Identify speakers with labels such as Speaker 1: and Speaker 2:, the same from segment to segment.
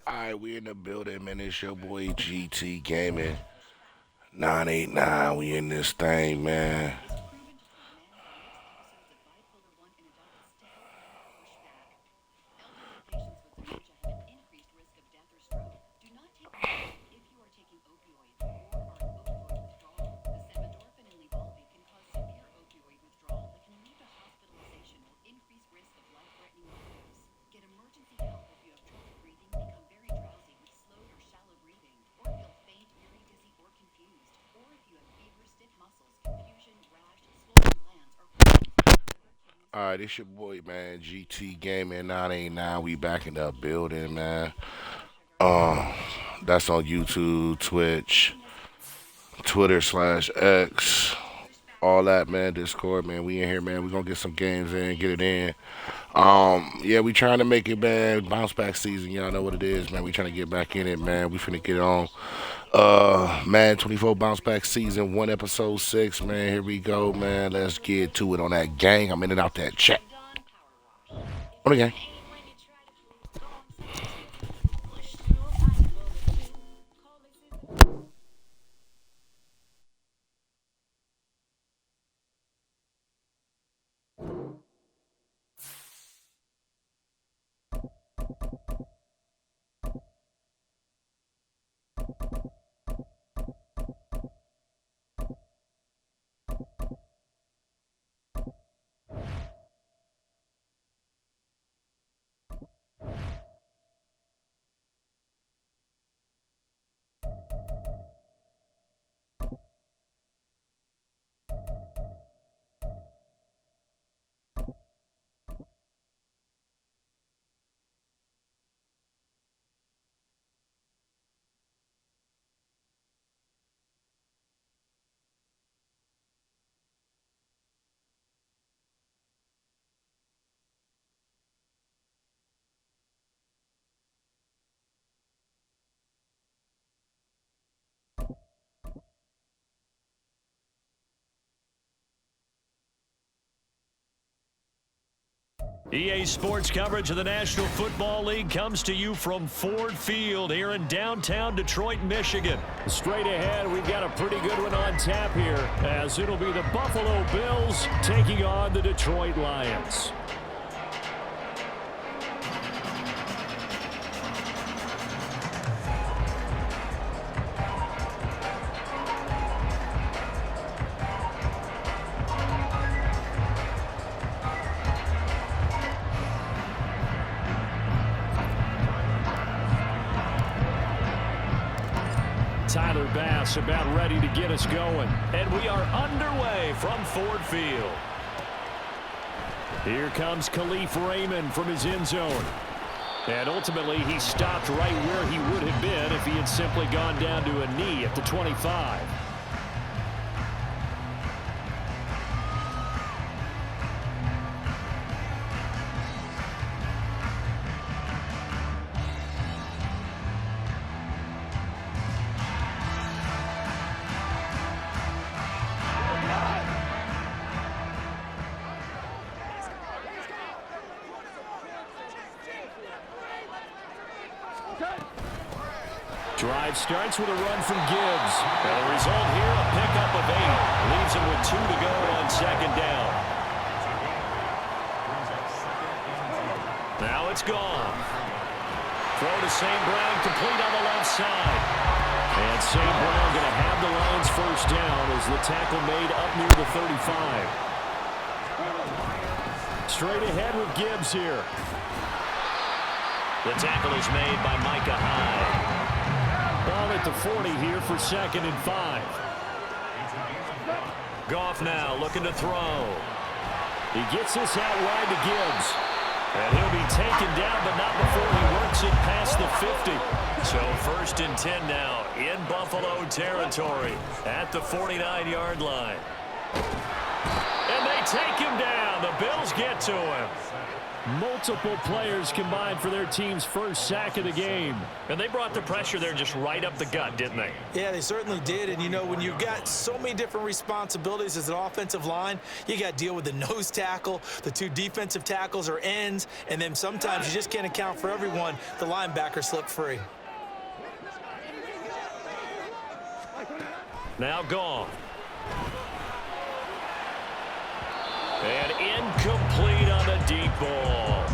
Speaker 1: Alright, we in the building, man. It's your boy GT Gaming 989. We in this thing, man. Alright, it's your boy, man. GT Gaming 989. We back in the building, man. Um, that's on YouTube, Twitch, Twitter/X, all that, man. Discord, man. We in here, man. We gonna get some games in, get it in. Yeah, we trying to make it, man. Bounce back season, y'all know what it is, man. We trying to get back in it, man. We finna get on. Man, 24 bounce back season one, episode six, man. Here we go, man. Let's get to it on that gang. I'm in and out that chat. On the gang.
Speaker 2: EA Sports coverage of the National Football League comes to you from Ford Field here in downtown Detroit, Michigan. Straight ahead, we've got a pretty good one on tap here, as it'll be the Buffalo Bills taking on the Detroit Lions. Tyler Bass about ready to get us going. And we are underway from Ford Field. Here comes Khalif Raymond from his end zone. And ultimately, he stopped right where he would have been if he had simply gone down to a knee at the 25. Drive starts with a run from Gibbs. And the result here, a pickup of 8. Leaves him with 2 to go on second down. Now it's gone. Throw to St. Brown, complete on the left side. And St. Brown going to have the Lions first down as the tackle made up near the 35. Straight ahead with Gibbs here. The tackle is made by Micah Hyde. Ball at the 40 here for 2nd and 5. Goff now looking to throw. He gets this out wide to Gibbs. And he'll be taken down, but not before he works it past the 50. So 1st and 10 now in Buffalo territory at the 49-yard line. And they take him down. The Bills get to him. Multiple players combined for their team's first sack of the game. And they brought the pressure there just right up the gut, didn't they?
Speaker 3: Yeah, they certainly did. And, you know, when you've got so many different responsibilities as an offensive line, you got to deal with the nose tackle, the 2 defensive tackles or ends, and then sometimes you just can't account for everyone. The linebacker slipped free.
Speaker 2: Now gone. And incomplete on the deep ball.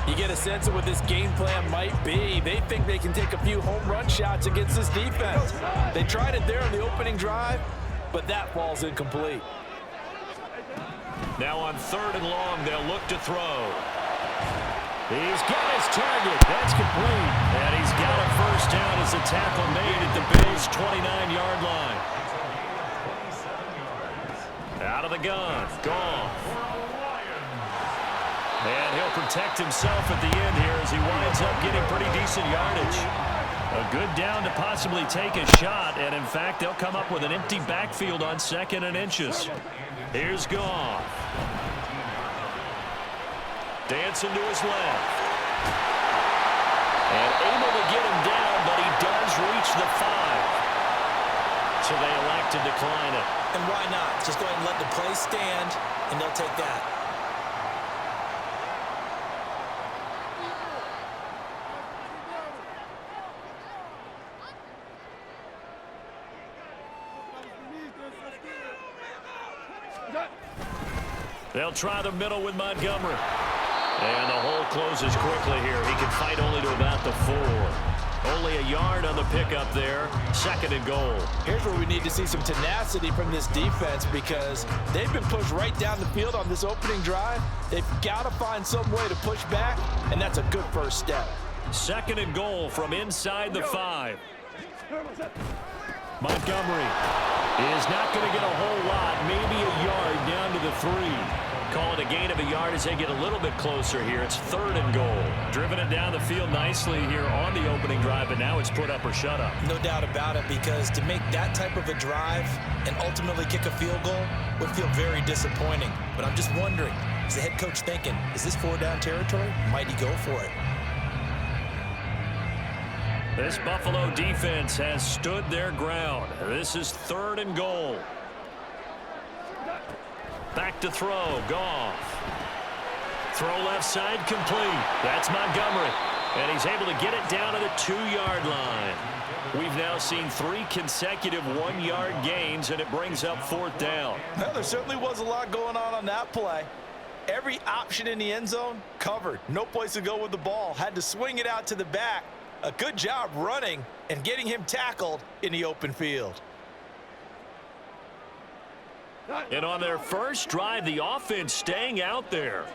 Speaker 3: You get a sense of what this game plan might be. They think they can take a few home run shots against this defense. They tried it there on the opening drive, but that ball's incomplete.
Speaker 2: Now on 3rd and long, they'll look to throw. He's got his target. That's complete. And he's got a first down as a tackle made at the Bills' 29-yard line. Out of the gun. Gone. And he'll protect himself at the end here as he winds up getting pretty decent yardage. A good down to possibly take a shot, and in fact, they'll come up with an empty backfield on 2nd and inches. Here's Goff. Dancing to his left. And able to get him down, but he does reach the 5. So they elect to decline it.
Speaker 3: And why not? Just go ahead and let the play stand, and they'll take that.
Speaker 2: They'll try the middle with Montgomery. And the hole closes quickly here. He can fight only to about the 4. Only a yard on the pickup there. 2nd and goal.
Speaker 3: Here's where we need to see some tenacity from this defense because they've been pushed right down the field on this opening drive. They've got to find some way to push back, and that's a good first step.
Speaker 2: 2nd and goal from inside the 5. Montgomery is not going to get a whole lot, maybe a yard down to the 3. Call it a gain of a yard as they get a little bit closer here. It's 3rd and goal. Driven it down the field nicely here on the opening drive, but now it's put up or shut up.
Speaker 3: No doubt about it, because to make that type of a drive and ultimately kick a field goal would feel very disappointing. But I'm just wondering, is the head coach thinking, is this 4-down territory? Might he go for it?
Speaker 2: This Buffalo defense has stood their ground. This is 3rd and goal. Back to throw. Goff. Throw left side complete. That's Montgomery. And he's able to get it down to the 2-yard line. We've now seen 3 consecutive 1-yard gains, and it brings up 4th down.
Speaker 3: Well, there certainly was a lot going on that play. Every option in the end zone covered. No place to go with the ball. Had to swing it out to the back. A good job running and getting him tackled in the open field.
Speaker 2: And on their first drive, the offense staying out there.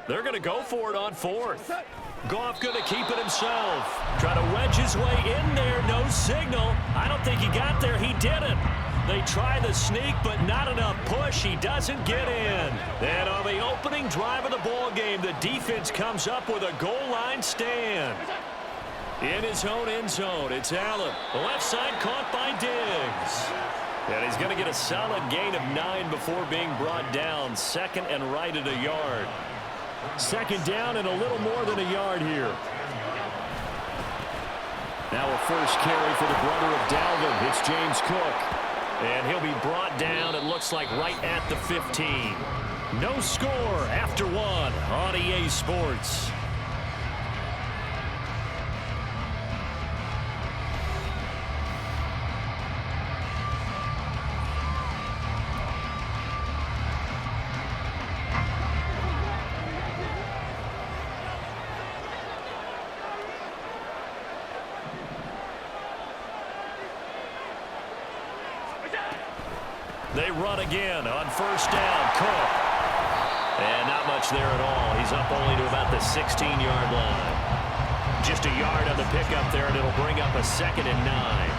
Speaker 2: They're going to go for it on 4th. Goff going to keep it himself. Try to wedge his way in there. No signal. I don't think he got there. He didn't. They try the sneak, but not enough push. He doesn't get in. And on the opening drive of the ball game, the defense comes up with a goal line stand. In his own end zone, it's Allen. The left side caught by Diggs. And he's going to get a solid gain of 9 before being brought down. 2nd and right at a yard. 2nd down and a little more than a yard here. Now a first carry for the brother of Dalvin. It's James Cook. And he'll be brought down, it looks like, right at the 15. No score after 1 on EA Sports. They run again on first down. Cook. And not much there at all. He's up only to about the 16-yard line. Just a yard on the pickup there, and it'll bring up a 2nd and 9.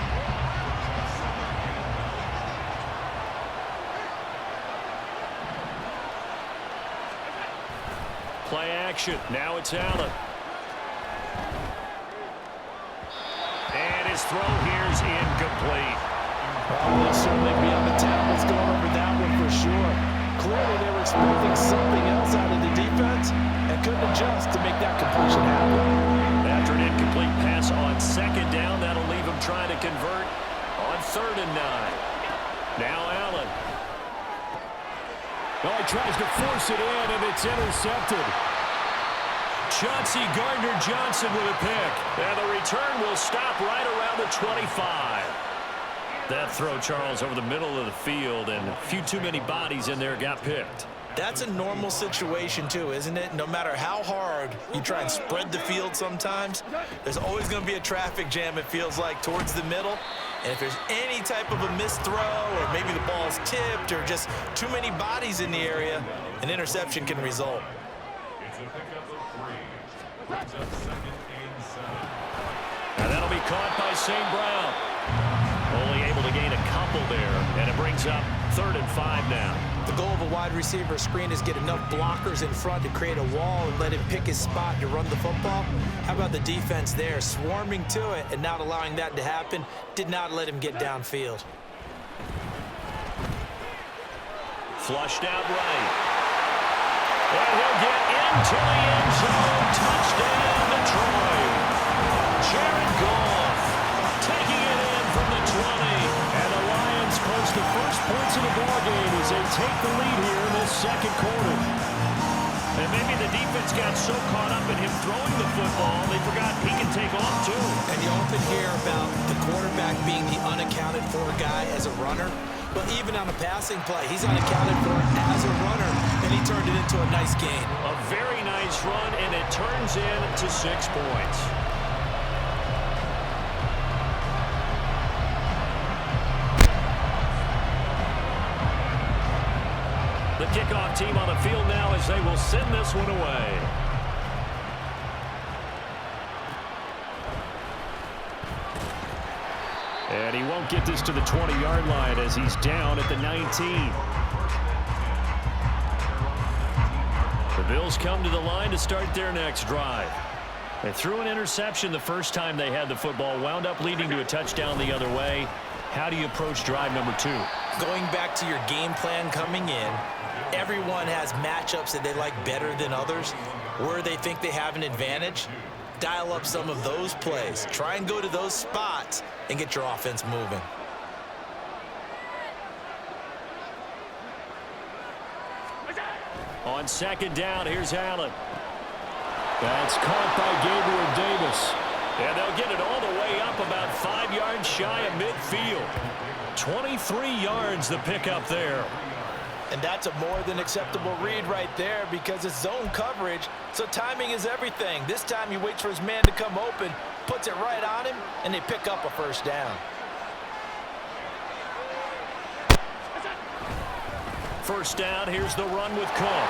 Speaker 2: Play action. Now it's Allen. And his throw here's incomplete.
Speaker 3: Well, they'll certainly be on the tablets going over that one for sure. Clearly, they were expecting something else out of the defense and couldn't adjust.
Speaker 2: Oh, he tries to force it in, and it's intercepted. Chauncey Gardner-Johnson with a pick. And the return will stop right around the 25. That throw, Charles, over the middle of the field, and a few too many bodies in there got picked.
Speaker 3: That's a normal situation, too, isn't it? No matter how hard you try and spread the field sometimes, there's always going to be a traffic jam, it feels like, towards the middle. And if there's any type of a missed throw or maybe the ball's tipped or just too many bodies in the area, an interception can result.
Speaker 2: And that'll be caught by St. Brown. Only able to gain a couple there, and it brings up 3rd and 5 now.
Speaker 3: The goal of a wide receiver screen is get enough blockers in front to create a wall and let him pick his spot to run the football. How about the defense there, swarming to it and not allowing that to happen? Did not let him get downfield.
Speaker 2: Flushed out right. And he'll get into the end zone. Touchdown, Detroit. Jared Goff taking it in from the 20. And the Lions post the first points of the ballgame as they take the lead here in this second quarter. And maybe the defense got so caught up in him throwing the football, they forgot he can take off too.
Speaker 3: And you often hear about the quarterback being the unaccounted for guy as a runner. But even on a passing play, he's unaccounted for as a runner, and he turned it into a nice gain.
Speaker 2: A very nice run, and it turns into 6 points. The kickoff team on the field now as they will send this one away. And he won't get this to the 20-yard line as he's down at the 19. The Bills come to the line to start their next drive. They threw an interception the first time they had the football, wound up leading to a touchdown the other way. How do you approach drive number 2?
Speaker 3: Going back to your game plan coming in, everyone has matchups that they like better than others, where they think they have an advantage. Dial up some of those plays. Try and go to those spots and get your offense moving.
Speaker 2: On 2nd down, here's Allen. That's caught by Gabriel Davis. And they'll get it all the way up about 5 yards shy of midfield. 23 yards the pickup there.
Speaker 3: And that's a more than acceptable read right there because it's zone coverage, so timing is everything. This time he waits for his man to come open, puts it right on him, and they pick up a first down.
Speaker 2: First down, here's the run with Cook.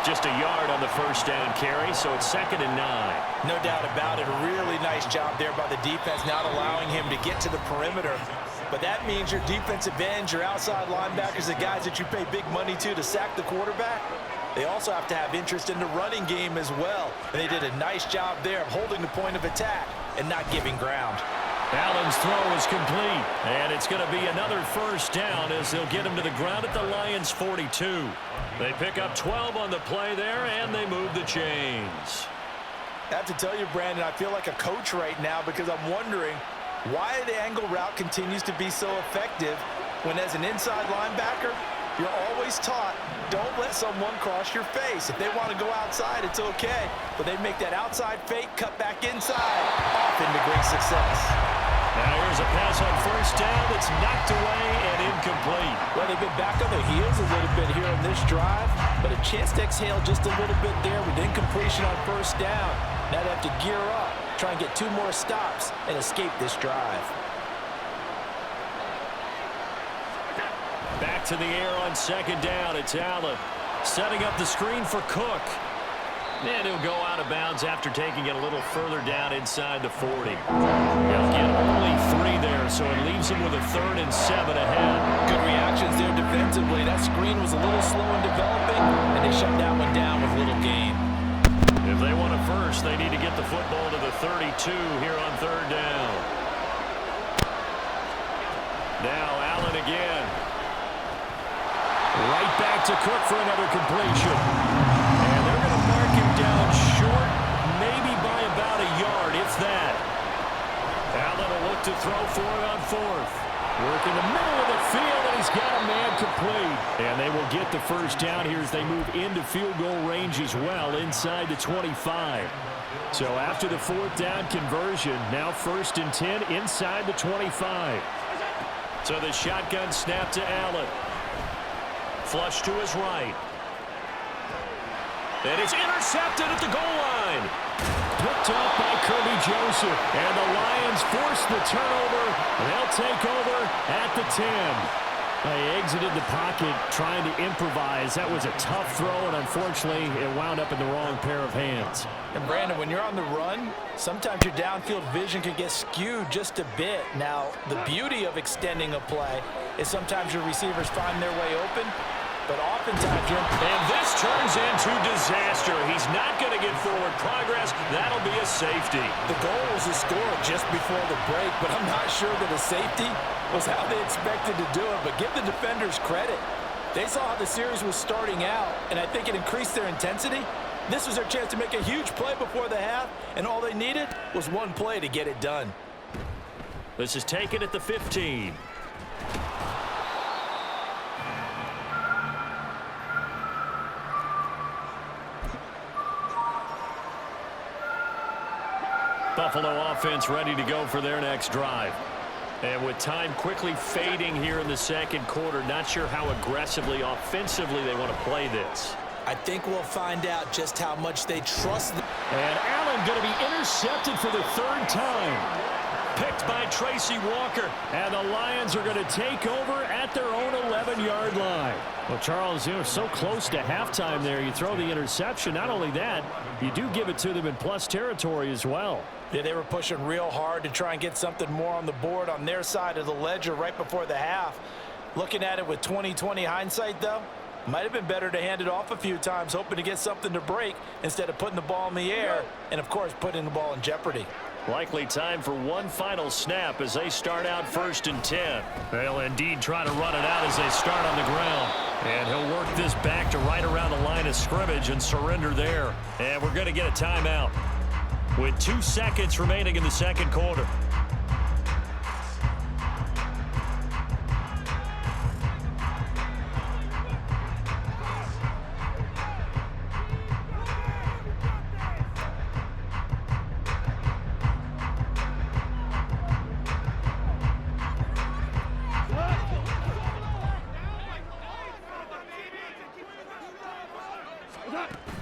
Speaker 2: Just a yard on the first down carry, so it's 2nd and 9.
Speaker 3: No doubt about it. A really nice job there by the defense, not allowing him to get to the perimeter. But that means your defensive ends, your outside linebackers, the guys that you pay big money to sack the quarterback, they also have to have interest in the running game as well. And they did a nice job there of holding the point of attack and not giving ground.
Speaker 2: Allen's throw is complete, and it's going to be another first down as they'll get him to the ground at the Lions' 42. They pick up 12 on the play there, and they move the chains.
Speaker 3: I have to tell you, Brandon, I feel like a coach right now because I'm wondering why the angle route continues to be so effective when, as an inside linebacker, you're always taught, don't let someone cross your face. If they want to go outside, it's okay. But they make that outside fake, cut back inside, often to great success.
Speaker 2: Now here's a pass on first down that's knocked away and incomplete.
Speaker 3: Well, they've been back on their heels a little bit here on this drive, but a chance to exhale just a little bit there with incompletion on first down. Now they have to gear up, try and get 2 more stops and escape this drive.
Speaker 2: Back to the air on 2nd down. It's Allen setting up the screen for Cook. And he'll go out of bounds after taking it a little further down inside the 40. He'll get only 3 there, so it leaves him with a 3rd and 7 ahead.
Speaker 3: Good reactions there defensively. That screen was a little slow in developing, and they shut that one down with little gain.
Speaker 2: If they want a first, they need to get the football to the 32 here on 3rd down. Now Allen again. Right back to Cook for another completion. And they're going to mark him down short, maybe by about a yard, if that. Allen will look to throw for it on 4th. Work in the middle of the field, and he's got him man complete. And they will get the first down here as they move into field goal range as well inside the 25. So after the fourth down conversion, now 1st and 10 inside the 25. So the shotgun snap to Allen. Flush to his right. And it's intercepted at the goal line. Picked off by Kirby Joseph. And the Lions force the turnover. They'll take over at the 10. They exited the pocket trying to improvise. That was a tough throw, and unfortunately, it wound up in the wrong pair of hands.
Speaker 3: And Brandon, when you're on the run, sometimes your downfield vision can get skewed just a bit. Now, the beauty of extending a play is sometimes your receivers find their way open, but oftentimes you're...
Speaker 2: And this turns into disaster. He's not going to get forward progress. That'll be a safety.
Speaker 3: The goal was to score just before the break, but I'm not sure that a safety was how they expected to do it. But give the defenders credit. They saw how the series was starting out, and I think it increased their intensity. This was their chance to make a huge play before the half, and all they needed was one play to get it done.
Speaker 2: This is taken at the 15. Buffalo offense ready to go for their next drive. And with time quickly fading here in the second quarter, not sure how aggressively, offensively they want to play this.
Speaker 3: I think we'll find out just how much they trust.
Speaker 2: And Allen going to be intercepted for the 3rd time. Picked by Tracy Walker. And the Lions are going to take over at their own 11-yard line. Well, Charles, you know, so close to halftime there. You throw the interception. Not only that, you do give it to them in plus territory as well.
Speaker 3: Yeah, they were pushing real hard to try and get something more on the board on their side of the ledger right before the half. Looking at it with 20/20 hindsight, though, might have been better to hand it off a few times, hoping to get something to break instead of putting the ball in the air and, of course, putting the ball in jeopardy.
Speaker 2: Likely time for one final snap as they start out 1st and 10. They'll indeed try to run it out as they start on the ground. And he'll work this back to right around the line of scrimmage and surrender there. And we're going to get a timeout with 2 seconds remaining in the second quarter.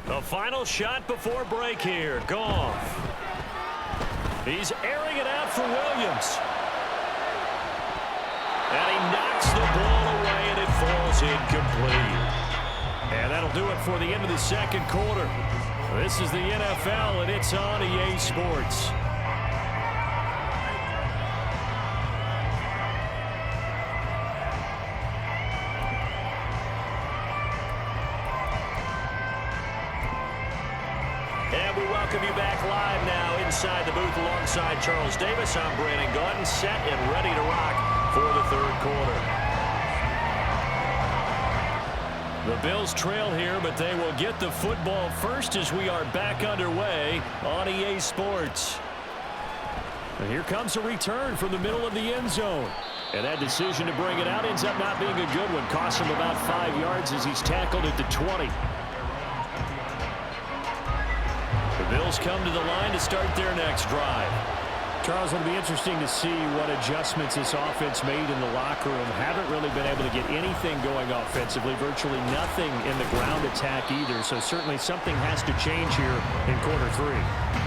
Speaker 2: The final shot before break here. Goff. He's airing it out for Williams. And he knocks the ball away, and it falls incomplete. And that'll do it for the end of the second quarter. This is the NFL, and it's on EA Sports. And we welcome you back live now inside the booth alongside Charles Davis. I'm Brandon Gaudin, set and ready to rock for the third quarter. The Bills trail here, but they will get the football first as we are back underway on EA Sports. And here comes a return from the middle of the end zone. And that decision to bring it out ends up not being a good one. Costs him about 5 yards as he's tackled at the 20. The Bills come to the line to start their next drive. Charles, it'll be interesting to see what adjustments this offense made in the locker room. Haven't really been able to get anything going offensively, virtually nothing in the ground attack either. So certainly something has to change here in quarter 3.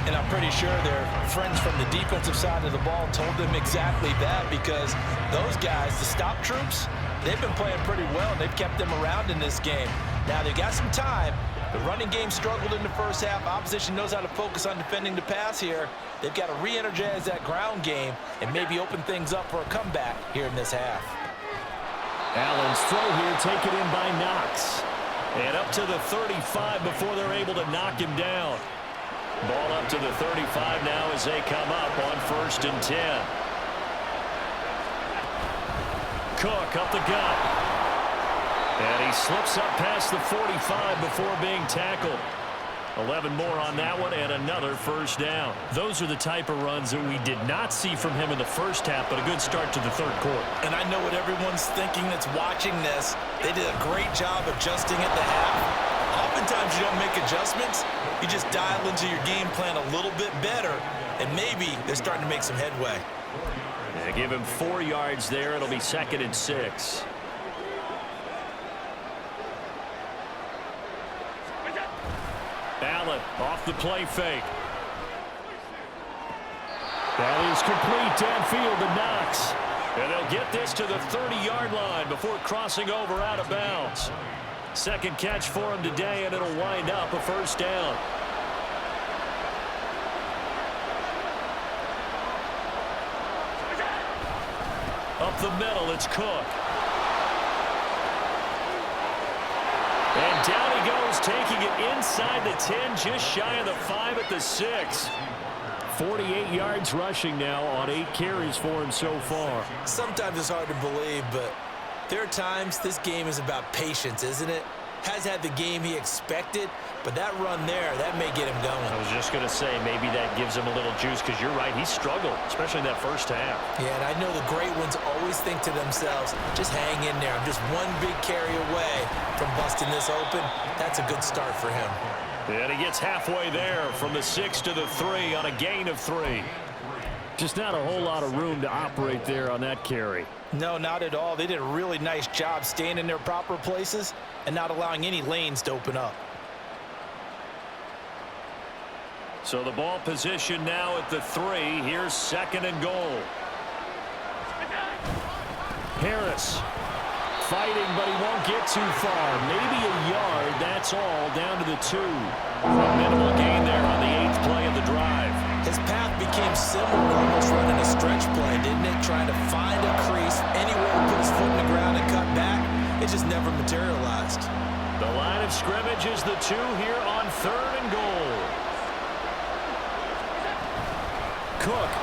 Speaker 3: And I'm pretty sure their friends from the defensive side of the ball told them exactly that, because those guys, the stop troops, they've been playing pretty well, and they've kept them around in this game. Now, they've got some time. The running game struggled in the first half. Opposition knows how to focus on defending the pass here. They've got to re-energize that ground game and maybe open things up for a comeback here in this half.
Speaker 2: Allen's throw here taken in by Knox. And up to the 35 before they're able to knock him down. Ball up to the 35 now as they come up on 1st and 10. Cook up the gut. And he slips up past the 45 before being tackled. 11 more on that one and another first down. Those are the type of runs that we did not see from him in the first half, but a good start to the third quarter.
Speaker 3: And I know what everyone's thinking that's watching this. They did a great job adjusting at the half. Oftentimes you don't make adjustments. You just dial into your game plan a little bit better, and maybe they're starting to make some headway.
Speaker 2: Yeah, give him 4 yards there. It'll be 2nd and 6. Allen off the play fake. That is complete downfield to Knox. And they'll get this to the 30-yard line before crossing over out of bounds. Second catch for him today, and it'll wind up a first down. Up the middle, it's Cook. And down he goes, taking it inside the 10, just shy of the 5 at the 6. 48 yards rushing now on 8 carries for him so far.
Speaker 3: Sometimes it's hard to believe, but there are times this game is about patience, isn't it? Has had the game he expected, but that run there, that may get him going.
Speaker 2: I was just going to say, maybe that gives him a little juice, because you're right, he struggled, especially in that first half.
Speaker 3: Yeah, and I know the great ones always think to themselves, just hang in there. I'm just one big carry away from busting this open. That's a good start for him.
Speaker 2: And he gets halfway there from the 6 to the 3 on a gain of 3. Just not a whole lot of room to operate there on that carry.
Speaker 3: No, not at all. They did a really nice job staying in their proper places and not allowing any lanes to open up.
Speaker 2: So the ball position now at the 3. Here's 2nd and goal. Harris fighting, but he won't get too far. Maybe a yard, that's all, down to the 2. A minimal gain there on the 8th play of the drive.
Speaker 3: His path became similar to almost running a stretch play, didn't it? Trying to find a crease, anywhere to put his foot in the ground and cut back. It just never materialized.
Speaker 2: The line of scrimmage is the 2 here on 3rd and goal. Cook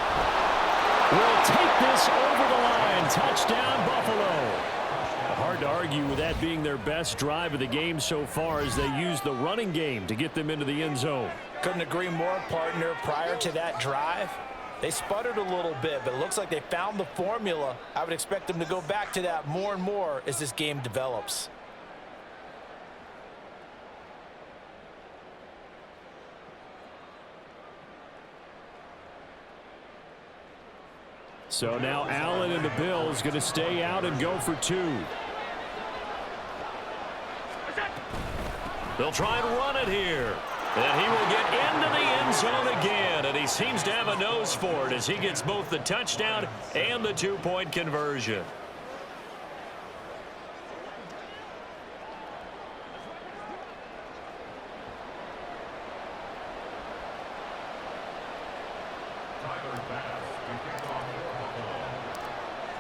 Speaker 2: will take this over the line. Touchdown, Buffalo. Hard to argue with that being their best drive of the game so far, as they use the running game to get them into the end zone.
Speaker 3: Couldn't agree more, partner. Prior to that drive, they sputtered a little bit, but it looks like they found the formula. I would expect them to go back to that more and more as this game develops.
Speaker 2: So now Allen and the Bills going to stay out and go for 2. They'll try and run it here. And he will get into the end zone again. And he seems to have a nose for it as he gets both the touchdown and the 2-point conversion.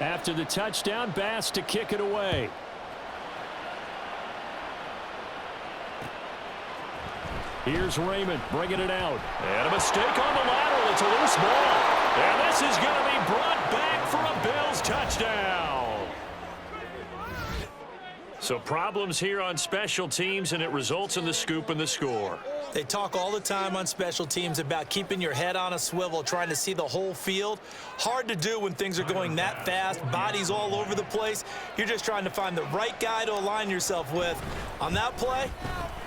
Speaker 2: After the touchdown, Bass to kick it away. Here's Raymond bringing it out. And a mistake on the lateral. It's a loose ball. And this is going to be brought back for a Bills touchdown. So problems here on special teams, and it results in the scoop and the score.
Speaker 3: They talk all the time on special teams about keeping your head on a swivel, trying to see the whole field. Hard to do when things are going that fast, bodies all over the place. You're just trying to find the right guy to align yourself with. On that play,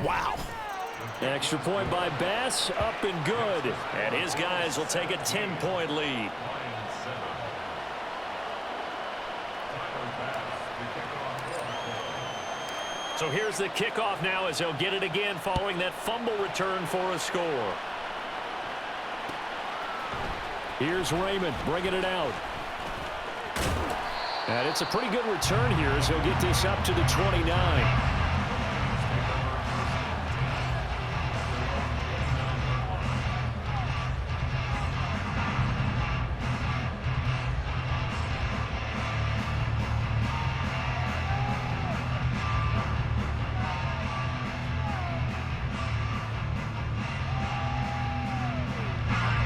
Speaker 3: wow.
Speaker 2: Extra point by Bass, up and good. And his guys will take a 10-point lead. So here's the kickoff now as they'll get it again following that fumble return for a score. Here's Raymond bringing it out. And it's a pretty good return here as he'll get this up to the 29.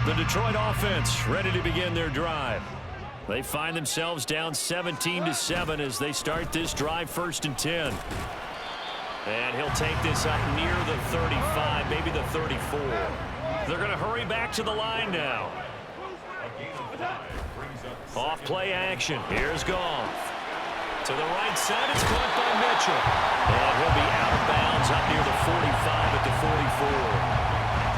Speaker 2: The Detroit offense ready to begin their drive. They find themselves down 17-7 as they start this drive, 1st and 10. And he'll take this up near the 35, maybe the 34. They're going to hurry back to the line now. Off play action. Here's Goff. To the right side, it's caught by Mitchell. And he'll be out of bounds up near the 45 at the 44.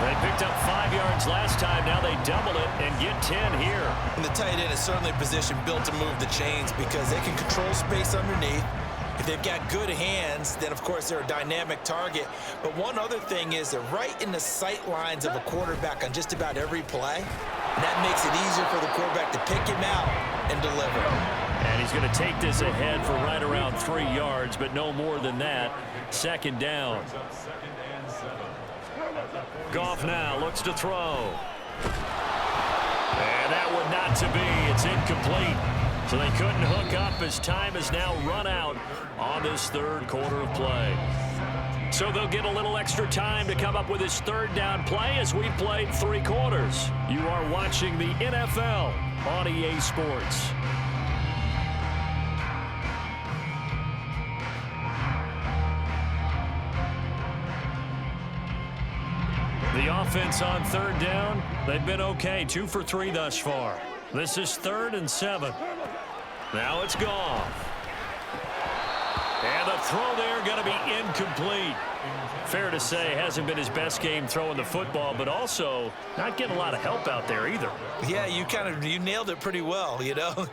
Speaker 2: They picked up 5 yards last time. Now they double it and get 10 here.
Speaker 3: And the tight end is certainly a position built to move the chains because they can control space underneath. If they've got good hands, then, of course, they're a dynamic target. But one other thing is they're right in the sight lines of a quarterback on just about every play. And that makes it easier for the quarterback to pick him out and deliver.
Speaker 2: And he's going to take this ahead for right around 3 yards, but no more than that. Second down. Goff now looks to throw. And that one not to be. It's incomplete. So they couldn't hook up as time has now run out on this third quarter of play. So they'll get a little extra time to come up with this third down play as we've played 3 quarters. You are watching the NFL on EA Sports. The offense on third down, they've been okay. 2 for 3 thus far. This is 3rd and 7. Now it's Goff. And the throw there going to be incomplete. Fair to say, hasn't been his best game throwing the football, but also not getting a lot of help out there either.
Speaker 3: Yeah, you nailed it pretty well, you know.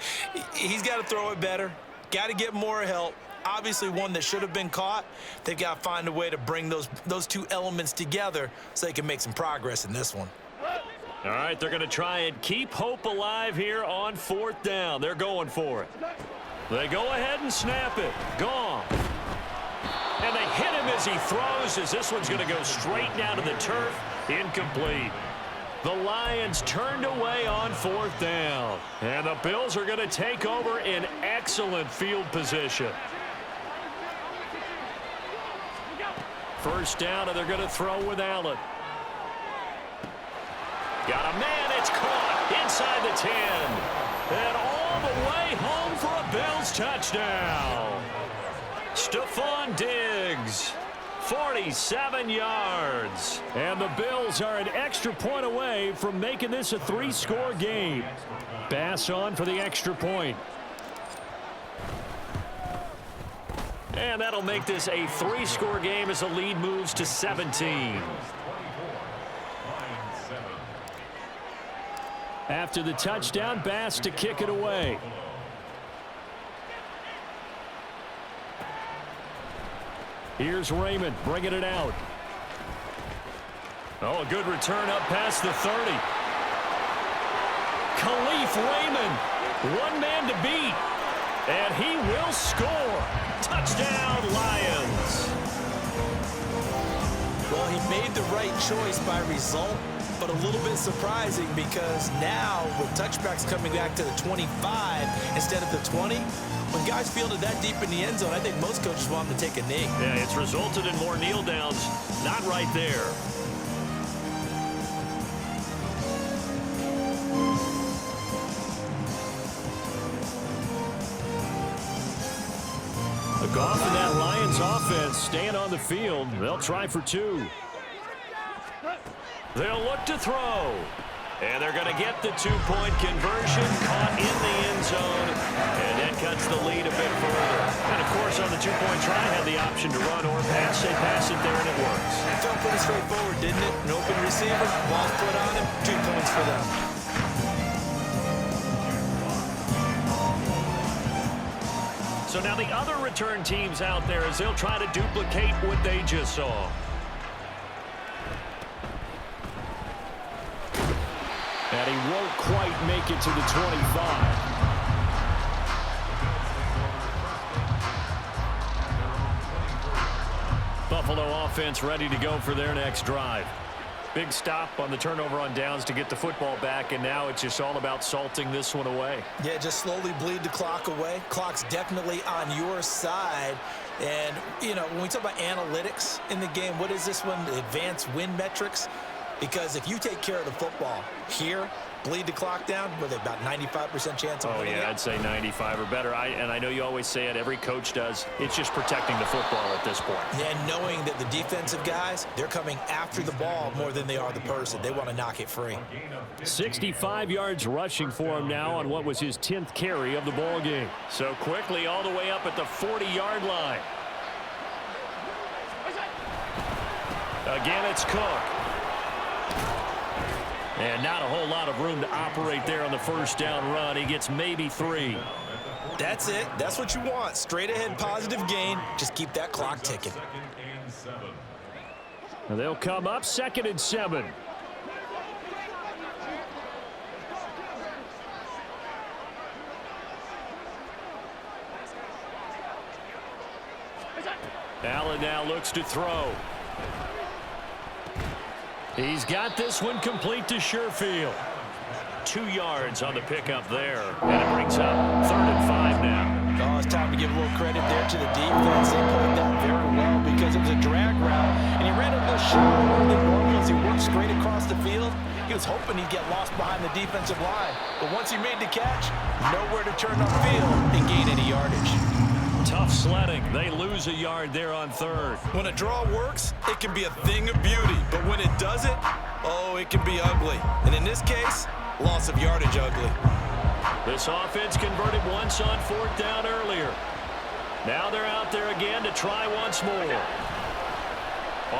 Speaker 3: He's got to throw it better. Got to get more help. Obviously one that should have been caught. They've got to find a way to bring those two elements together so they can make some progress in this one.
Speaker 2: All right, they're going to try and keep hope alive here on 4th down. They're going for it. They go ahead and snap it. Gone. And they hit him as he throws, as this one's going to go straight down to the turf. Incomplete. The Lions turned away on 4th down. And the Bills are going to take over in excellent field position. First down, and they're going to throw with Allen. Got a man, it's caught inside the 10. And all the way home for a Bills touchdown. Stephon Diggs, 47 yards. And the Bills are an extra point away from making this a 3-score game. Bass on for the extra point. And that'll make this a 3-score game as the lead moves to 17. After the touchdown, Bass to kick it away. Here's Raymond bringing it out. Oh, a good return up past the 30. Khalif Raymond, one man to beat. And he will score. Touchdown, Lions.
Speaker 3: Well, he made the right choice by result, but a little bit surprising because now with touchbacks coming back to the 25 instead of the 20, when guys fielded that deep in the end zone, I think most coaches want them to take a knee.
Speaker 2: Yeah, it's resulted in more kneel downs. Not right there. Goff and that Lions offense staying on the field. They'll try for 2. They'll look to throw. And they're going to get the 2-point conversion, caught in the end zone, and that cuts the lead a bit further. And, of course, on the 2-point try, had the option to run or pass. They pass it there, and it works.
Speaker 3: It felt pretty straightforward, didn't it? An open receiver, ball's put on him, 2 points for them.
Speaker 2: So now the other return teams out there as they'll try to duplicate what they just saw. And he won't quite make it to the 25. Buffalo offense ready to go for their next drive. Big stop on the turnover on downs to get the football back, and now it's just all about salting this one away.
Speaker 3: Yeah, just slowly bleed the clock away. Clock's definitely on your side. And, you know, when we talk about analytics in the game, what is this one? Advanced win metrics. Because if you take care of the football here, bleed the clock down with about 95% chance of winning it.
Speaker 2: I'd say 95 or better. And I know you always say it, every coach does. It's just protecting the football at this point.
Speaker 3: And knowing that the defensive guys, they're coming after the ball more than they are the person. They want to knock it free.
Speaker 2: 65 yards rushing for him now on what was his 10th carry of the ball game. So quickly all the way up at the 40-yard line. Again, it's Cook. And not a whole lot of room to operate there on the first down run. He gets maybe 3.
Speaker 3: That's it. That's what you want. Straight ahead positive gain. Just keep that clock ticking.
Speaker 2: They'll come up 2nd and 7. Allen now looks to throw. He's got this one complete to Sherfield. 2 yards on the pickup there. And it brings up 3rd and 5 now.
Speaker 3: Oh, it's time to give a little credit there to the defense. They played that very well because it was a drag route. And he ran a little shallower than normal as he worked straight across the field. He was hoping he'd get lost behind the defensive line. But once he made the catch, nowhere to turn upfield and gain any yardage.
Speaker 2: Tough sledding. They lose a yard there on 3rd.
Speaker 3: When a draw works, it can be a thing of beauty. But when it doesn't, oh, it can be ugly. And in this case, loss of yardage ugly.
Speaker 2: This offense converted once on 4th down earlier. Now they're out there again to try once more.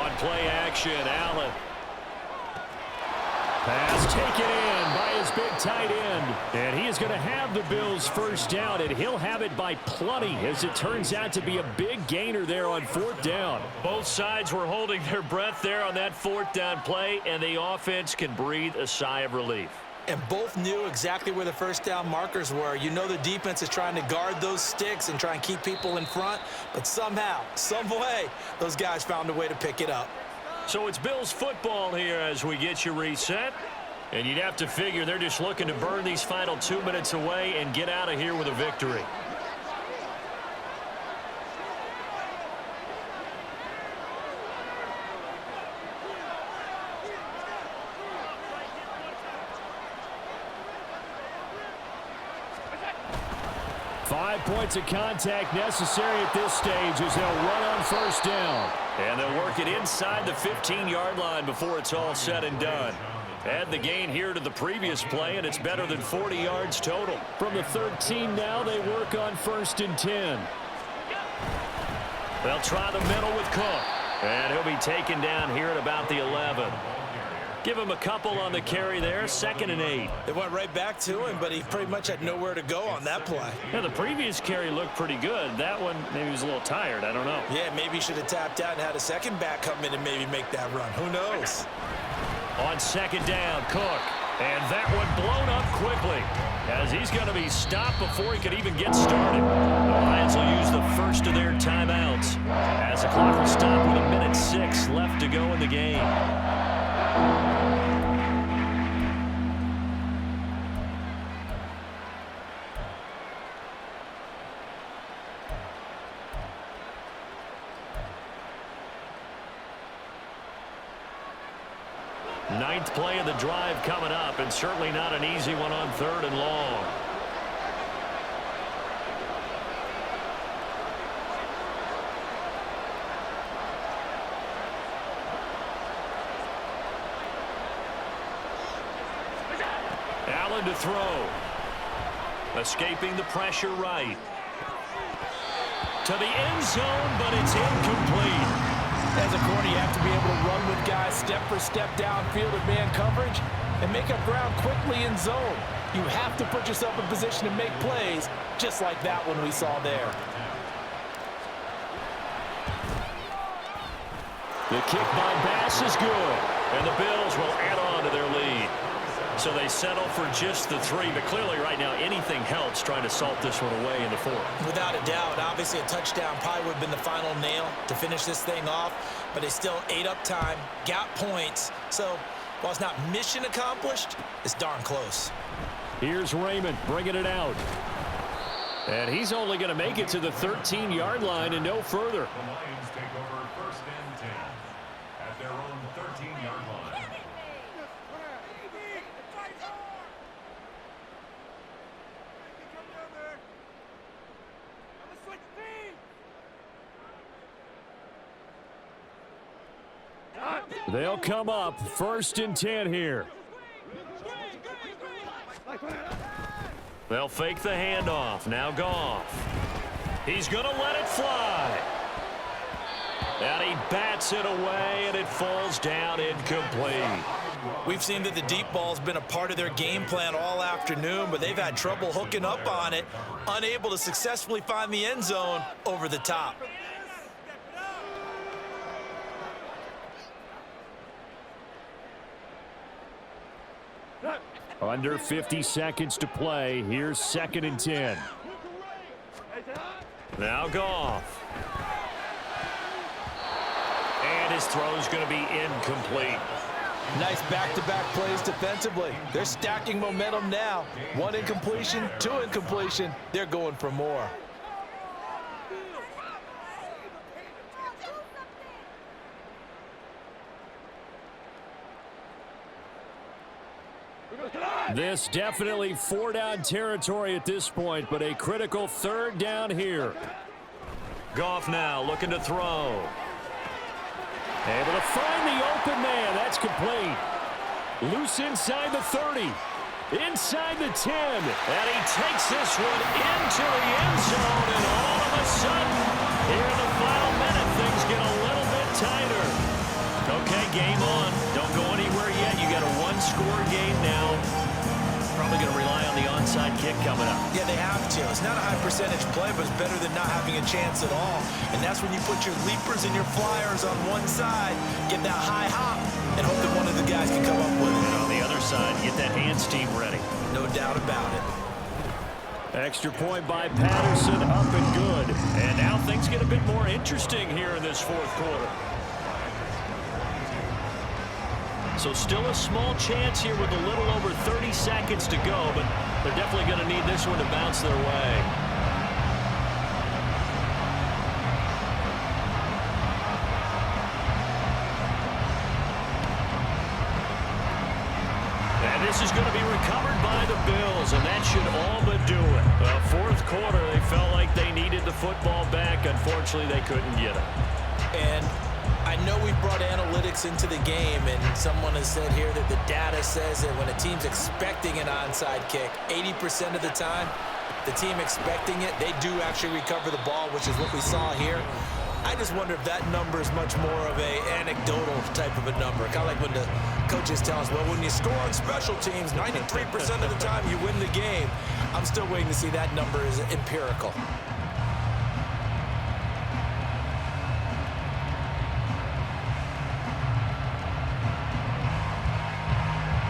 Speaker 2: On play action, Allen. Pass taken in by his big tight end. And he is going to have the Bills' first down, and he'll have it by plenty as it turns out to be a big gainer there on 4th down. Both sides were holding their breath there on that 4th down play, and the offense can breathe a sigh of relief.
Speaker 3: And both knew exactly where the first down markers were. You know the defense is trying to guard those sticks and try and keep people in front, but somehow, some way, those guys found a way to pick it up.
Speaker 2: So it's Bills football here as we get you reset. And you'd have to figure they're just looking to burn these final 2 minutes away and get out of here with a victory. Five points of contact necessary at this stage as they'll run on first down. And they'll work it inside the 15-yard line before it's all said and done. Add the gain here to the previous play, and it's better than 40 yards total. From the 13 now, they work on 1st and 10. They'll try the middle with Cook. And he'll be taken down here at about the 11. Give him a couple on the carry there, 2nd and 8.
Speaker 3: They went right back to him, but he pretty much had nowhere to go on that play.
Speaker 2: Yeah, the previous carry looked pretty good. That one, maybe he was a little tired. I don't know.
Speaker 3: Yeah, maybe he should have tapped out and had a second back come in and maybe make that run. Who knows?
Speaker 2: On 2nd down, Cook. And that one blown up quickly as he's going to be stopped before he could even get started. The Lions will use the first of their timeouts as the clock will stop with 1:06 left to go in the game. Ninth play of the drive coming up, and certainly not an easy one on 3rd and long. Allen to throw. Escaping the pressure right. To the end zone, but it's incomplete.
Speaker 3: As a corner, you have to be able to run with guys step for step downfield in man coverage and make up ground quickly in zone. You have to put yourself in position to make plays, just like that one we saw there.
Speaker 2: The kick by Bass is good, and the Bills will add on to their lead. So they settle for just the 3, but clearly right now anything helps trying to salt this one away in the 4th.
Speaker 3: Without a doubt, obviously a touchdown probably would have been the final nail to finish this thing off, but they still ate up time, got points. So while it's not mission accomplished, it's darn close.
Speaker 2: Here's Raymond bringing it out. And he's only going to make it to the 13-yard line and no further.
Speaker 4: The Lions take over 1st and 10 at their own 13-yard line.
Speaker 2: They'll come up 1st and 10 here. They'll fake the handoff. Now Goff. He's going to let it fly. And he bats it away, and it falls down incomplete.
Speaker 3: We've seen that the deep ball's been a part of their game plan all afternoon, but they've had trouble hooking up on it, unable to successfully find the end zone over the top.
Speaker 2: Under 50 seconds to play. Here's 2nd and 10. Now Goff. And his throw's going to be incomplete.
Speaker 3: Nice back-to-back plays defensively. They're stacking momentum now. 1 incompletion, 2 incompletion. They're going for more.
Speaker 2: This definitely 4-down territory at this point, but a critical 3rd down here. Goff now looking to throw. Able to find the open man. That's complete. Loose inside the 30. Inside the 10. And he takes this one into the end zone. And all of a sudden, here in the final minute, things get a little bit tighter. Okay, game on. Don't go anywhere yet. You got a 1-score game now. Probably going to rely on the onside kick coming up.
Speaker 3: Yeah, they have to. It's not a high percentage play, but it's better than not having a chance at all. And that's when you put your leapers and your flyers on one side, get that high hop, and hope that one of the guys can come up with it.
Speaker 2: And on the other side, get that hands team ready.
Speaker 3: No doubt about it.
Speaker 2: Extra point by Patterson, up and good. And now things get a bit more interesting here in this 4th quarter. So still a small chance here with a little over 30 seconds to go, but they're definitely going to need this one to bounce their way. And this is going to be recovered by the Bills, and that should all but do it. 4th quarter, they felt like they needed the football back. Unfortunately, they couldn't get it.
Speaker 3: And I know we brought analytics into the game, and someone has said here that the data says that when a team's expecting an onside kick, 80% of the time, the team expecting it, they do actually recover the ball, which is what we saw here. I just wonder if that number is much more of a anecdotal type of a number. Kind of like when the coaches tell us, well, when you score on special teams, 93% of the time you win the game. I'm still waiting to see that number is empirical.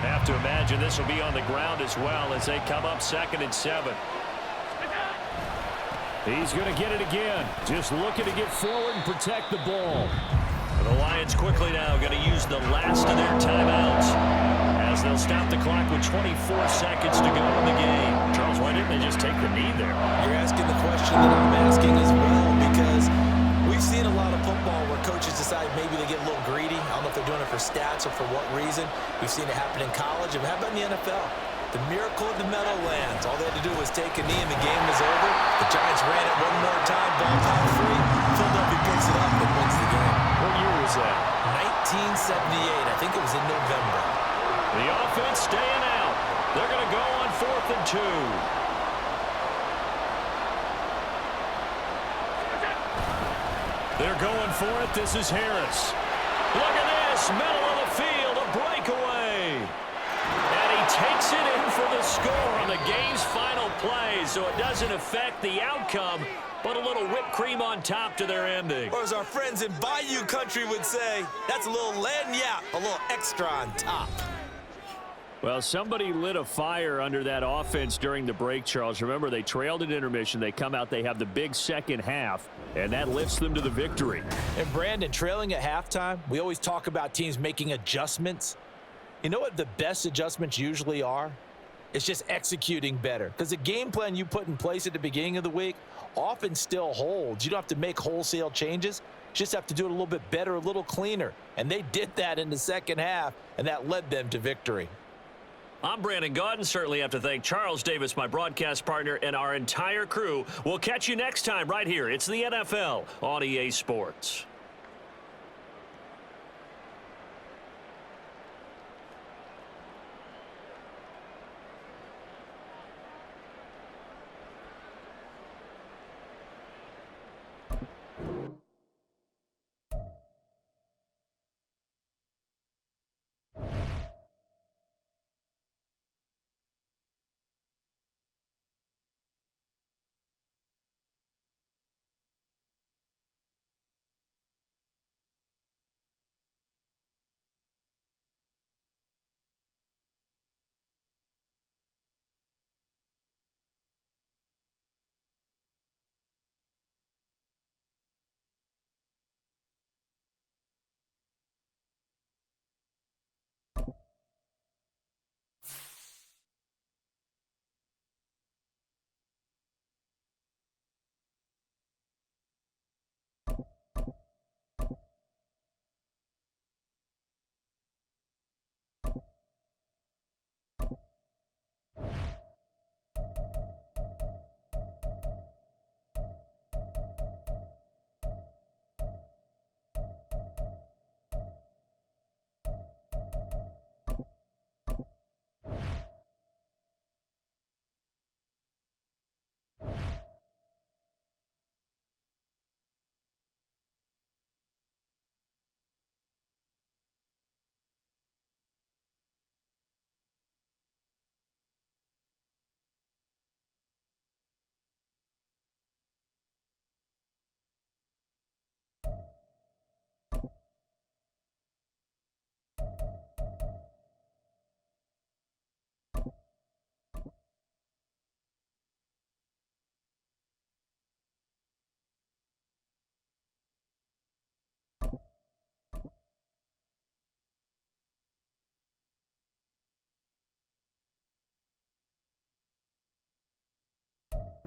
Speaker 2: Have to imagine this will be on the ground as well as they come up 2nd and 7. He's going to get it again. Just looking to get forward and protect the ball. And the Lions quickly now going to use the last of their timeouts as they'll stop the clock with 24 seconds to go in the game. Charles, why didn't they just take the knee there?
Speaker 3: You're asking the question that I'm asking as well, because we've seen a lot of football where coaches decide maybe they get a little greedy. I don't know if they're doing it for stats or for what reason. We've seen it happen in college. And how about in the NFL? The miracle of the Meadowlands. All they had to do was take a knee and the game was over. The Giants ran it one more time, ball top 3. Philadelphia picks it up and wins the game.
Speaker 2: What year was that?
Speaker 3: 1978. I think it was in November.
Speaker 2: The offense staying out. They're going to go on 4th and 2. They're going for it. This is Harris. Look at this. Middle of the field. A breakaway. And he takes it in for the score on the game's final play. So it doesn't affect the outcome, but a little whipped cream on top to their ending.
Speaker 3: Or as our friends in Bayou Country would say, that's a little lagniappe, a little extra on top.
Speaker 2: Well, somebody lit a fire under that offense during the break, Charles. Remember, they trailed at intermission. They come out, they have the big second half, and that lifts them to the victory.
Speaker 3: And Brandon, trailing at halftime, we always talk about teams making adjustments. You know what the best adjustments usually are? It's just executing better. Because the game plan you put in place at the beginning of the week often still holds. You don't have to make wholesale changes. You just have to do it a little bit better, a little cleaner. And they did that in the second half, and that led them to victory.
Speaker 2: I'm Brandon Gaudin. Certainly have to thank Charles Davis, my broadcast partner, and our entire crew. We'll catch you next time right here. It's the NFL on EA Sports.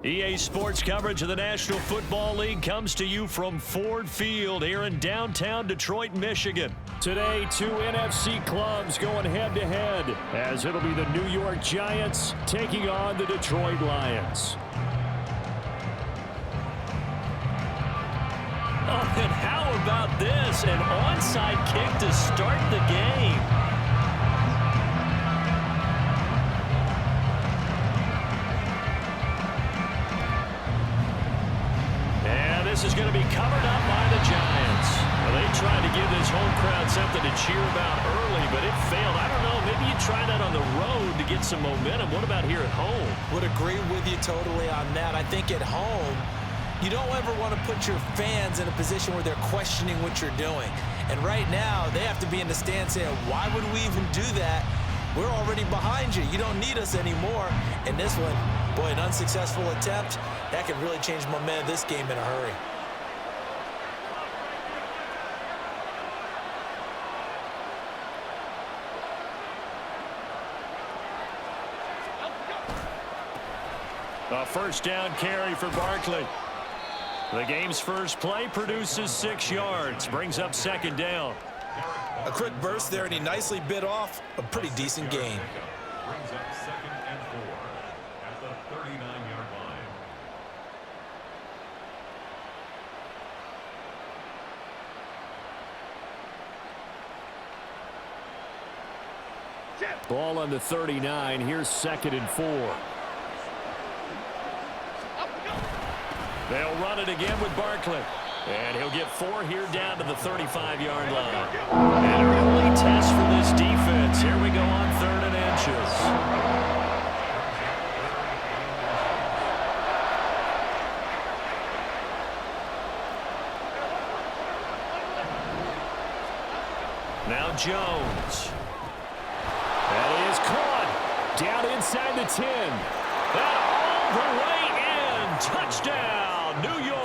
Speaker 2: EA Sports coverage of the National Football League comes to you from Ford Field here in downtown Detroit, Michigan. Today, two NFC clubs going head-to-head as it'll be the New York Giants taking on the Detroit Lions. Oh, and how about this? An onside kick to start the game. This is going to be covered up by the Giants. Well, they tried to give this home crowd something to cheer about early, but it failed. I don't know. Maybe you try that on the road to get some momentum. What about here at home?
Speaker 3: Would agree with you totally on that. I think at home, you don't ever want to put your fans in a position where they're questioning what you're doing. And right now, they have to be in the stand saying, why would we even do that? We're already behind you. You don't need us anymore. And this one, boy, an unsuccessful attempt. That could really change momentum of this game in a hurry.
Speaker 2: A first down carry for Barkley. The game's first play produces 6 yards, brings up second down.
Speaker 3: A quick burst there, and he nicely bit off a pretty decent gain.
Speaker 4: Brings up 2nd and 4 at the 39-yard line.
Speaker 2: Ball on the 39. Here's 2nd and 4. They'll run it again with Barkley. And he'll get 4 here down to the 35-yard line. An early test for this defense. Here we go on 3rd and inches. Now Jones. That is caught. Down inside the 10. And all the way in. Touchdown, New York.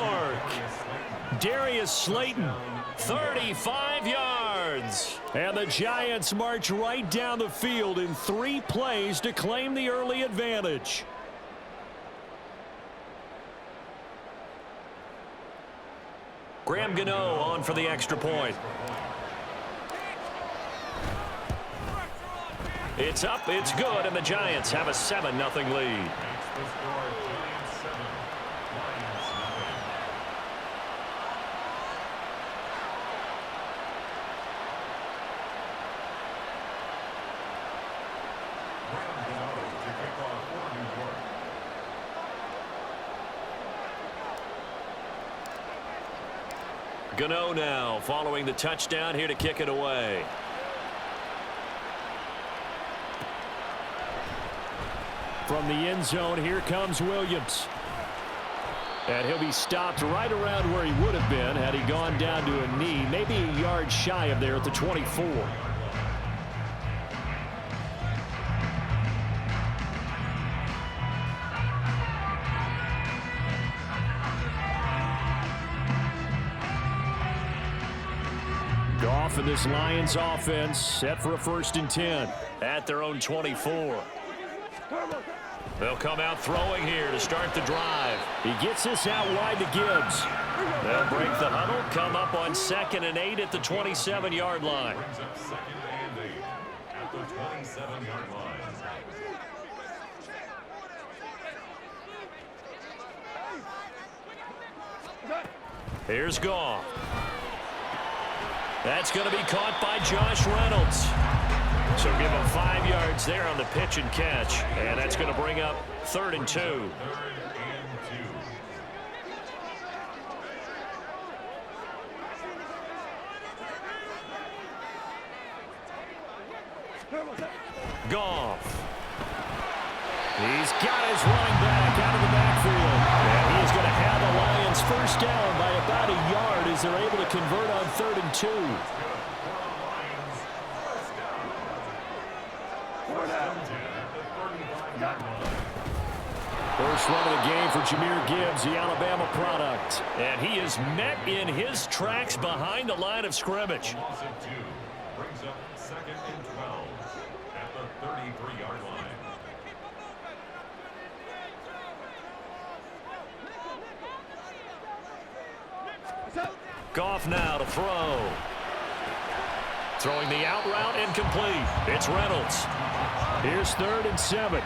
Speaker 2: Darius Slayton, 35 yards. And the Giants march right down the field in 3 plays to claim the early advantage. Graham Gano on for the extra point. It's up, it's good, and the Giants have a 7-0 lead. Gano now following the touchdown here to kick it away. From the end zone, here comes Williams. And he'll be stopped right around where he would have been had he gone down to a knee, maybe a yard shy of there at the 24. Goff and this Lions offense set for a 1st and 10 at their own 24. They'll come out throwing here to start the drive. He gets this out wide to Gibbs. They'll break the huddle, come up on 2nd and 8 at the 27-yard line.
Speaker 4: Brings up 2nd and 8 at the 27-yard line.
Speaker 2: Here's Goff. That's going to be caught by Josh Reynolds. So give him 5 yards there on the pitch and catch. And that's going to bring up 3rd and 2.
Speaker 4: 3rd and 2.
Speaker 2: Goff. He's got his running back out of the backfield. And he is going to have the Lions first down by about a yard as they're able to convert on 3rd and 2. First run of the game for Jahmyr Gibbs, the Alabama product. And he is met in his tracks behind the line of scrimmage.
Speaker 4: Loss of 2 brings up 2nd and 12 at the 33-yard line.
Speaker 2: Goff now to throw. Throwing the out route incomplete. It's Reynolds. Here's 3rd and 7.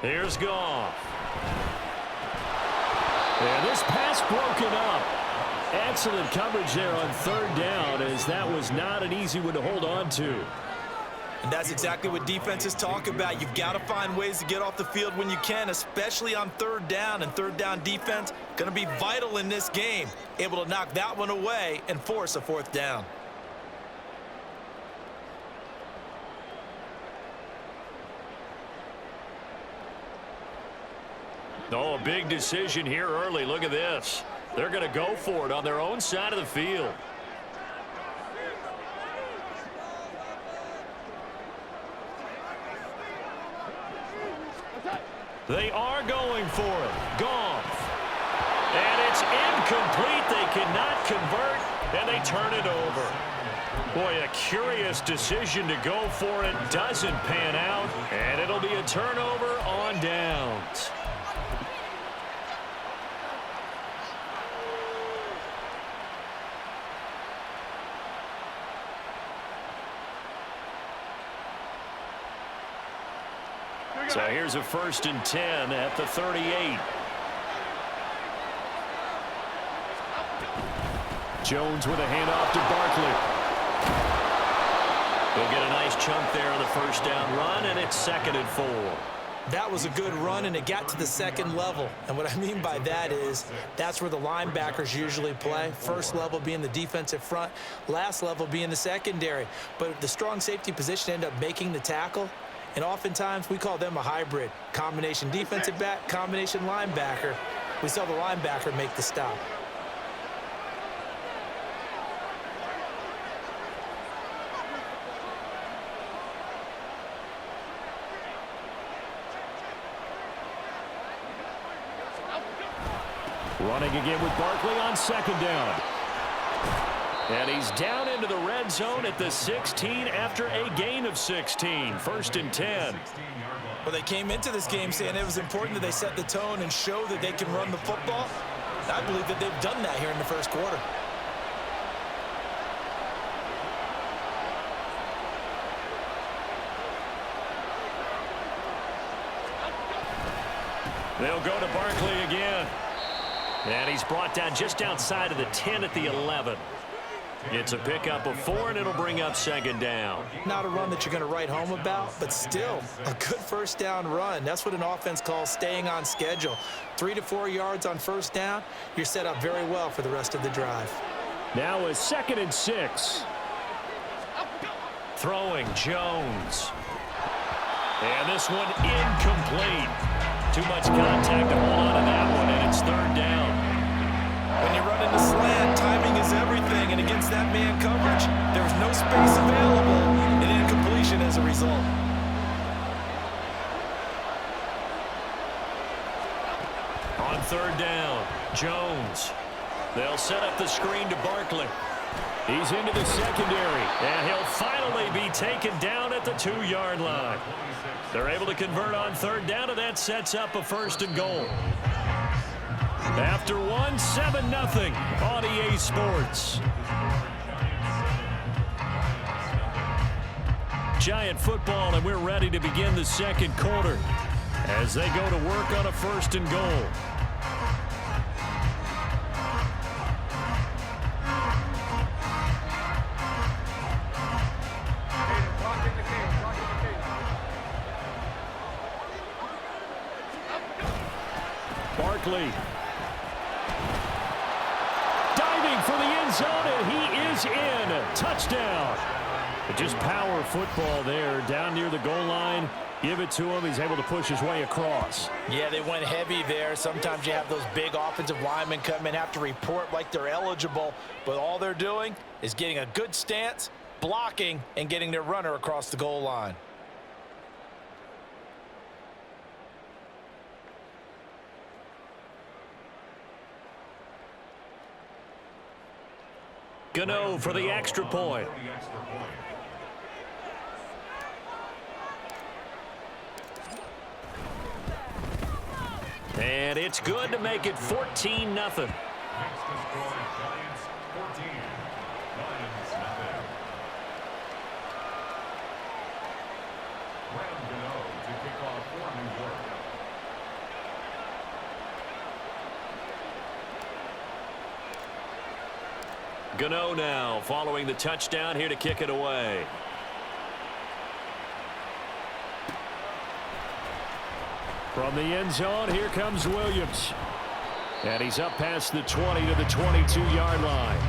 Speaker 2: Here's Goff. And this pass broken up. Excellent coverage there on 3rd down, as that was not an easy one to hold on to.
Speaker 3: And that's exactly what defenses talk about. You've got to find ways to get off the field when you can, especially on 3rd down. And 3rd down defense going to be vital in this game. Able to knock that one away and force a 4th down.
Speaker 2: Oh, a big decision here early. Look at this. They're going to go for it on their own side of the field. They are going for it. Goff. And it's incomplete. They cannot convert, and they turn it over. Boy, a curious decision to go for it. Doesn't pan out, and it'll be a turnover on downs. So here's a 1st and 10 at the 38. Jones with a handoff to Barkley. They'll get a nice chunk there on the 1st down run, and it's 2nd and 4.
Speaker 3: That was a good run, and it got to the 2nd level. And what I mean by that is that's where the linebackers usually play. 1st level being the defensive front, last level being the secondary. But the strong safety position ended up making the tackle. And oftentimes, we call them a hybrid. Combination defensive back, combination linebacker. We saw the linebacker make the stop.
Speaker 2: Running again with Barkley on 2nd down. And he's down into the red zone at the 16 after a gain of 16. 1st and 10.
Speaker 3: Well, they came into this game saying it was important that they set the tone and show that they can run the football. I believe that they've done that here in the 1st quarter.
Speaker 2: They'll go to Barkley again. And he's brought down just outside of the 10 at the 11. It's a pickup of 4, and it'll bring up 2nd down.
Speaker 3: Not a run that you're going to write home about, but still a good 1st down run. That's what an offense calls staying on schedule. 3 to 4 yards on 1st down, you're set up very well for the rest of the drive.
Speaker 2: Now a 2nd and 6. Throwing Jones. And this one incomplete. Too much contact to hold on to that one, and it's 3rd down.
Speaker 3: When you run into slant, timing is everything, and against that man coverage, there's no space available, and incompletion as a result.
Speaker 2: On 3rd down, Jones. They'll set up the screen to Barkley. He's into the secondary, and he'll finally be taken down at the 2-yard line. They're able to convert on 3rd down, and that sets up a 1st and goal. After 7-0 on EA Sports. Giant football, and we're ready to begin the 2nd quarter as they go to work on a 1st and goal. Barkley. Diving for the end zone, and he is in. Touchdown. But just power football there down near the goal line. Give it to him. He's able to push his way across.
Speaker 3: Yeah, they went heavy there. Sometimes you have those big offensive linemen come in, have to report like they're eligible, but all they're doing is getting a good stance, blocking, and getting their runner across the goal line.
Speaker 2: Gano for the extra point. And it's good to make it 14-0.
Speaker 4: Next to score, Giants 14, Lions nothing. Graham Gano to kick off for New York.
Speaker 2: Gano now following the touchdown here to kick it away. From the end zone, here comes Williams. And he's up past the 20 to the 22-yard line.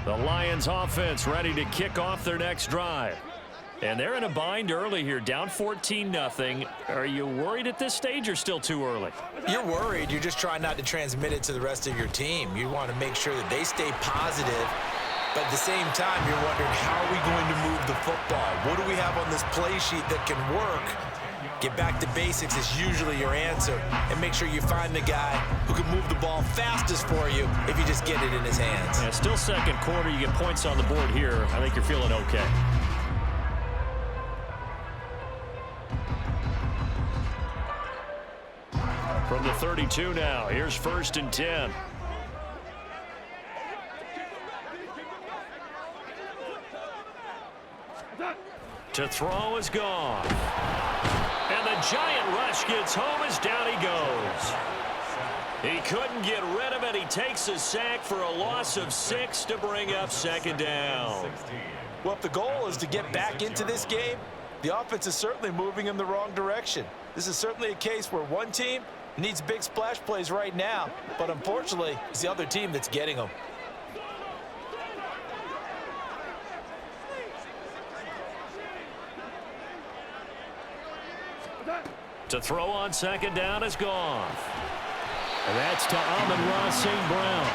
Speaker 2: The Lions offense ready to kick off their next drive. And they're in a bind early here, down 14-0. Are you worried at this stage or still too early?
Speaker 3: You're worried. You're just trying not to transmit it to the rest of your team. You want to make sure that they stay positive. But at the same time, you're wondering, how are we going to move the football? What do we have on this play sheet that can work? Get back to basics is usually your answer. And make sure you find the guy who can move the ball fastest for you if you just get it in his hands.
Speaker 2: Yeah, still second quarter. You get points on the board here. I think you're feeling okay. From the 32 now, here's 1st and 10. To throw is gone. And the giant rush gets home as down he goes. He couldn't get rid of it. He takes a sack for a loss of 6 to bring up 2nd down.
Speaker 3: Well, if the goal is to get back into this game, the offense is certainly moving in the wrong direction. This is certainly a case where one team needs big splash plays right now, but unfortunately, it's the other team that's getting them.
Speaker 2: To throw on 2nd down is gone. And that's to Amon-Ra St. Brown.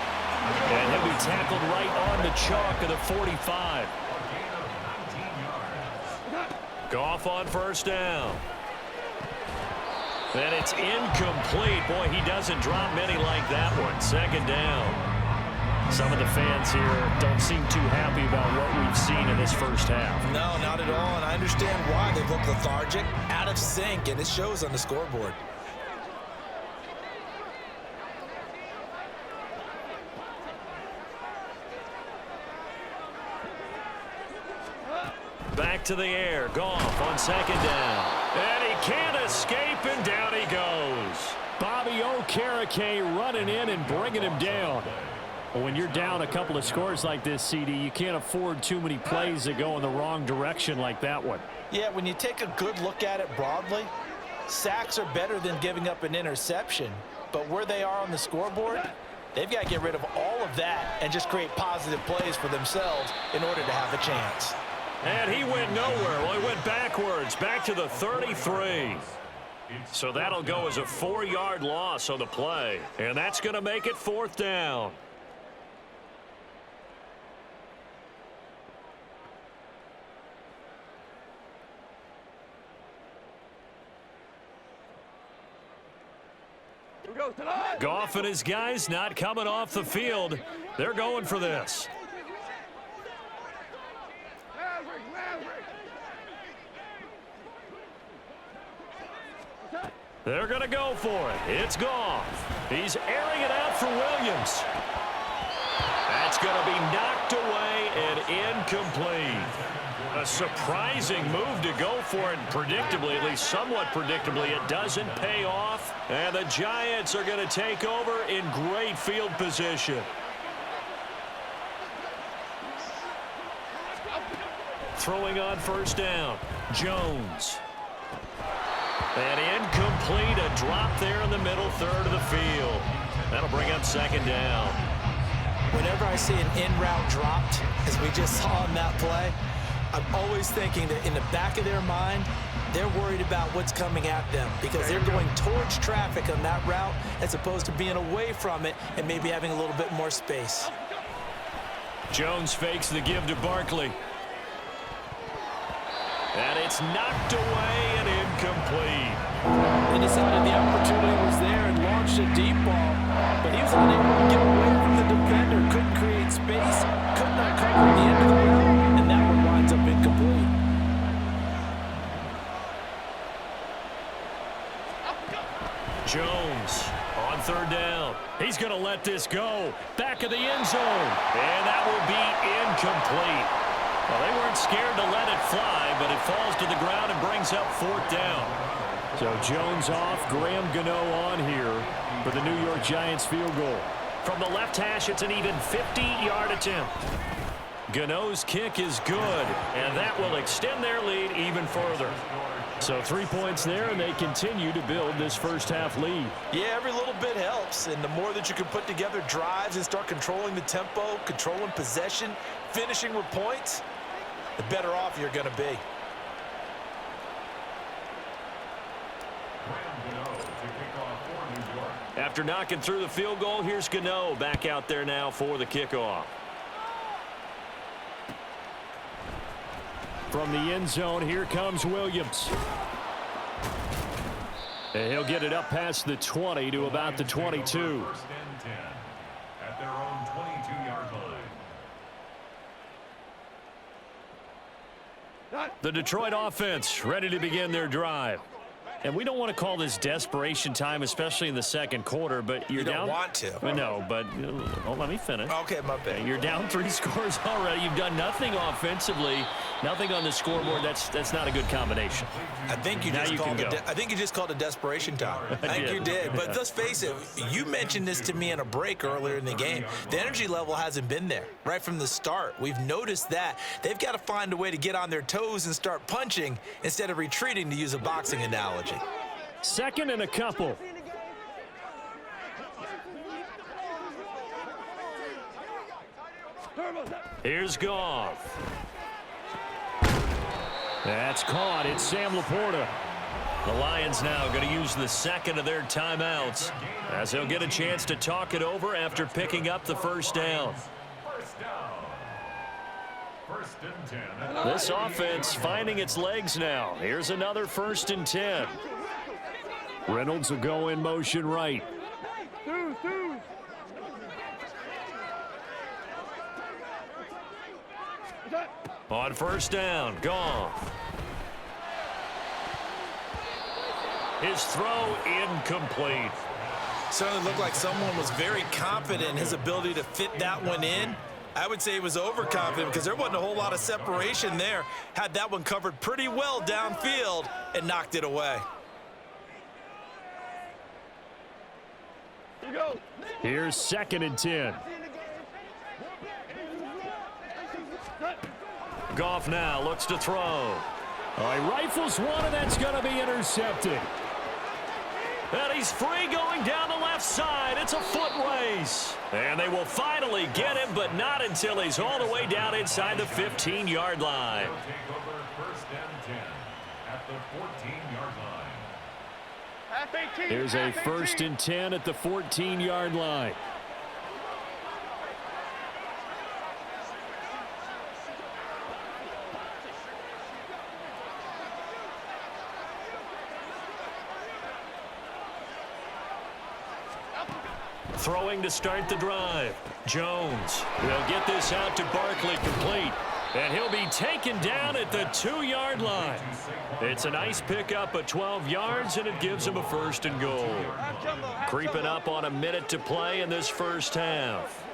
Speaker 2: And he'll be tackled right on the chalk of the 45. Goff on 1st down. And it's incomplete. Boy, he doesn't drop many like that one. 2nd down. Some of the fans here don't seem too happy about what we've seen in this first half.
Speaker 3: No, not at all, and I understand why. They look lethargic, out of sync, and it shows on the scoreboard.
Speaker 2: Back to the air. Goff on 2nd down. And he can't escape, and down he goes. Bobby Okereke running in and bringing him down. Well, when you're down a couple of scores like this, CD, you can't afford too many plays that go in the wrong direction like that one.
Speaker 3: Yeah, when you take a good look at it broadly, sacks are better than giving up an interception. But where they are on the scoreboard, they've got to get rid of all of that and just create positive plays for themselves in order to have a chance.
Speaker 2: And he went nowhere. Well, he went backwards, back to the 33. So that'll go as a 4-yard loss on the play. And that's going to make it 4th down. Goff and his guys not coming off the field. They're going for this. They're going to go for it. It's Goff. He's airing it out for Williams. That's going to be knocked away and incomplete. A surprising move to go for it, and predictably, at least somewhat predictably, it doesn't pay off. And the Giants are going to take over in great field position. Throwing on 1st down, Jones. And incomplete, a drop there in the middle third of the field. That'll bring up 2nd down.
Speaker 3: Whenever I see an in-route dropped, as we just saw in that play, I'm always thinking that in the back of their mind, They're worried about what's coming at them because they're going towards traffic on that route as opposed to being away from it and maybe having a little bit more space.
Speaker 2: Jones fakes the give to Barkley. And it's knocked away and incomplete.
Speaker 5: They decided the opportunity was there and launched a deep ball, but he was unable to get away from the defender, couldn't create space, could not cover the end of the route, and that one winds up incomplete.
Speaker 2: Jones on third down. He's going to let this go. Back of the end zone. And that will be incomplete. Well, they weren't scared to let it fly, but it falls to the ground and brings up fourth down. So Jones off, Graham Gano on here for the New York Giants field goal. From the left hash, it's an even 50-yard attempt. Gano's kick is good, and that will extend their lead even further. So 3 points there, and they continue to build this first-half lead.
Speaker 3: Yeah, every little bit helps, and the more that you can put together drives and start controlling the tempo, controlling possession, finishing with points, the better off you're going to be.
Speaker 2: After knocking through the field goal, here's Gano back out there now for the kickoff. From the end zone, here comes Williams. And he'll get it up past the 20 to about the 22.
Speaker 4: First and 10 at their own 22-yard line.
Speaker 2: The Detroit offense ready to begin their drive. And we don't want to call this desperation time, especially in the second quarter, but you're
Speaker 3: You don't
Speaker 2: down.
Speaker 3: want to.
Speaker 2: No, but let me finish.
Speaker 3: Okay, my bad.
Speaker 2: You're down 3 scores already. You've done nothing offensively, nothing on the scoreboard. That's not a good combination.
Speaker 3: I think you
Speaker 2: Now
Speaker 3: just
Speaker 2: you
Speaker 3: called
Speaker 2: can
Speaker 3: it.
Speaker 2: go.
Speaker 3: I think you just called it desperation time. I think
Speaker 2: did.
Speaker 3: you did. But let's face it. You mentioned this to me in a break earlier in the game. The energy level hasn't been there right from the start. We've noticed that they've got to find a way to get on their toes and start punching instead of retreating, to use a boxing analogy.
Speaker 2: Second and a couple. Here's Goff. That's caught. It's Sam Laporta. The Lions now going to use the second of their timeouts as they'll get a chance to talk it over after picking up the first down.
Speaker 4: First down. First and 10.
Speaker 2: This offense finding its legs now. Here's another 1st and 10. Reynolds will go in motion right. On first down, Goff. His throw incomplete.
Speaker 3: Certainly looked like someone was very confident in his ability to fit that one in. I would say he was overconfident because there wasn't a whole lot of separation there. Had that one covered pretty well downfield and knocked it away.
Speaker 2: Here's 2nd and 10. Goff now looks to throw. He rifles one, and that's going to be intercepted. And he's free going down the left side. It's a foot race. And they will finally get him, but not until he's all the way down inside the 15-yard line.
Speaker 4: They'll take over first and 10 at the 14-yard line.
Speaker 2: There's a 1st and 10 at the 14-yard line. Throwing to start the drive. Jones will get this out to Barkley, complete. And he'll be taken down at the 2-yard line. It's a nice pickup of 12 yards, and it gives him a 1st and goal. Creeping up on a minute to play in this first half.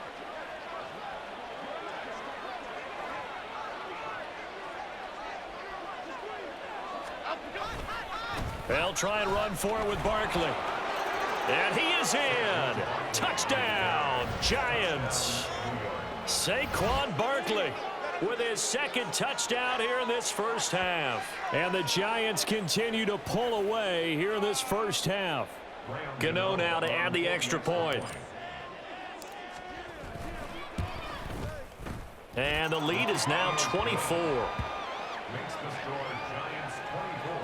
Speaker 2: They'll try and run for it with Barkley. And he is in. Touchdown, Giants. Saquon Barkley with his 2nd touchdown here in this first half. And the Giants continue to pull away here in this first half. Gano now to add the extra point. And the lead is now 24.
Speaker 4: Makes the score Giants 24,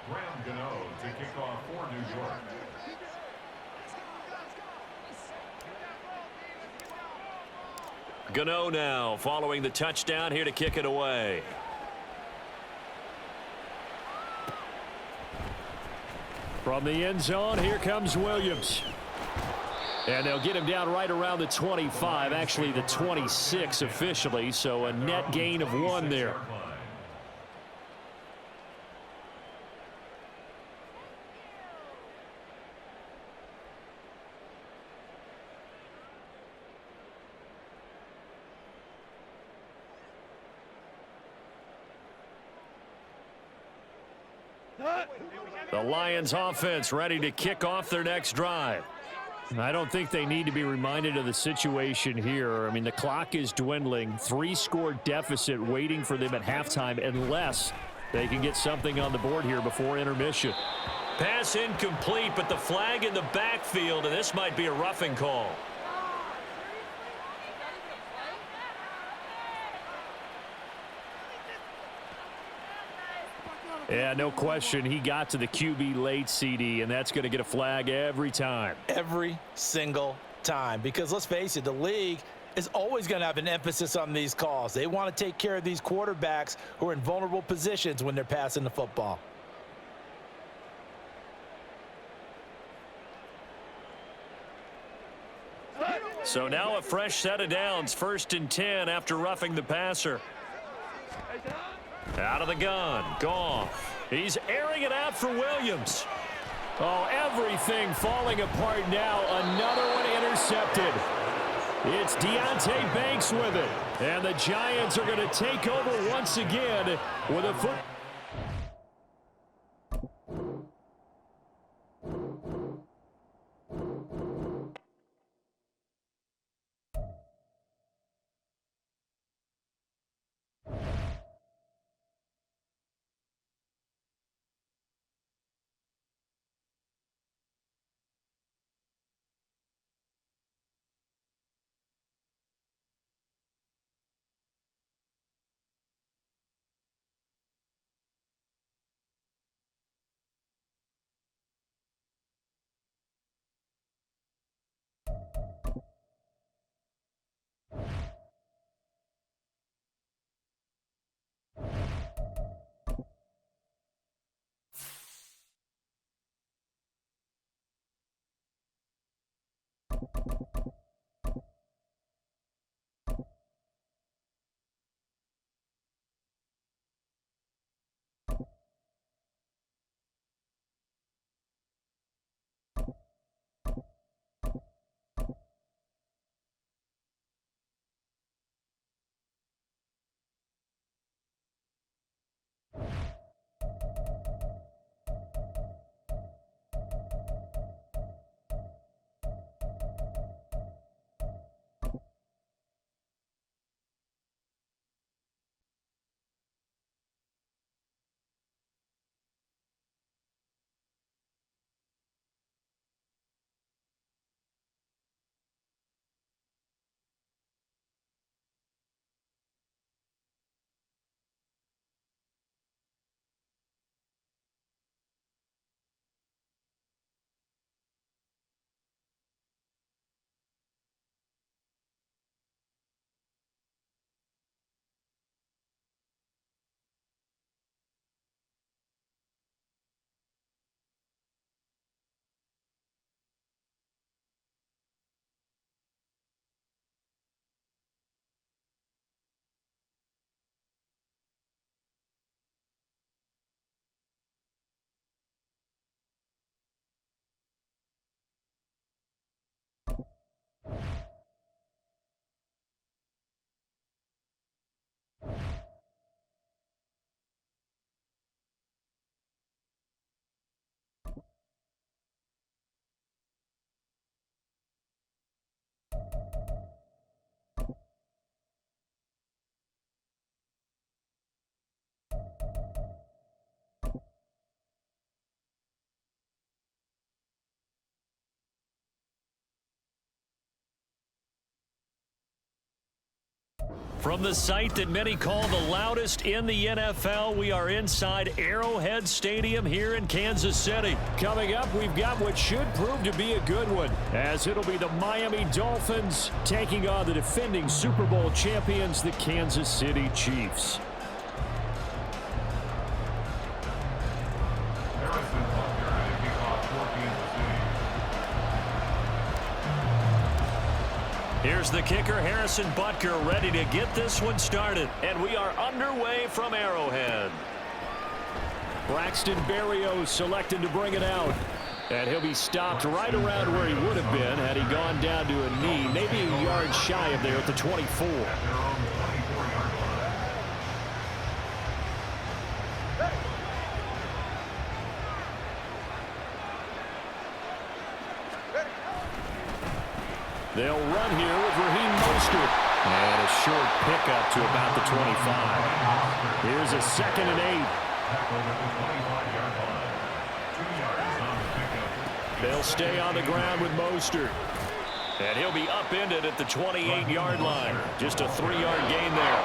Speaker 4: Graham Gano to kick off for New York.
Speaker 2: Gano now following the touchdown here to kick it away. From the end zone, here comes Williams. And they'll get him down right around the 25, actually the 26 officially, so a net gain of 1 there. The Lions offense ready to kick off their next drive. I don't think they need to be reminded of the situation here. I mean, the clock is dwindling. 3-score deficit waiting for them at halftime unless they can get something on the board here before intermission. Pass incomplete, but the flag in the backfield, and this might be a roughing call. Yeah, no question. He got to the QB late, CD, and that's going to get a flag every time.
Speaker 3: Every single time. Because let's face it, the league is always going to have an emphasis on these calls. They want to take care of these quarterbacks who are in vulnerable positions when they're passing the football.
Speaker 2: So now a fresh set of downs. 1st and 10 after roughing the passer. Out of the gun. Goff. He's airing it out for Williams. Oh, everything falling apart now. Another one intercepted. It's Deonte Banks with it. And the Giants are going to take over once again with a foot. From the site that many call the loudest in the NFL, we are inside Arrowhead Stadium here in Kansas City. Coming up, we've got what should prove to be a good one, as it'll be the Miami Dolphins taking on the defending Super Bowl champions, the Kansas City Chiefs. Here's the kicker, Harrison Butker, ready to get this one started. And we are underway from Arrowhead. Braxton Berrios selected to bring it out. And he'll be stopped right around where he would have been had he gone down to a knee, maybe a yard shy of there at the 24. They'll run here with Raheem Mostert. And a short pickup to about the 25. Here's a 2nd and 8. They'll stay on the ground with Mostert. And he'll be upended at the 28-yard line. Just a 3-yard gain there.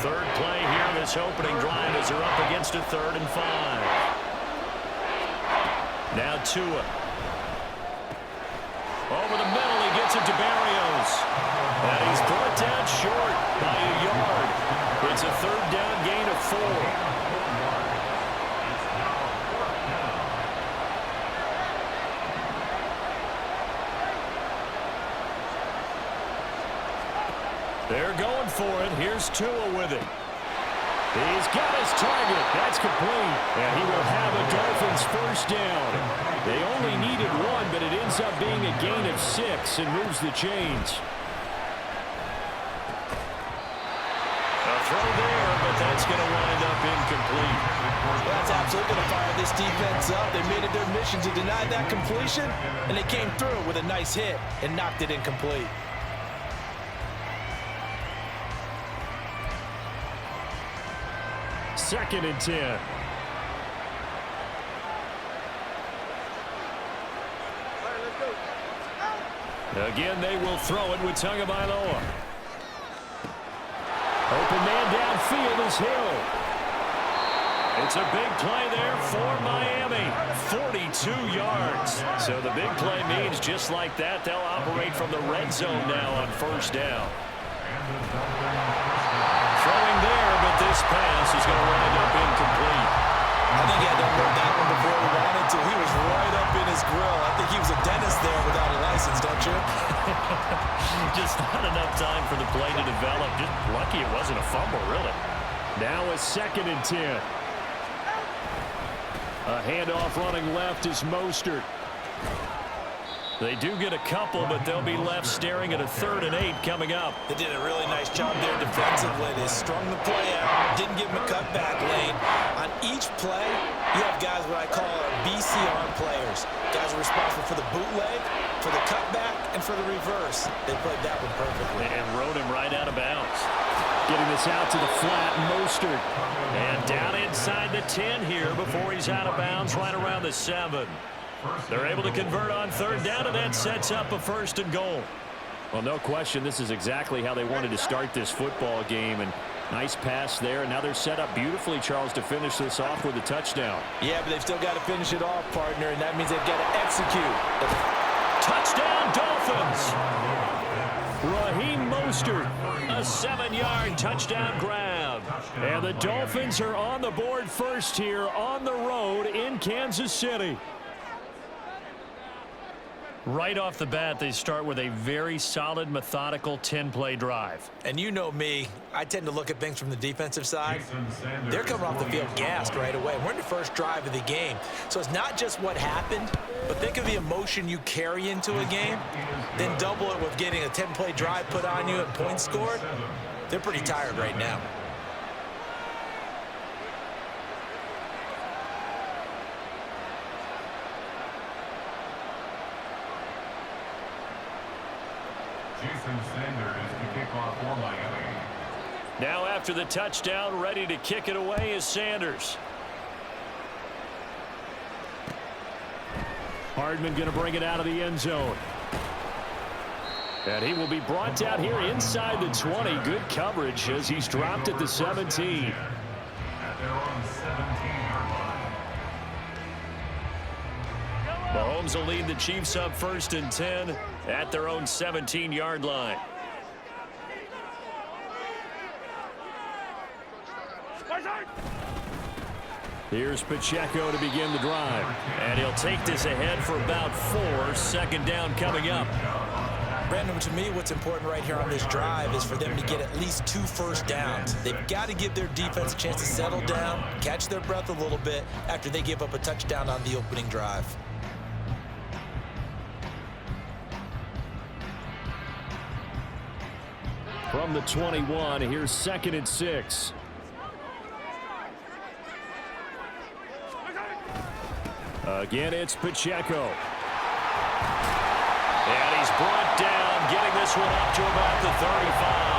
Speaker 2: Third play here in this opening drive as they're up against a 3rd and 5. Now Tua. Over the middle, he gets it to Berrios. And he's brought down short by a yard. It's a 3rd down gain of 4. They're going for it. Here's Tua with it. He's got his target. That's complete. And he will have a Dolphins first down. They only needed 1, but it ends up being a gain of 6 and moves the chains. A throw there, but that's going to wind up incomplete.
Speaker 3: Well, that's absolutely going to fire this defense up. They made it their mission to deny that completion, and they came through with a nice hit and knocked it incomplete.
Speaker 2: Second and 10. Again, they will throw it with Tagovailoa. Open man downfield is Hill. It's a big play there for Miami. 42 yards. So the big play means just like that, they'll operate from the red zone now on first down. Throwing there, but this pass is going to wind up incomplete.
Speaker 3: I think he had to unload that one before he wanted to. He was right up in his grill. I think he was a dentist there without a license, don't you?
Speaker 2: Just not enough time for the play to develop. Just lucky it wasn't a fumble, really. Now a 2nd and 10. A handoff running left is Mostert. They do get a couple, but they'll be left staring at a 3rd and 8 coming up.
Speaker 3: They did a really nice job there defensively. They strung the play out, didn't give him a cutback lane. On each play, you have guys what I call our BCR players. Guys are responsible for the bootleg, for the cutback, and for the reverse. They played that one perfectly.
Speaker 2: And rode him right out of bounds. Getting this out to the flat, Mostert. And down inside the 10 here before he's out of bounds right around the 7. They're able to convert on 3rd down, and that sets up a 1st and goal. Well, no question, this is exactly how they wanted to start this football game. And nice pass there. And now they're set up beautifully, Charles, to finish this off with a touchdown.
Speaker 3: Yeah, but they've still got to finish it off, partner, and that means they've got to execute.
Speaker 2: Touchdown, Dolphins! Raheem Mostert, a 7-yard touchdown grab. And the Dolphins are on the board first here on the road in Kansas City. Right off the bat, they start with a very solid, methodical 10-play drive.
Speaker 3: And you know me, I tend to look at things from the defensive side. They're coming off the field gassed right away. We're in the first drive of the game. So it's not just what happened, but think of the emotion you carry into a game, then double it with getting a 10-play drive put on you and points scored. They're pretty tired right now.
Speaker 2: Now after the touchdown, ready to kick it away is Sanders. Hardman going to bring it out of the end zone. And he will be brought down here inside the 20. Good coverage as he's dropped at the 17.
Speaker 4: At their own 17-yard line.
Speaker 2: Mahomes will lead the Chiefs up 1st and 10 at their own 17-yard line. Here's Pacheco to begin the drive. And he'll take this ahead for about 4. 2nd down coming up.
Speaker 3: Brandon, to me, what's important right here on this drive is for them to get at least 2 first downs. They've got to give their defense a chance to settle down, catch their breath a little bit after they give up a touchdown on the opening drive.
Speaker 2: From the 21, here's 2nd and 6. Again, it's Pacheco. And he's brought down, getting this one up to about the 35.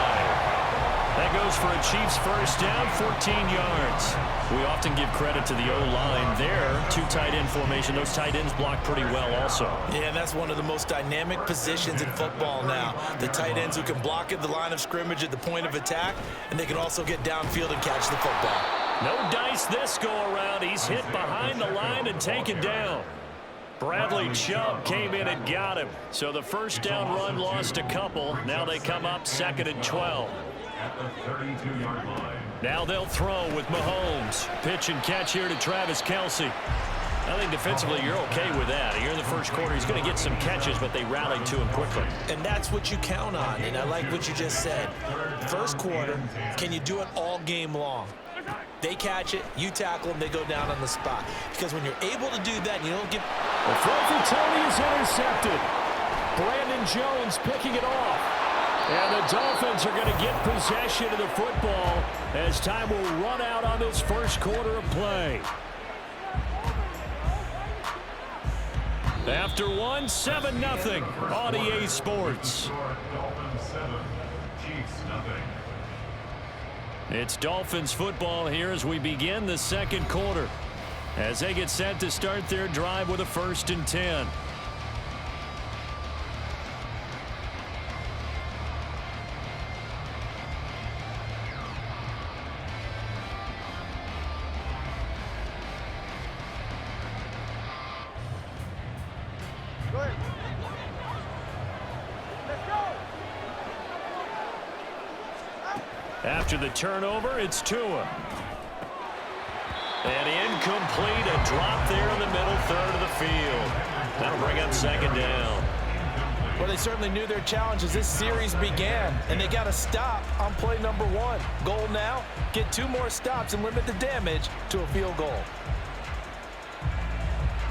Speaker 2: That goes for a Chiefs first down, 14 yards. We often give credit to the O-line there. 2 tight end formation. Those tight ends block pretty well also.
Speaker 3: Yeah, that's one of the most dynamic positions in football now. The tight ends who can block at the line of scrimmage at the point of attack, and they can also get downfield and catch the football.
Speaker 2: No dice this go around. He's hit behind the line and taken down. Bradley Chubb came in and got him. So the first down run lost a couple. Now they come up 2nd and 12.
Speaker 4: At the 32-yard line.
Speaker 2: Now they'll throw with Mahomes. Pitch and catch here to Travis Kelce. I think defensively you're okay with that. Here in the first quarter, he's going to get some catches, but they rallied to him quickly.
Speaker 3: And that's what you count on, and I like what you just said. First quarter, can you do it all game long? They catch it, you tackle them, they go down on the spot. Because when you're able to do that, you don't get...
Speaker 2: The throw for Tony is intercepted. Brandon Jones picking it off. And the Dolphins are going to get possession of the football as time will run out on this first quarter of play. After 1, 7-0 on EA Sports.
Speaker 4: Dolphins 7, Chiefs nothing.
Speaker 2: It's Dolphins football here as we begin the second quarter, as they get set to start their drive with a 1st and 10. After the turnover, it's Tua. And incomplete, a drop there in the middle third of the field. That'll bring up 2nd down.
Speaker 3: Well, they certainly knew their challenge as this series began, and they got to stop on play number 1. Goal now, get 2 more stops and limit the damage to a field goal.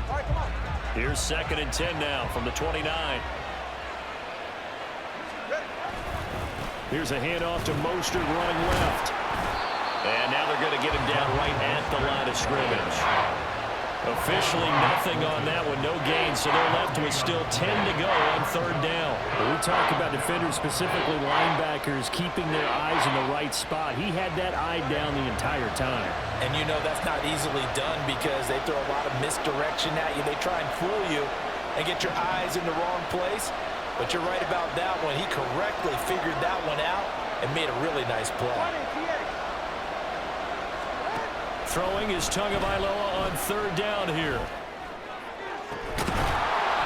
Speaker 3: All right, come on.
Speaker 2: Here's 2nd and 10 now from the 29. Here's a handoff to Mostert running left. And now they're going to get him down right at the line of scrimmage. Officially nothing on that one, no gain, so they're left with still 10 to go on 3rd down.
Speaker 5: When we talk about defenders, specifically linebackers, keeping their eyes in the right spot. He had that eye down the entire time.
Speaker 3: And you know that's not easily done because they throw a lot of misdirection at you. They try and fool you and get your eyes in the wrong place. But you're right about that one. He correctly figured that one out and made a really nice play.
Speaker 2: Throwing is Tagovailoa on 3rd down here.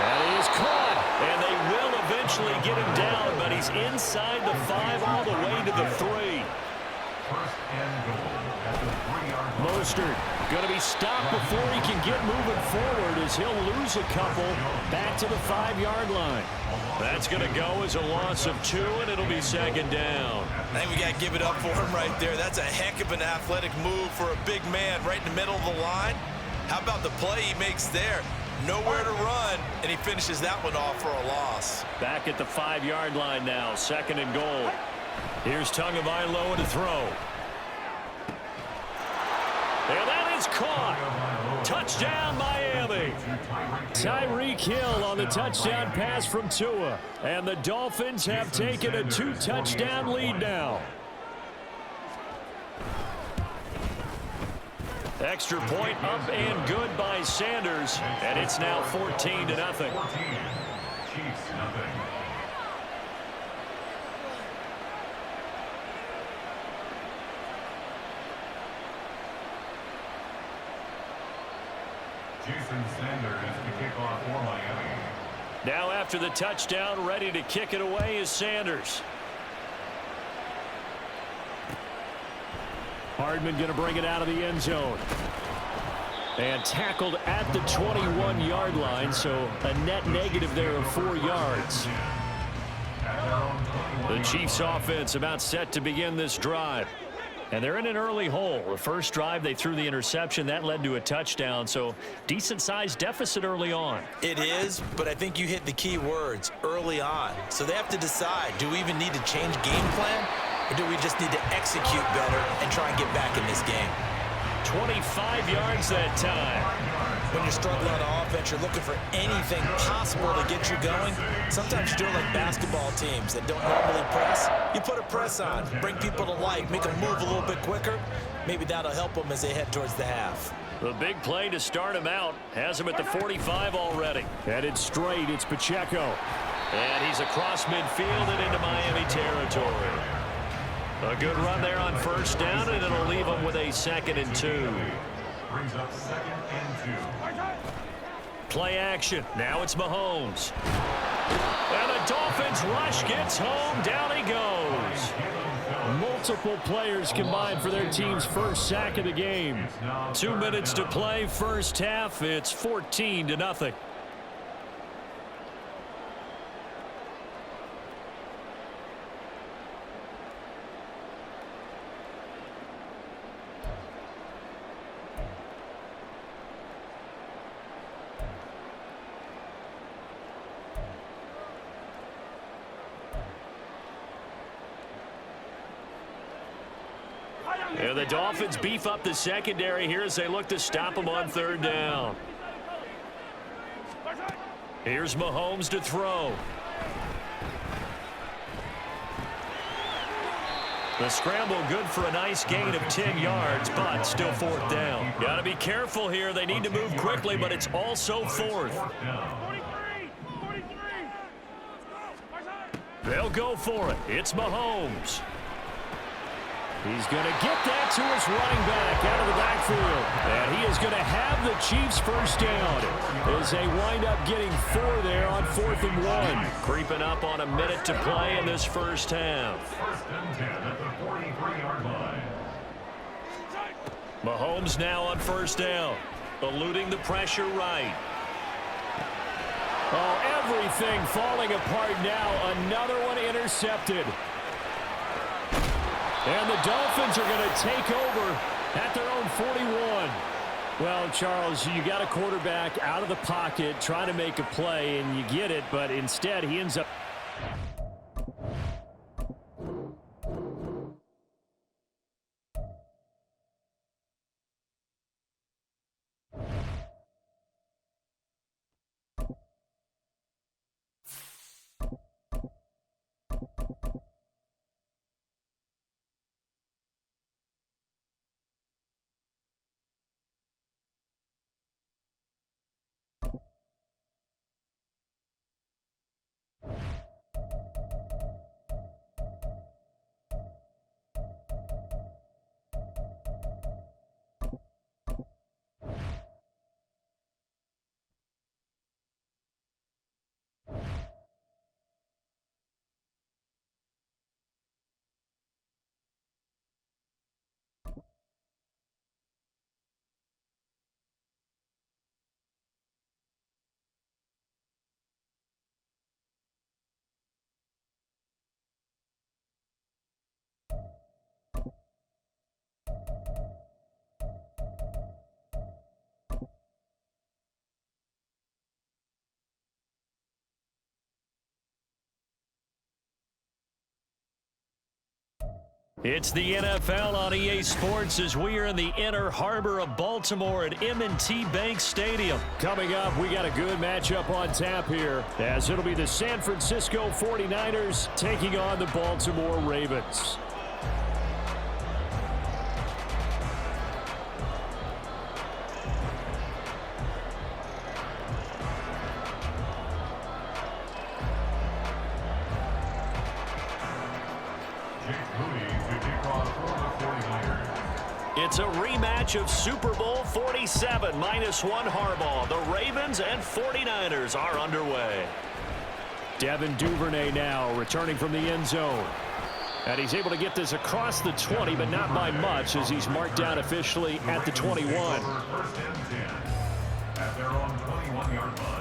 Speaker 2: That is caught. And they will eventually get him down, but he's inside the 5 all the way to the 3.
Speaker 4: 1st and goal at the 3-yard line.
Speaker 2: Mostert going to be stopped before he can get moving forward as he'll lose a couple back to the 5-yard line. That's going to go as a loss of 2, and it'll be 2nd down.
Speaker 3: I think we got to give it up for him right there. That's a heck of an athletic move for a big man right in the middle of the line. How about the play he makes there? Nowhere to run, and he finishes that one off for a loss.
Speaker 2: Back at the 5-yard line now, 2nd and goal. Here's Tagovailoa to throw. And that is caught. Touchdown, Miami. Tyreek Hill on the touchdown pass from Tua. And the Dolphins have taken a 2-touchdown lead now. Extra point up and good by Sanders. And it's now 14-0.
Speaker 4: 14, Chiefs nothing. Jason Sanders to kick off for Miami.
Speaker 2: Now after the touchdown, ready to kick it away is Sanders. Hardman going to bring it out of the end zone. And tackled at the 21-yard line, so a net negative there of 4 yards. The Chiefs offense about set to begin this drive. And they're in an early hole. The first drive, they threw the interception. That led to a touchdown, so decent-sized deficit early on.
Speaker 3: It is, but I think you hit the key words, early on. So they have to decide, do we even need to change game plan, or do we just need to execute better and try and get back in this game?
Speaker 2: 25 yards that time.
Speaker 3: When you're struggling on offense, you're looking for anything possible to get you going. Sometimes you do it like basketball teams that don't normally press. You put a press on, bring people to life, make them move a little bit quicker. Maybe that'll help them as they head towards the half.
Speaker 2: The big play to start him out has him at the 45 already. Headed straight, it's Pacheco. And he's across midfield and into Miami territory. A good run there on first down, and it'll leave him with a 2nd and 2.
Speaker 4: Brings up 2nd and 2.
Speaker 2: Play action. Now it's Mahomes. And the Dolphins rush gets home. Down he goes. Multiple players combined for their team's first sack of the game. 2 minutes to play, first half. It's 14-0. And the Dolphins beef up the secondary here as they look to stop him on 3rd down. Here's Mahomes to throw. The scramble good for a nice gain of 10 yards, but still 4th down. Got to be careful here. They need to move quickly, but it's also 4th. They'll go for it. It's Mahomes. He's going to get that to his running back out of the backfield. And he is going to have the Chiefs first down as they wind up getting 4 there on 4th and 1. Creeping up on a minute to play in this first half.
Speaker 4: 1st and 10 at the 43-yard line.
Speaker 2: Mahomes now on first down, eluding the pressure right. Oh, everything falling apart now. Another one intercepted. And the Dolphins are going to take over at their own 41. Well, Charles, you got a quarterback out of the pocket trying to make a play, and you get it, but instead he ends up... It's the NFL on EA Sports as we are in the inner harbor of Baltimore at M&T Bank Stadium. Coming up, we got a good matchup on tap here, as it'll be the San Francisco 49ers taking on the Baltimore Ravens. It's a rematch of Super Bowl 47, -1 Harbaugh. The Ravens and 49ers are underway. Devin Duvernay now returning from the end zone. And he's able to get this across the 20, but not by much, as he's marked down officially at the 21.
Speaker 4: First and 10 at their own 21-yard line.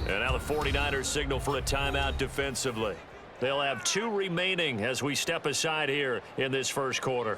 Speaker 2: And now the 49ers signal for a timeout defensively. They'll have 2 remaining as we step aside here in this first quarter.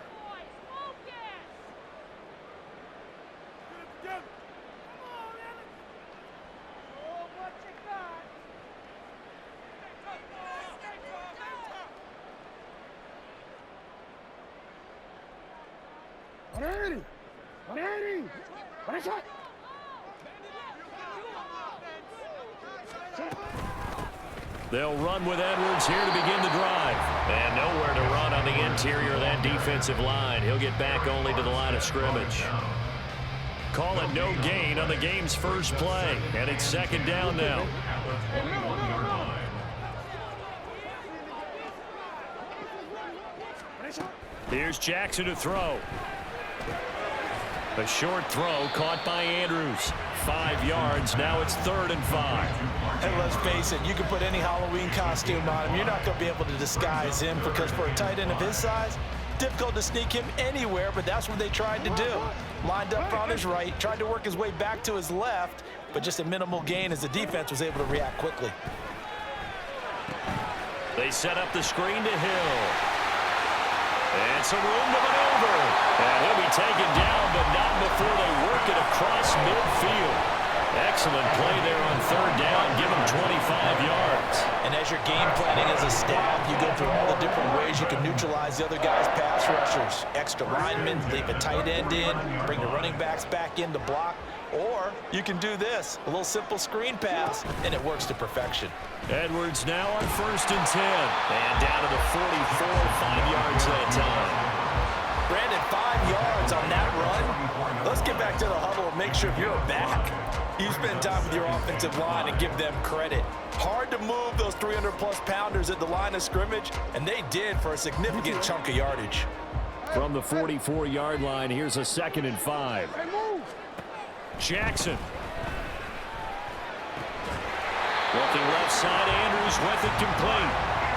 Speaker 2: They'll run with Edwards here to begin the drive. And nowhere to run on the interior of that defensive line. He'll get back only to the line of scrimmage. Call it no gain on the game's first play. And it's second down now. Here's Jackson to throw. A short throw caught by Andrews. 5 yards. Now it's 3rd and 5.
Speaker 3: And let's face it, you can put any Halloween costume on him. You're not going to be able to disguise him, because for a tight end of his size, difficult to sneak him anywhere, but that's what they tried to do. Lined up on his right, tried to work his way back to his left, but just a minimal gain as the defense was able to react quickly.
Speaker 2: They set up the screen to Hill. And some room to maneuver. And he'll be taken down, but not before they work it across midfield. Excellent play there on 3rd down. Give him 25 yards.
Speaker 3: And as you're game planning as a staff, you go through all the different ways you can neutralize the other guy's pass rushers. Extra linemen, leave a tight end in, bring the running backs back in to block. Or you can do this, a little simple screen pass, and it works to perfection.
Speaker 2: Edwards now on 1st and 10. And down to the 44, 5 yards that time.
Speaker 3: Brandon, 5 yards on that run. Let's get back to the huddle and make sure you're back. You spend time with your offensive line and give them credit. Hard to move those 300-plus pounders at the line of scrimmage, and they did for a significant chunk of yardage.
Speaker 2: From the 44-yard line, here's a 2nd and 5. Jackson. Looking left side, Andrews with it complete.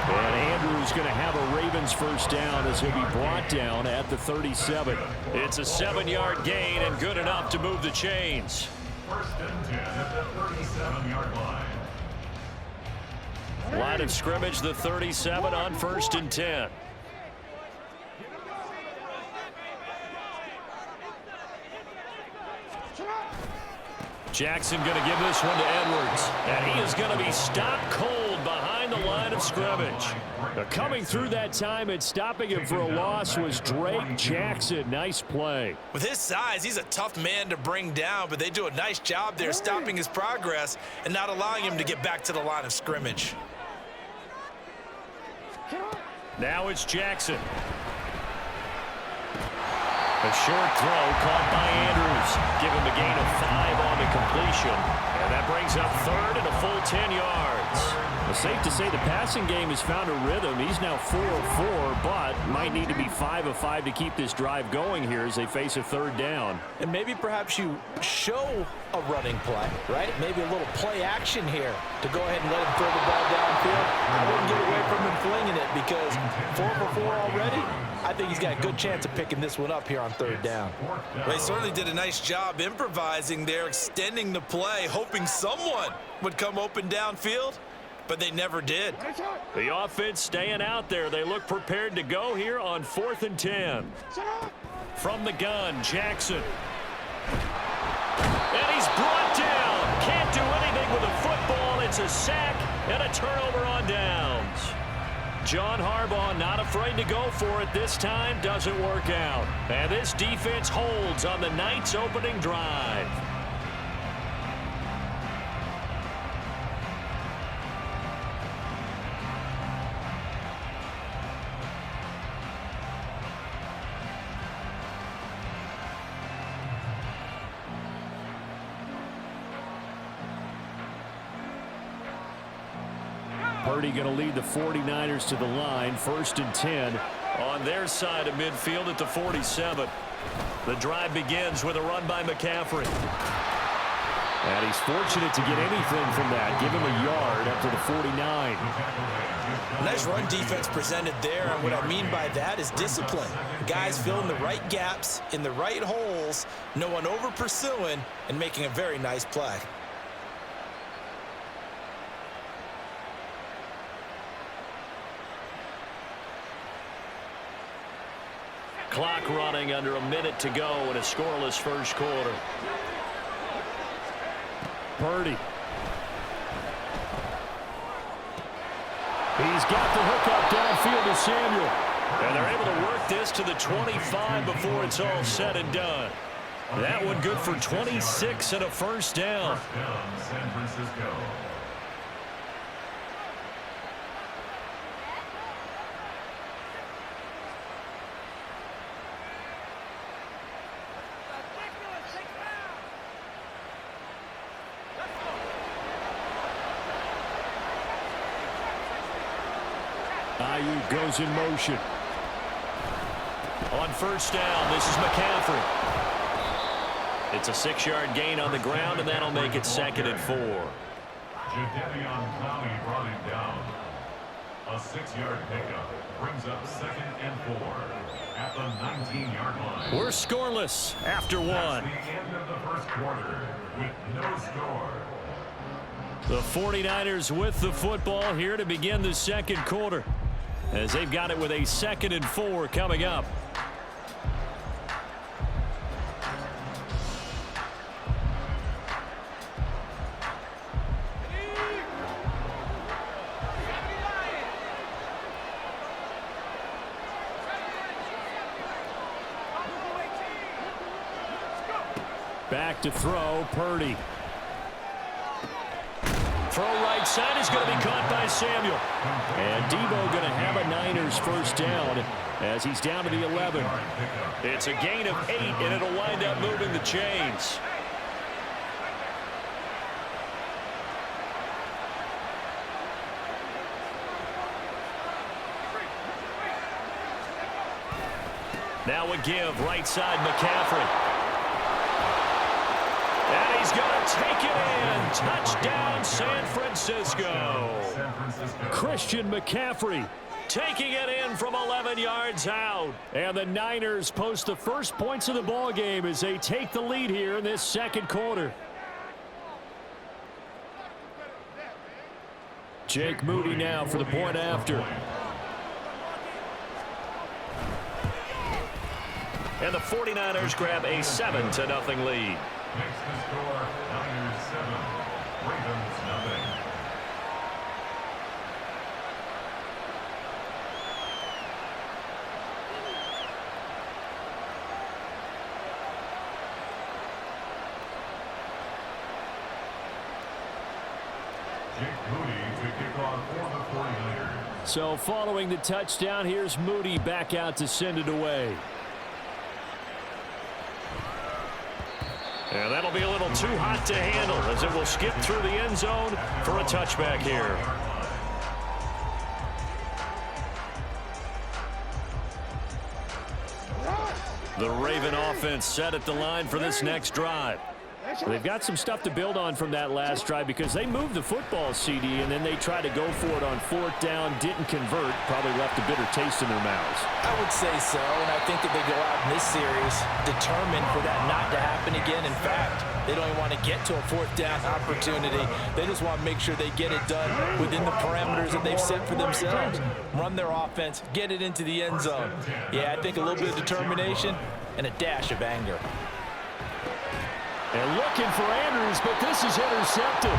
Speaker 2: And Andrews going to have a Ravens first down as he'll be brought down at the 37. It's a 7-yard gain and good enough to move the chains.
Speaker 4: First and 10 at the 37-yard line.
Speaker 2: Line of scrimmage, the 37 on 1st and 10. Jackson going to give this one to Edwards. And he is going to be stopped cold behind the line of scrimmage. Now, coming through that time and stopping him for a loss was Drake Jackson. Nice play.
Speaker 3: With his size, he's a tough man to bring down, but they do a nice job there stopping his progress and not allowing him to get back to the line of scrimmage.
Speaker 2: Now it's Jackson. A short throw caught by Andrews. Give him a gain of 5 on the completion. And that brings up 3rd and a full 10 yards. It's safe to say the passing game has found a rhythm. He's now 4 of 4, but might need to be 5 of 5 to keep this drive going here as they face a 3rd down.
Speaker 3: And maybe perhaps you show a running play, right? Maybe a little play action here to go ahead and let him throw the ball downfield. I wouldn't get away from him flinging it, because 4 for 4 already. I think he's got a good chance of picking this one up here on 3rd down. Well, he certainly did a nice job improvising there, extending the play, hoping someone would come open downfield, but they never did.
Speaker 2: The offense staying out there. They look prepared to go here on 4th and 10. From the gun, Jackson. And he's brought down. Can't do anything with a football. It's a sack and a turnover on downs. John Harbaugh not afraid to go for it this time. Doesn't work out. And this defense holds on the night's opening drive. Purdy going to lead the 49ers to the line, 1st and 10 on their side of midfield at the 47. The drive begins with a run by McCaffrey. And he's fortunate to get anything from that. Give him a yard up to the 49.
Speaker 3: Nice run defense presented there, and what I mean by that is discipline. Guys filling the right gaps in the right holes, no one over pursuing, and making a very nice play.
Speaker 2: Clock running under a minute to go in a scoreless first quarter. Purdy. He's got the hook up downfield to Samuel. And they're able to work this to the 25 before it's all said and done. That one good for 26 and a first down.
Speaker 4: First down, San Francisco.
Speaker 2: Ayuk goes in motion. On first down, this is McCaffrey. It's a 6-yard gain on the ground, and that'll make it 2nd and 4.
Speaker 4: Jadeveon Clowney brought him down. A 6-yard pickup brings up 2nd and 4 at the 19-yard line.
Speaker 2: We're scoreless after one.
Speaker 4: That's the end of the first quarter with no score.
Speaker 2: The 49ers with the football here to begin the second quarter, as they've got it with a 2nd and 4 coming up. Back to throw, Purdy. Throw right side is going to be caught by Samuel. And Debo going to have a Niners first down as he's down to the 11. It's a gain of 8, and it'll wind up moving the chains. Now a give, right side, McCaffrey. And he's going to take it in. Touchdown, San Francisco. Christian McCaffrey taking it in from 11 yards out. And the Niners post the first points of the ball game as they take the lead here in this second quarter. Jake Moody now for the point after. And the 49ers grab a 7-0 lead.
Speaker 4: Makes the score Niners 7, Ravens nothing. Jake Moody to kick off for the 49ers.
Speaker 2: So following the touchdown, here's Moody back out to send it away. And that'll be a little too hot to handle as it will skip through the end zone for a touchback here. The Raven offense set at the line for this next drive. They've got some stuff to build on from that last drive because they moved the football, CD, and then they tried to go for it on 4th down, didn't convert, probably left a bitter taste in their mouths.
Speaker 3: I would say so, and I think that they go out in this series determined for that not to happen again. In fact, they don't even want to get to a 4th down opportunity. They just want to make sure they get it done within the parameters that they've set for themselves. Run their offense, get it into the end zone. Yeah, I think a little bit of determination and a dash of anger.
Speaker 2: And looking for Andrews, but this is intercepted.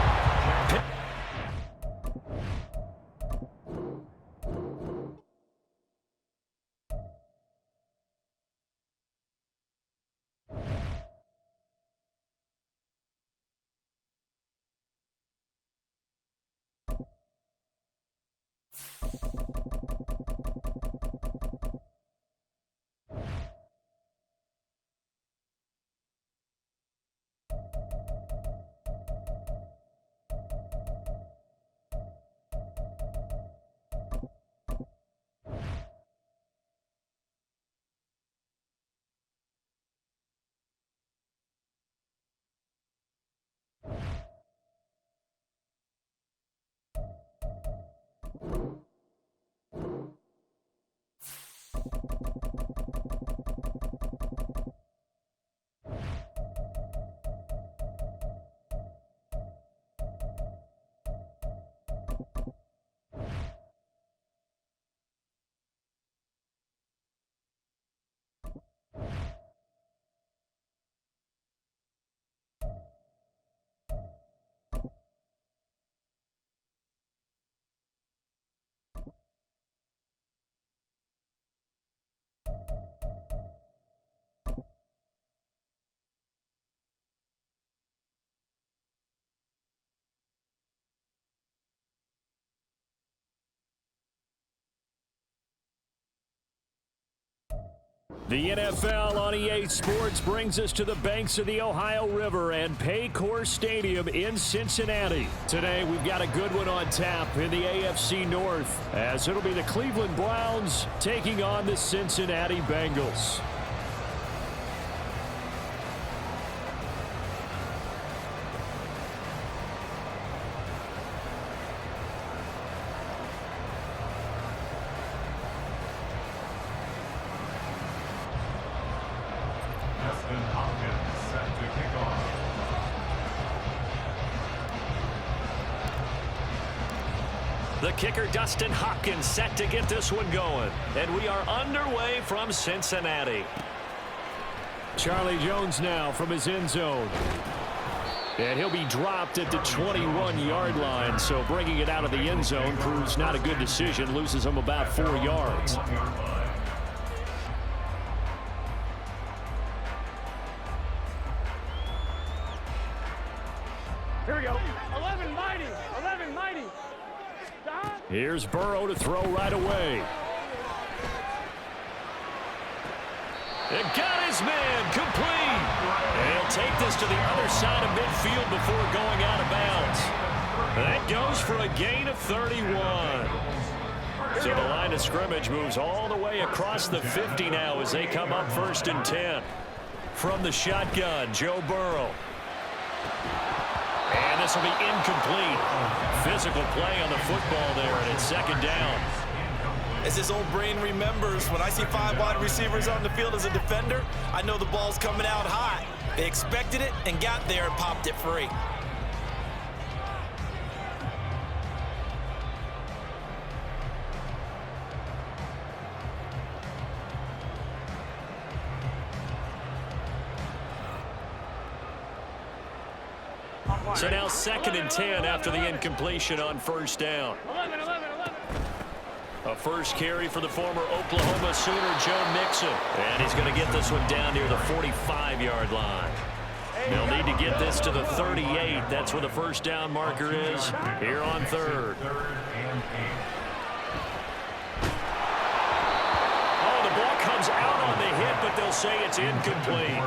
Speaker 2: The NFL on EA Sports brings us to the banks of the Ohio River and Paycor Stadium in Cincinnati. Today, we've got a good one on tap in the AFC North, as it'll be the Cleveland Browns taking on the Cincinnati Bengals. The kicker, Dustin Hopkins, set to get this one going. And we are underway from Cincinnati. Charlie Jones now from his end zone. And he'll be dropped at the 21-yard line. So bringing it out of the end zone proves not a good decision. Loses him about 4 yards.
Speaker 6: Here we go. 11 mighty. 11 mighty.
Speaker 2: Here's Burrow to throw right away. And got his man complete. And he'll take this to the other side of midfield before going out of bounds. That goes for a gain of 31. So the line of scrimmage moves all the way across the 50 now as they come up 1st and 10. From the shotgun, Joe Burrow. And this will be incomplete. Physical play on the football there, and it's 2nd down.
Speaker 3: As his old brain remembers, when I see 5 wide receivers on the field as a defender, I know the ball's coming out high. They expected it and got there and popped it free.
Speaker 2: So now 2nd and 10 after the incompletion on 1st down.
Speaker 6: 11.
Speaker 2: A first carry for the former Oklahoma Sooner, Joe Mixon. And he's going to get this one down near the 45-yard line. They'll need to get this to the 38. That's where the 1st down marker is here on 3rd. Oh, the ball comes out on the hit, but they'll say it's incomplete.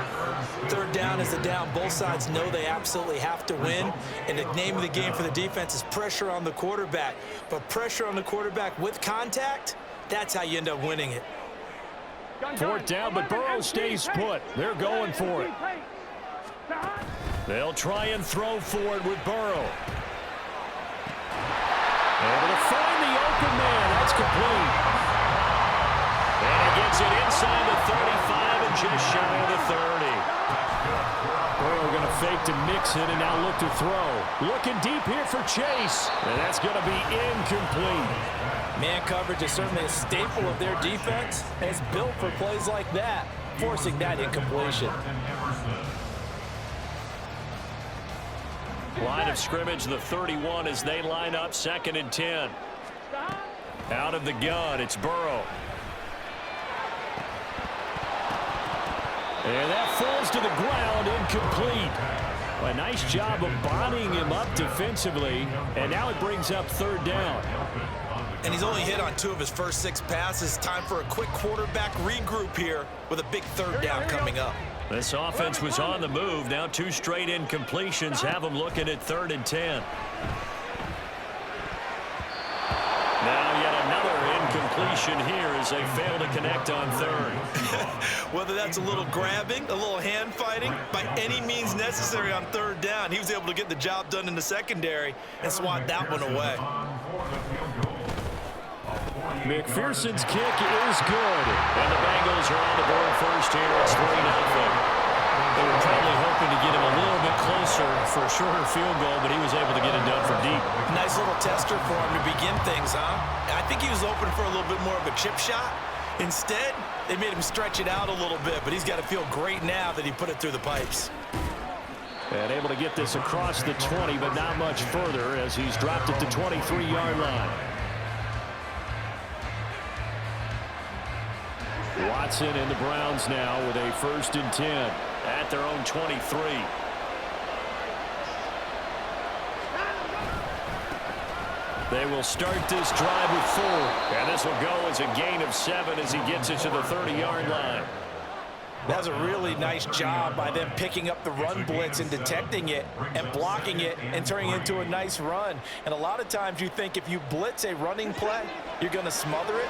Speaker 3: 3rd down is the down. Both sides know they absolutely have to win. And the name of the game for the defense is pressure on the quarterback. But pressure on the quarterback with contact, that's how you end up winning it.
Speaker 2: 4th down, but Burrow stays put. They're going for it. They'll try and throw for it with Burrow. Able to find the open man. That's complete. And he gets it inside the 35 and just shy of the 30. Burrow going to fake to Mixon and now look to throw. Looking deep here for Chase. And that's going to be incomplete.
Speaker 3: Man coverage is certainly a staple of their defense, and it's built for plays like that, forcing that incompletion.
Speaker 2: Line of scrimmage, the 31 as they line up 2nd and 10. Out of the gun, it's Burrow. And that falls to the ground, incomplete. A nice job of bodying him up defensively, and now it brings up 3rd down.
Speaker 3: And he's only hit on 2 of his first 6 passes. Time for a quick quarterback regroup here with a big 3rd down coming up.
Speaker 2: This offense was on the move. Now 2 straight incompletions have them looking at 3rd and 10. Now yet another incompletion here as they fail to connect on 3rd.
Speaker 3: Whether that's a little grabbing, a little hand fighting, by any means necessary on 3rd down, he was able to get the job done in the secondary and swat that one away.
Speaker 2: McPherson's kick is good. And the Bengals are on the board first here. It's 3-0. They were probably hoping to get him a little bit closer for a shorter field goal, but he was able to get it done from deep.
Speaker 3: Nice little tester for him to begin things, huh? I think he was hoping for a little bit more of a chip shot. Instead, they made him stretch it out a little bit, but he's got to feel great now that he put it through the pipes.
Speaker 2: And able to get this across the 20, but not much further as he's dropped it to 23-yard line. Watson and the Browns now with a 1st and 10 at their own 23. They will start this drive with 4. And this will go as a gain of 7 as he gets it to the 30-yard line.
Speaker 3: That was a really nice job by them picking up the run blitz and detecting it and blocking it and turning it into a nice run. And a lot of times you think if you blitz a running play, you're going to smother it.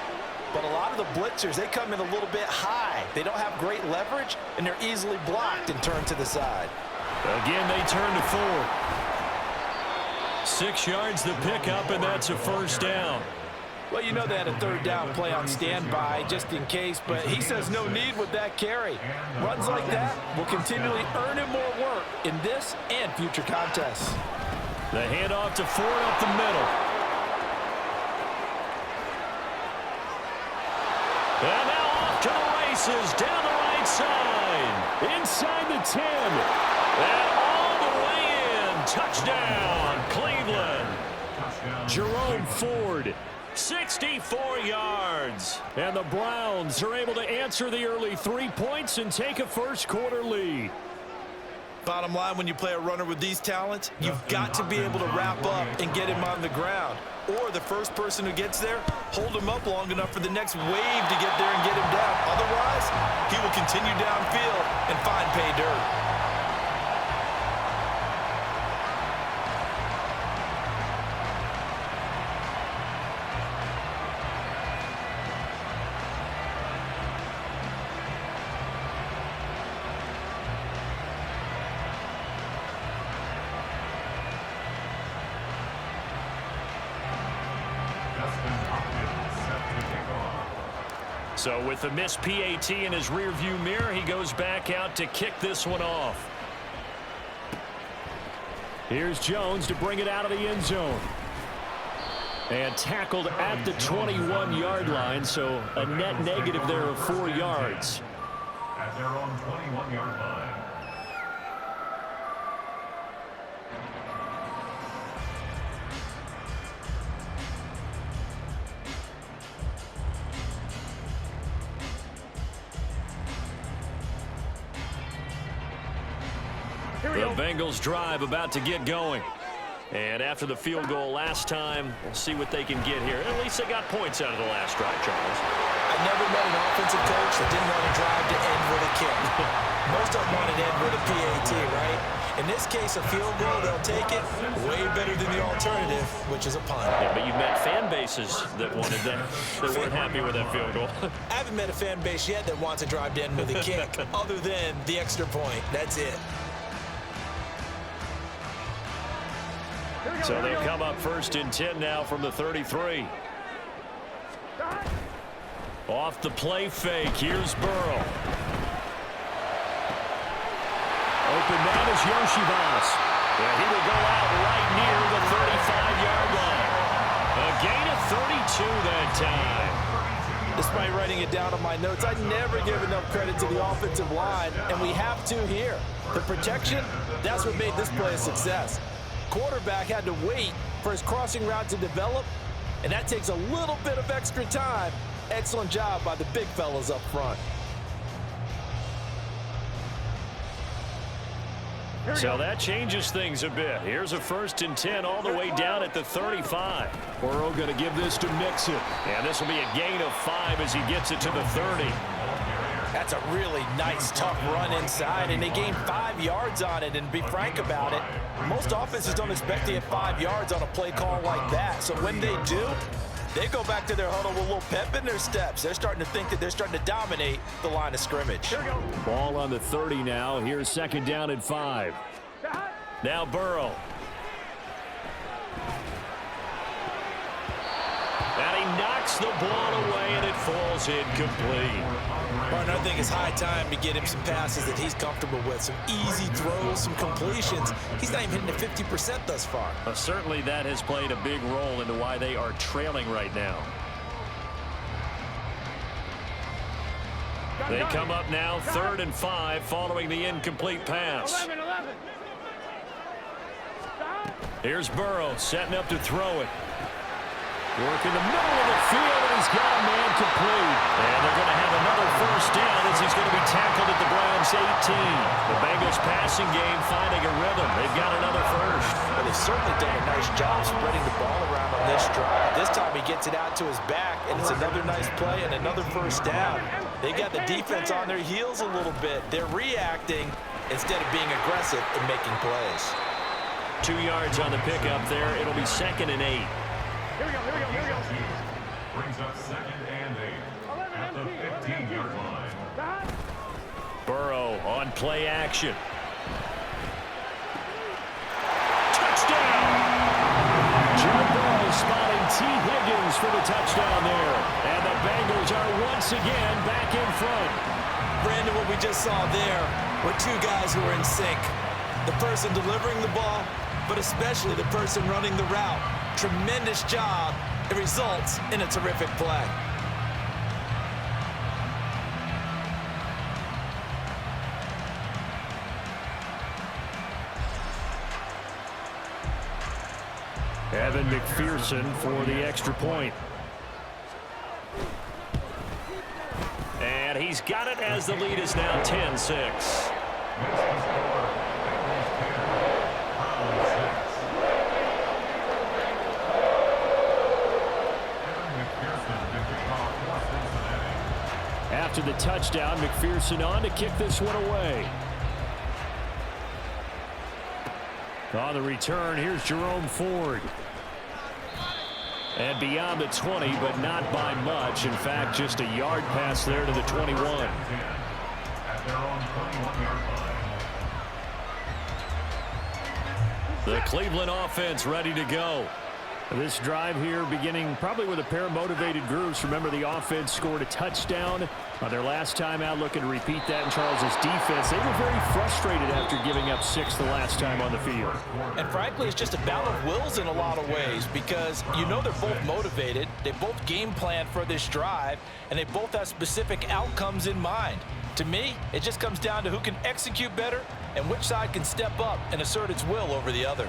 Speaker 3: But a lot of the blitzers, they come in a little bit high. They don't have great leverage, and they're easily blocked and turned to the side.
Speaker 2: Again, they turn to 4. 6 yards the pickup, and that's a 1st down.
Speaker 3: Well, you know they had a 3rd down play on standby just in case, but he says no need with that carry. Runs like that will continually earn him more work in this and future contests.
Speaker 2: The handoff to Ford up the middle. And now off to the races down the right side. Inside the 10. And all the way in. Touchdown, Cleveland. Jerome Ford, 64 yards. And the Browns are able to answer the early 3 points and take a first-quarter lead.
Speaker 3: Bottom line, when you play a runner with these talents, you've got to be able to wrap up and get him on the ground. Or the first person who gets there, hold him up long enough for the next wave to get there and get him down. Otherwise, he will continue downfield and find pay dirt.
Speaker 2: So with the missed PAT in his rearview mirror, he goes back out to kick this one off. Here's Jones to bring it out of the end zone. And tackled at the 21-yard line, so a net negative there of 4 yards.
Speaker 4: At their own 21-yard line.
Speaker 2: The Bengals drive about to get going. And after the field goal last time, we'll see what they can get here. At least they got points out of the last drive, Charles.
Speaker 3: I never met an offensive coach that didn't want to drive to end with a kick. Most of them want to end with a PAT, right? In this case, a field goal, they'll take it. Way better than the alternative, which is a punt.
Speaker 2: Yeah, but you've met fan bases that wanted that, that weren't happy with that field goal.
Speaker 3: I haven't met a fan base yet that wants to drive to end with a kick, other than the extra point. That's it.
Speaker 2: So they come up 1st and 10 now from the 33. Off the play fake. Here's Burrow. Open man is Yoshivas. And he will go out right near the 35-yard line. A gain of 32 that time.
Speaker 3: Despite writing it down on my notes, I never give enough credit to the offensive line, and we have to here. The protection, that's what made this play a success. Quarterback had to wait for his crossing route to develop, and that takes a little bit of extra time. Excellent job by the big fellas up front.
Speaker 2: So that changes things a bit. Here's a 1st and 10 all the way down at the 35. Burrow going to give this to Mixon. And this will be a gain of 5 as he gets it to the 30.
Speaker 3: That's a really nice, tough run inside, and they gained 5 yards on it. And be frank about it, most offenses don't expect to get 5 yards on a play call like that. So when they do, they go back to their huddle with a little pep in their steps. They're starting to think that they're starting to dominate the line of scrimmage.
Speaker 2: Ball on the 30 now. Here's 2nd down and 5. Now Burrow. And he knocks the ball away, and it falls incomplete.
Speaker 3: Partner, I think it's high time to get him some passes that he's comfortable with, some easy throws, some completions. He's not even hitting the 50% thus far.
Speaker 2: Certainly that has played a big role into why they are trailing right now. They come up now 3rd and 5 following the incomplete pass.
Speaker 6: 11.
Speaker 2: Here's Burrow setting up to throw it. Work in the middle of the field, and he's got a man complete. And they're going to have another first down as he's going to be tackled at the Browns' 18. The Bengals passing game finding a rhythm. They've got another first.
Speaker 3: Well, they've certainly done a nice job spreading the ball around on this drive. This time he gets it out to his back, and it's another nice play and another first down. They've got the defense on their heels a little bit. They're reacting instead of being aggressive and making plays.
Speaker 2: 2 yards on the pickup there. It'll be 2nd and 8.
Speaker 6: Here we go.
Speaker 4: Brings up 2nd and 8 at the 15-yard line.
Speaker 2: Burrow on play action. Touchdown! Joe Burrow spotting T. Higgins for the touchdown there. And the Bengals are once again back in front.
Speaker 3: Brandon, what we just saw there were two guys who were in sync. The person delivering the ball, but especially the person running the route. Tremendous job. It results in a terrific play.
Speaker 2: Evan McPherson for the extra point. And he's got it as the lead is now 10-6. After the touchdown, McPherson on to kick this one away. On the return, here's Jerome Ford. And beyond the 20, but not by much. In fact, just a yard pass there to the 21.
Speaker 4: At their own 21-yard line.
Speaker 2: The Cleveland offense ready to go. This drive here beginning probably with a pair of motivated groups. Remember, the offense scored a touchdown on their last time out, looking to repeat that in Charles's defense. They were very frustrated after giving up 6 the last time on the field.
Speaker 3: And frankly, it's just a battle of wills in a lot of ways because you know they're both motivated. They both game plan for this drive, and they both have specific outcomes in mind. To me, it just comes down to who can execute better and which side can step up and assert its will over the other.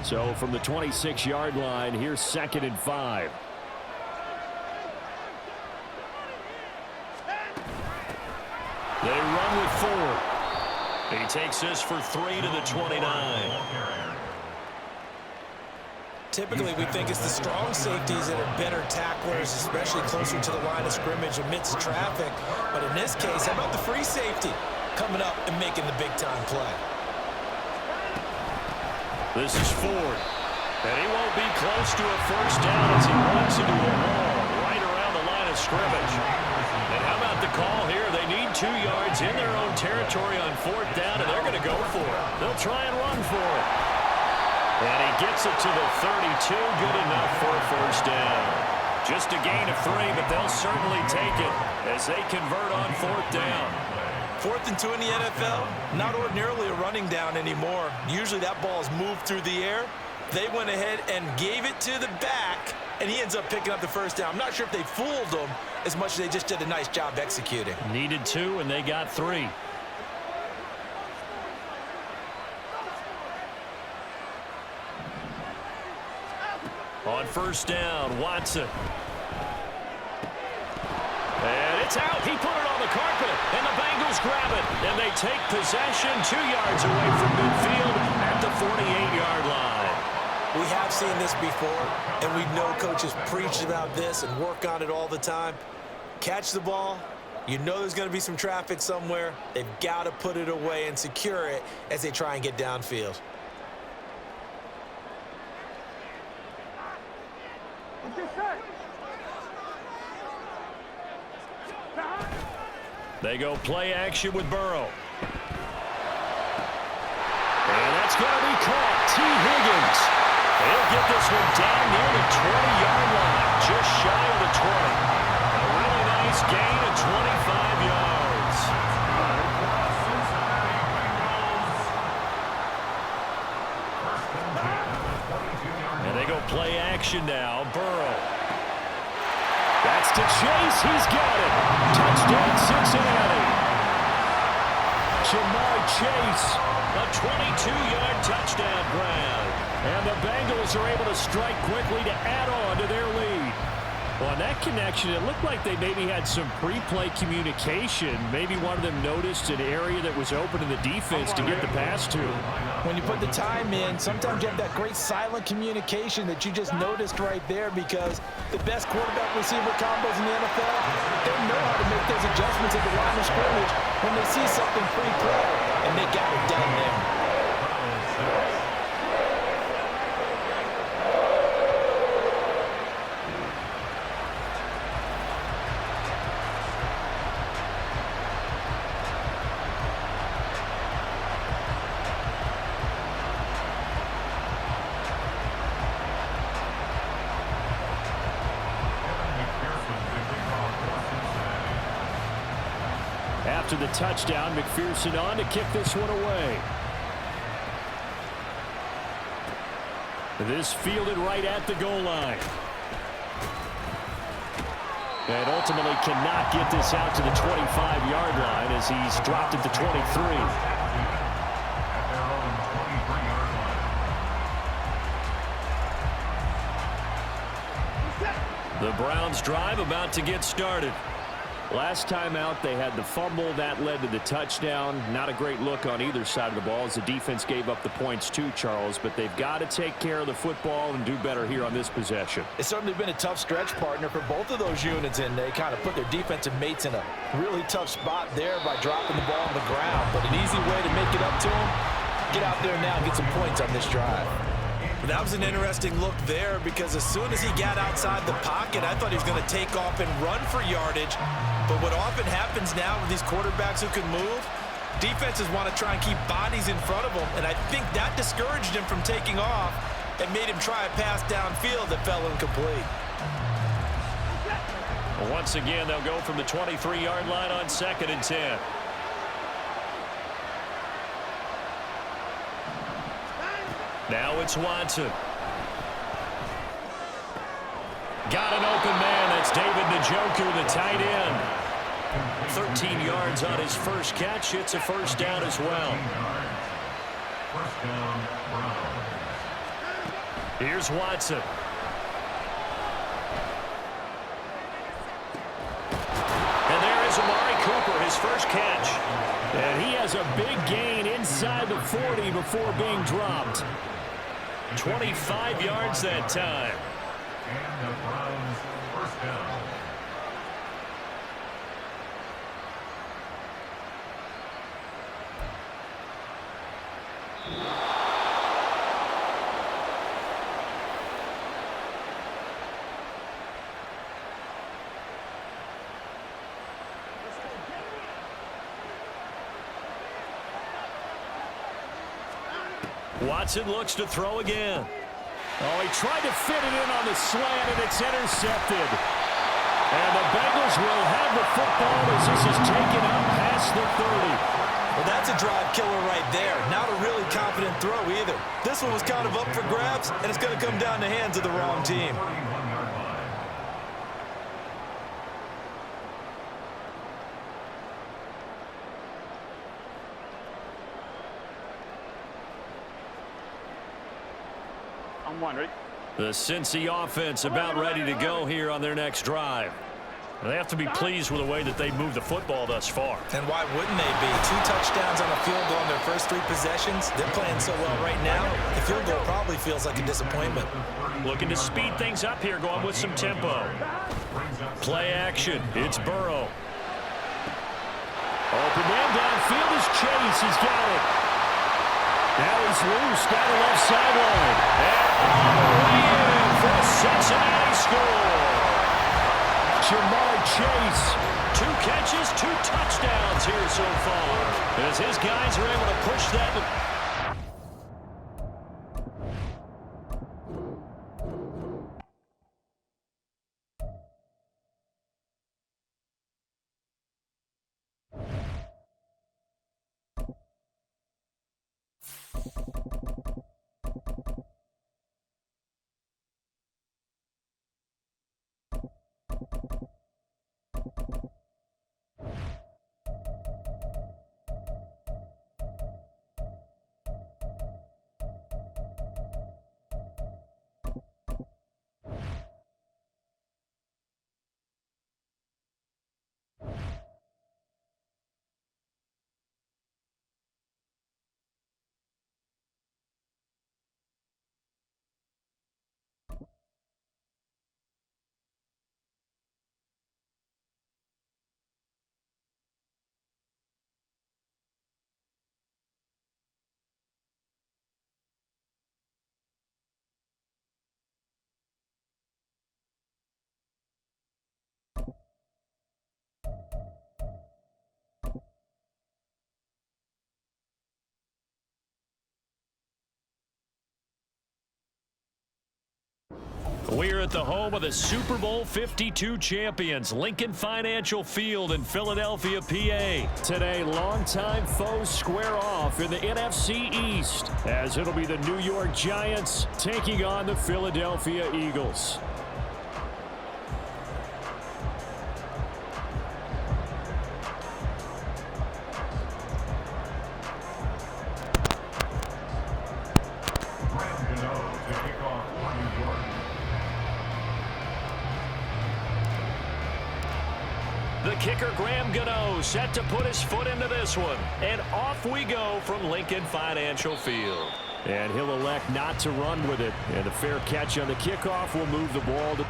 Speaker 2: So from the 26-yard line, here's 2nd and 5. They run with 4. He takes this for 3 to the 29.
Speaker 3: Typically, we think it's the strong safeties that are better tacklers, especially closer to the line of scrimmage amidst traffic. But in this case, how about the free safety coming up and making the big-time play?
Speaker 2: This is Ford. And he won't be close to a first down as he runs into a wall right around the line of scrimmage. And how about the call here? They need 2 yards in their own territory on 4th down, and they're going to go for it. They'll try and run for it. And he gets it to the 32. Good enough for a first down. Just a gain of 3, but they'll certainly take it as they convert on 4th down.
Speaker 3: 4th and 2 in the NFL, not ordinarily a running down anymore. Usually that ball is moved through the air. They went ahead and gave it to the back, and he ends up picking up the first down. I'm not sure if they fooled him as much as they just did a nice job executing.
Speaker 2: Needed 2, and they got 3. On first down, Watson. And it's out. He put it on the carpet, and the Bengals grab it. And they take possession 2 yards away from midfield at the 48-yard line.
Speaker 3: We have seen this before, and we know coaches preach about this and work on it all the time. Catch the ball. You know there's going to be some traffic somewhere. They've got to put it away and secure it as they try and get downfield.
Speaker 2: They go play action with Burrow. And that's going to be caught. T. Higgins. He'll get this one down near the 20-yard line, just shy of the 20. A really nice gain of 25 yards. And they go play action now. Burrow. That's to Chase. He's got it. Touchdown, Cincinnati. Jamar Chase, a 22-yard touchdown grab. And the Bengals are able to strike quickly to add on to their lead. Well, on that connection, it looked like they maybe had some pre-play communication. Maybe one of them noticed an area that was open in the defense to get the pass to.
Speaker 3: When you put the time in, sometimes you have that great silent communication that you just noticed right there, because the best quarterback-receiver combos in the NFL, they know how to make those adjustments at the line of scrimmage when they see something pre-play, and they got it done there.
Speaker 2: After the touchdown, McPherson on to kick this one away. This fielded right at the goal line. And ultimately cannot get this out to the 25-yard line as he's dropped at the 23. The Browns drive about to get started. Last time out, they had the fumble. That led to the touchdown. Not a great look on either side of the ball as the defense gave up the points too, Charles. But they've got to take care of the football and do better here on this possession.
Speaker 3: It's certainly been a tough stretch, partner, for both of those units, and they kind of put their defensive mates in a really tough spot there by dropping the ball on the ground. But an easy way to make it up to them, get out there now and get some points on this drive.
Speaker 5: That was an interesting look there, because as soon as he got outside the pocket, I thought he was going to take off and run for yardage. But what often happens now with these quarterbacks who can move, defenses want to try and keep bodies in front of them, and I think that discouraged him from taking off and made him try a pass downfield that fell incomplete.
Speaker 2: Well, once again, they'll go from the 23-yard line on 2nd and 10. Now it's Watson. Got an open man. That's David Njoku, the tight end. 13 yards on his first catch. It's a first down as well. Here's Watson. And there is Amari Cooper, his first catch. And he has a big gain inside the 40 before being dropped. 25 yards that time.
Speaker 4: And the Browns first down.
Speaker 2: Watson looks to throw again. Oh, he tried to fit it in on the slant, and it's intercepted. And the Bengals will have the football as this is taken up past the 30.
Speaker 3: Well, that's a drive killer right there. Not a really confident throw either. This one was kind of up for grabs, and it's going to come down the hands of the wrong team.
Speaker 6: I'm wondering.
Speaker 2: The Cincy offense about ready to go here on their next drive. They have to be pleased with the way that they moved the football thus far.
Speaker 3: And why wouldn't they be? 2 touchdowns on a field goal in their first 3 possessions. They're playing so well right now, the field goal probably feels like a disappointment.
Speaker 2: Looking to speed things up here, going with some tempo. Play action. It's Burrow. Open man downfield is Chase. He's got it. Now he's loose down the left sideline. And all the way in for a Cincinnati score. Jamar Chase, 2 catches, 2 touchdowns here so far. As his guys are able to push that. We're at the home of the Super Bowl 52 champions, Lincoln Financial Field in Philadelphia, PA. Today, longtime foes square off in the NFC East, as it'll be the New York Giants taking on the Philadelphia Eagles. The kicker, Graham Gano, set to put his foot into this one. And off we go from Lincoln Financial Field. And he'll elect not to run with it. And a fair catch on the kickoff will move the ball to...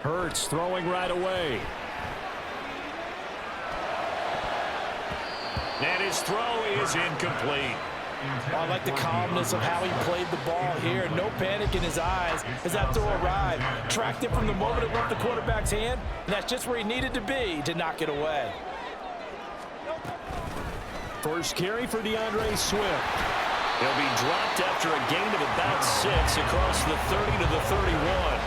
Speaker 2: Hurts throwing right away. And his throw is incomplete.
Speaker 5: I like the calmness of how he played the ball here. No panic in his eyes as that throw arrived. Tracked it from the moment it left the quarterback's hand, and that's just where he needed to be to knock it away.
Speaker 2: First carry for DeAndre Swift. He'll be dropped after a gain of about 6 across the 30 to the 31.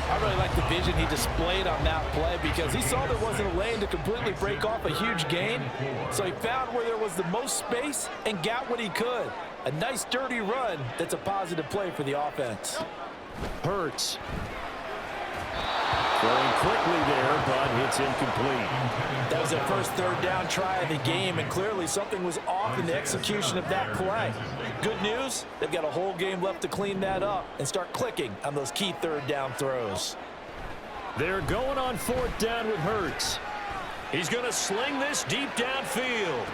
Speaker 5: I really like the vision he displayed on that play because he saw there wasn't a lane to completely break off a huge gain. So he found where there was the most space and got what he could. A nice dirty run that's a positive play for the offense.
Speaker 2: Hurts. Throwing quickly there, but it's incomplete.
Speaker 5: That was their first third down try of the game, and clearly something was off in the execution of that play. Good news, they've got a whole game left to clean that up and start clicking on those key third down throws.
Speaker 2: They're going on fourth down with Hurts. He's going to sling this deep downfield.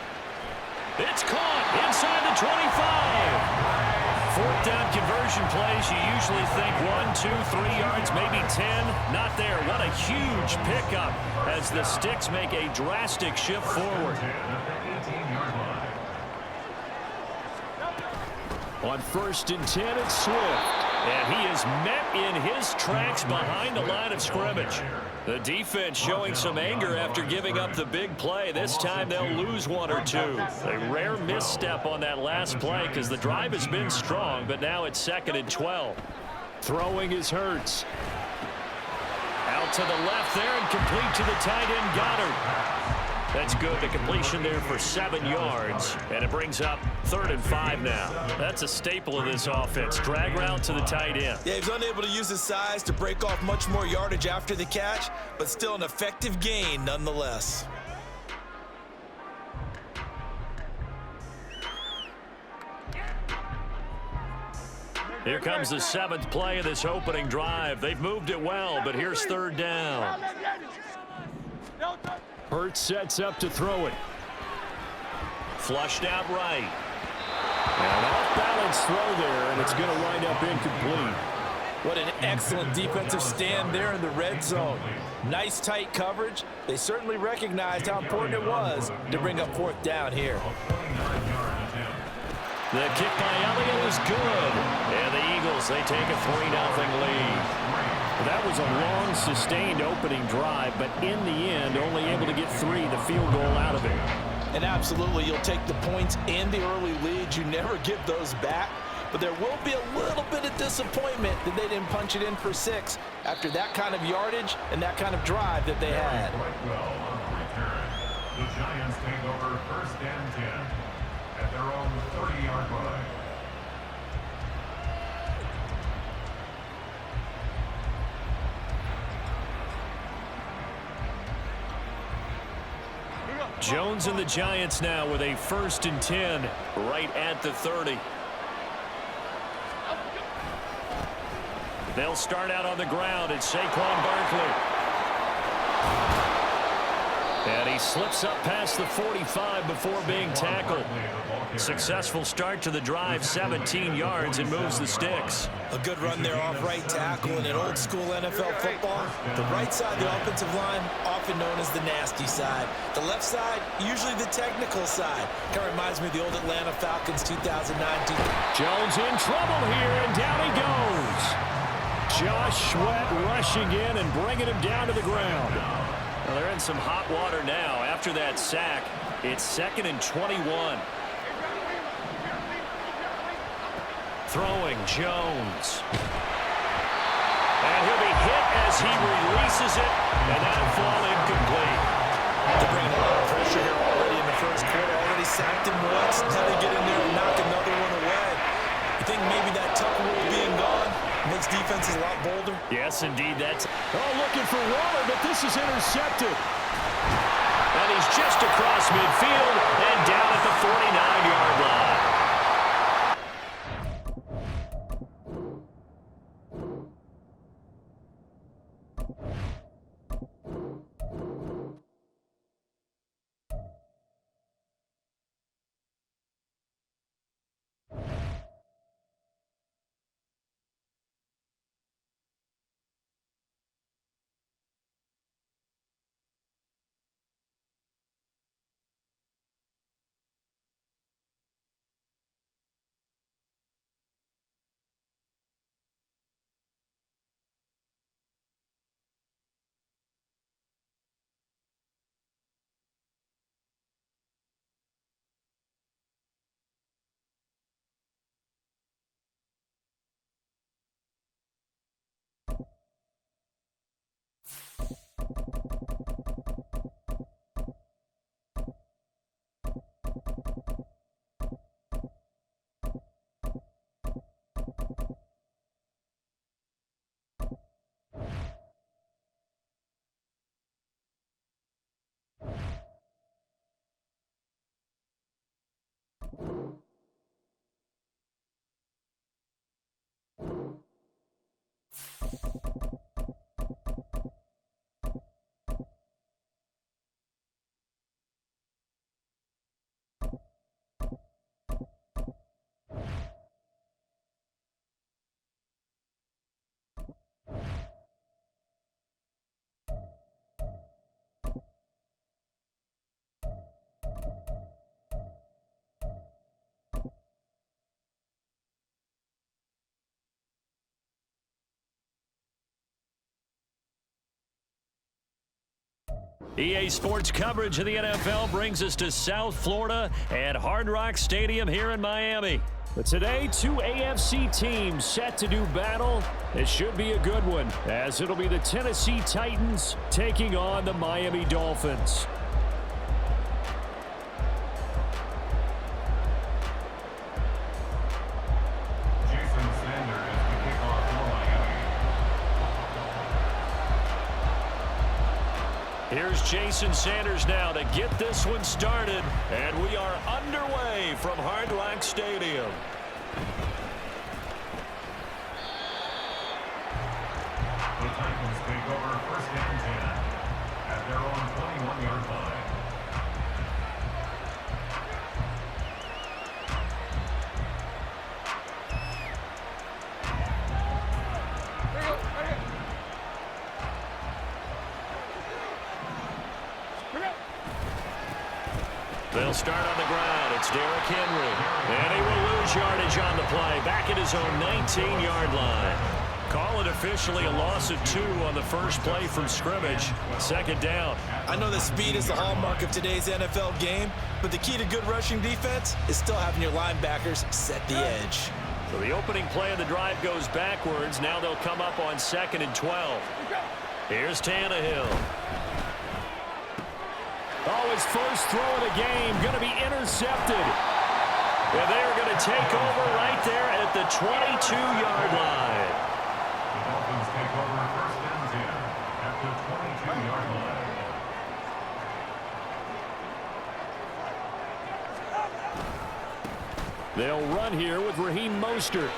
Speaker 2: It's caught inside the 25. Fourth down conversion plays, you usually think 1, 2, 3 yards, maybe 10. Not there. What a huge pickup as the Sticks make a drastic shift forward. On 1st and 10, it's Swift. And he is met in his tracks behind the line of scrimmage. The defense showing some anger after giving up the big play. This time they'll lose 1 or 2. A rare misstep on that last play because the drive has been strong, but now it's 2nd and 12. Throwing is Hurts. Out to the left there and complete to the tight end Goddard. That's good. The completion there for 7 yards. And it brings up 3rd and 5 now. That's a staple of this offense. Drag route to the tight end.
Speaker 3: Yeah, he was unable to use his size to break off much more yardage after the catch, but still an effective gain nonetheless.
Speaker 2: Here comes the 7th play of this opening drive. They've moved it well, but here's 3rd down.
Speaker 5: Hurts sets up to throw it.
Speaker 2: Flushed out right.
Speaker 5: An off-balance throw there, and it's going to wind up incomplete.
Speaker 3: What an excellent defensive stand there in the red zone. Nice tight coverage. They certainly recognized how important it was to bring up 4th down here.
Speaker 2: The kick by Elliott is good. And the Eagles, they take a 3-0 lead.
Speaker 5: That was a long, sustained opening drive, but in the end, only able to get 3, the field goal out of it.
Speaker 3: And absolutely, you'll take the points and the early lead. You never get those back. But there will be a little bit of disappointment that they didn't punch it in for 6 after that kind of yardage and that kind of drive that they had.
Speaker 4: The Giants take over 1st and 10 at their own 30-yard line.
Speaker 2: Jones and the Giants now with a 1st and 10 right at the 30. They'll start out on the ground. It's Saquon Barkley. And he slips up past the 45 before being tackled. Successful start to the drive, 17 yards, and moves the sticks.
Speaker 3: A good run there off right tackle. In an old-school NFL football, the right side of the offensive line, often known as the nasty side. The left side, usually the technical side. Kind of reminds me of the old Atlanta Falcons 2009.
Speaker 5: Jones in trouble here, and down he goes. Josh Sweat rushing in and bringing him down to the ground.
Speaker 2: Well, they're in some hot water now. After that sack, it's 2nd and 21. Throwing Jones. And he'll be hit as he releases it, and that'll fall incomplete.
Speaker 3: They're bringing a lot of pressure here already in the first quarter. Already sacked him once. Now they get in there and knock another one away. I think maybe that tuck rule being gone makes defenses a lot bolder.
Speaker 2: Yes, indeed. That's.
Speaker 5: Oh, looking for Waller, but this is intercepted.
Speaker 2: And he's just across midfield and down at the 49-yard line. EA Sports coverage of the NFL brings us to South Florida at Hard Rock Stadium here in Miami.
Speaker 5: But today, 2 AFC teams set to do battle. It should be a good one, as it'll be the Tennessee Titans taking on the Miami Dolphins.
Speaker 2: Here's Jason Sanders now to get this one started, and we are underway from Hard Rock Stadium.
Speaker 4: The Titans take over first and 10 at their own 21-yard line.
Speaker 2: They'll start on the ground. It's Derrick Henry. And he will lose yardage on the play. Back at his own 19-yard line. Call it officially a loss of 2 on the first play from scrimmage. Second down.
Speaker 3: I know that speed is the hallmark of today's NFL game, but the key to good rushing defense is still having your linebackers set the edge.
Speaker 2: So the opening play of the drive goes backwards. Now they'll come up on 2nd and 12. Here's Tannehill. Oh, his first throw of the game going to be intercepted. And they're going to take over right there at the 22-yard line.
Speaker 4: The Dolphins take over first and 10 at the 22-yard line.
Speaker 2: They'll run here with Raheem Mostert.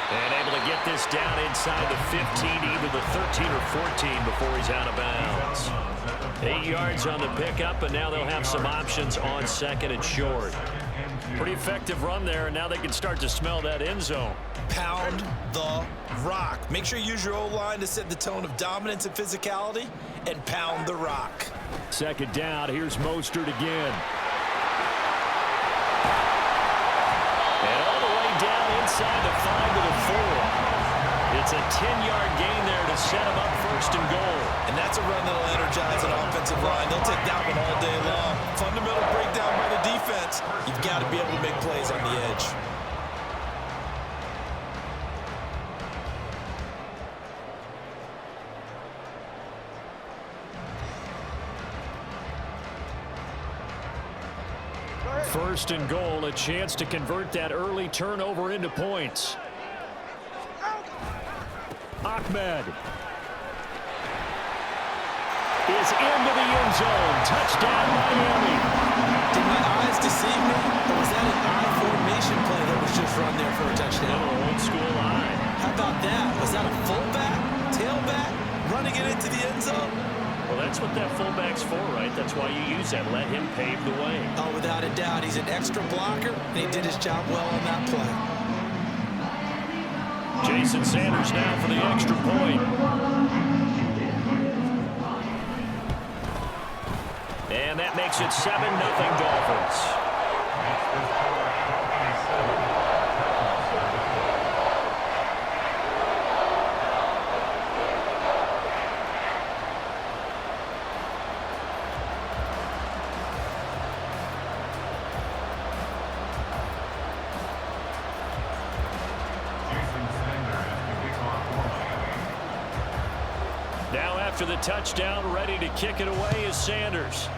Speaker 2: And able to get this down inside the 15, either the 13 or 14 before he's out of bounds. 8 yards on the pickup, and now they'll have some options on 2nd and short. Pretty effective run there, and now they can start to smell that end zone.
Speaker 3: Pound the rock. Make sure you use your O-line to set the tone of dominance and physicality, and pound the rock.
Speaker 2: 2nd down, here's Mostert again. And all the way down inside the 5 to the 4. It's a 10-yard gain there to set them up 1st and goal.
Speaker 3: And that's a run that'll energize an offensive line. They'll take that one all day long. Fundamental breakdown by the defense. You've got to be able to make plays on the edge.
Speaker 2: First and goal, a chance to convert that early turnover into points. Ahmed is into the end zone. Touchdown, Miami.
Speaker 3: Did my eyes deceive me? Or was that an I formation play that was just run there for a touchdown?
Speaker 2: Little old school line.
Speaker 3: How about that? Was that a fullback, tailback, running it into the end zone?
Speaker 2: Well, that's what that fullback's for, right? That's why you use that. Let him pave the way.
Speaker 3: Oh, without a doubt. He's an extra blocker, and he did his job well on that play.
Speaker 2: Jason Sanders now for the extra point. And that makes it 7-0 Dolphins. Now after the touchdown, ready to kick it away is Sanders.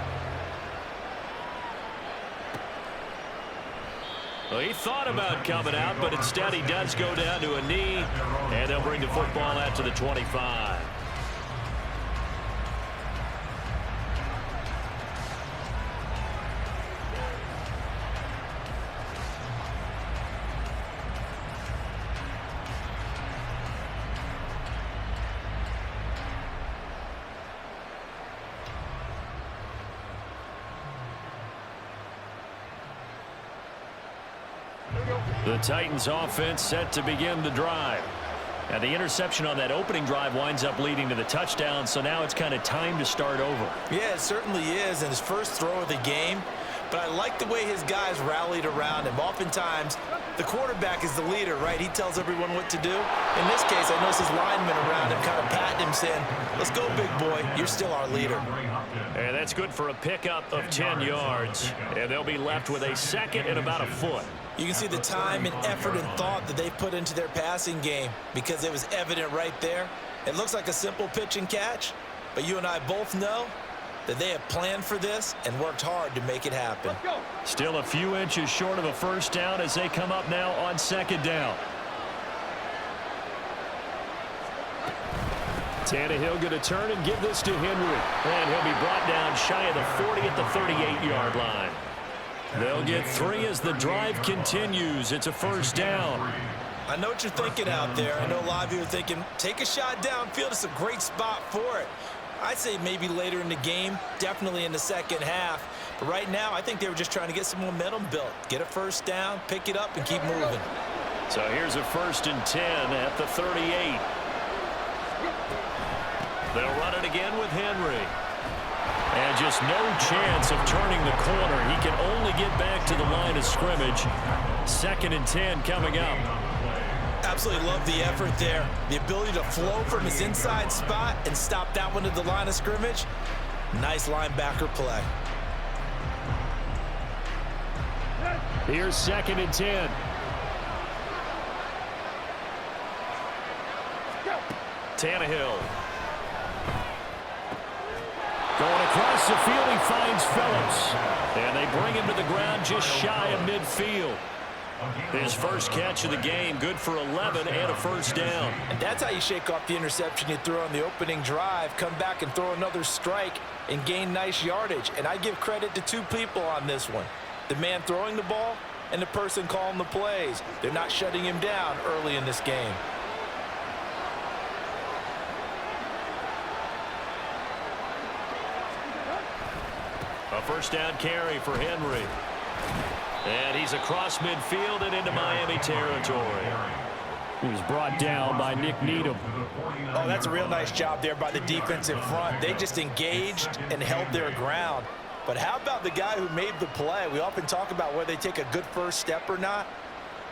Speaker 2: Well, he thought about coming out, but instead he does go down to a knee, and they'll bring the football out to the 25. The Titans offense set to begin the drive. And the interception on that opening drive winds up leading to the touchdown, so now it's kind of time to start over.
Speaker 3: Yeah, it certainly is, and his first throw of the game. But I like the way his guys rallied around him. Oftentimes, the quarterback is the leader, right? He tells everyone what to do. In this case, I notice his linemen around him kind of patting him, saying, let's go, big boy. You're still our leader.
Speaker 2: And that's good for a pickup of 10 yards. And they'll be left with a 2nd and about a foot.
Speaker 3: You can see the time and effort and thought that they put into their passing game because it was evident right there. It looks like a simple pitch and catch, but you and I both know that they have planned for this and worked hard to make it happen.
Speaker 2: Still a few inches short of a first down as they come up now on 2nd down. Tannehill going to turn and give this to Henry. And he'll be brought down shy of the 40 at the 38-yard line. They'll get 3 as the drive continues. It's a first down.
Speaker 3: I know what you're thinking out there. I know a lot of you are thinking, take a shot downfield. It's a great spot for it. I'd say maybe later in the game, definitely in the second half. But right now, I think they were just trying to get some momentum built. Get a first down, pick it up, and keep moving.
Speaker 2: So here's a 1st and 10 at the 38. They'll run it again with Henry. And just no chance of turning the corner. He can only get back to the line of scrimmage. 2nd and 10 coming up.
Speaker 3: Absolutely love the effort there. The ability to flow from his inside spot and stop that one at the line of scrimmage. Nice linebacker play.
Speaker 2: Here's 2nd and 10. Tannehill. Going across the field, he finds Phillips. And they bring him to the ground just shy of midfield. His first catch of the game, good for 11 and a first down.
Speaker 3: And that's how you shake off the interception you threw on the opening drive, come back and throw another strike and gain nice yardage. And I give credit to two people on this one. The man throwing the ball and the person calling the plays. They're not shutting him down early in this game.
Speaker 2: A first down carry for Henry. And he's across midfield and into Miami territory. He was brought down by Nick Needham.
Speaker 3: Oh, that's a real nice job there by the defensive front. They just engaged and held their ground. But how about the guy who made the play? We often talk about whether they take a good first step or not.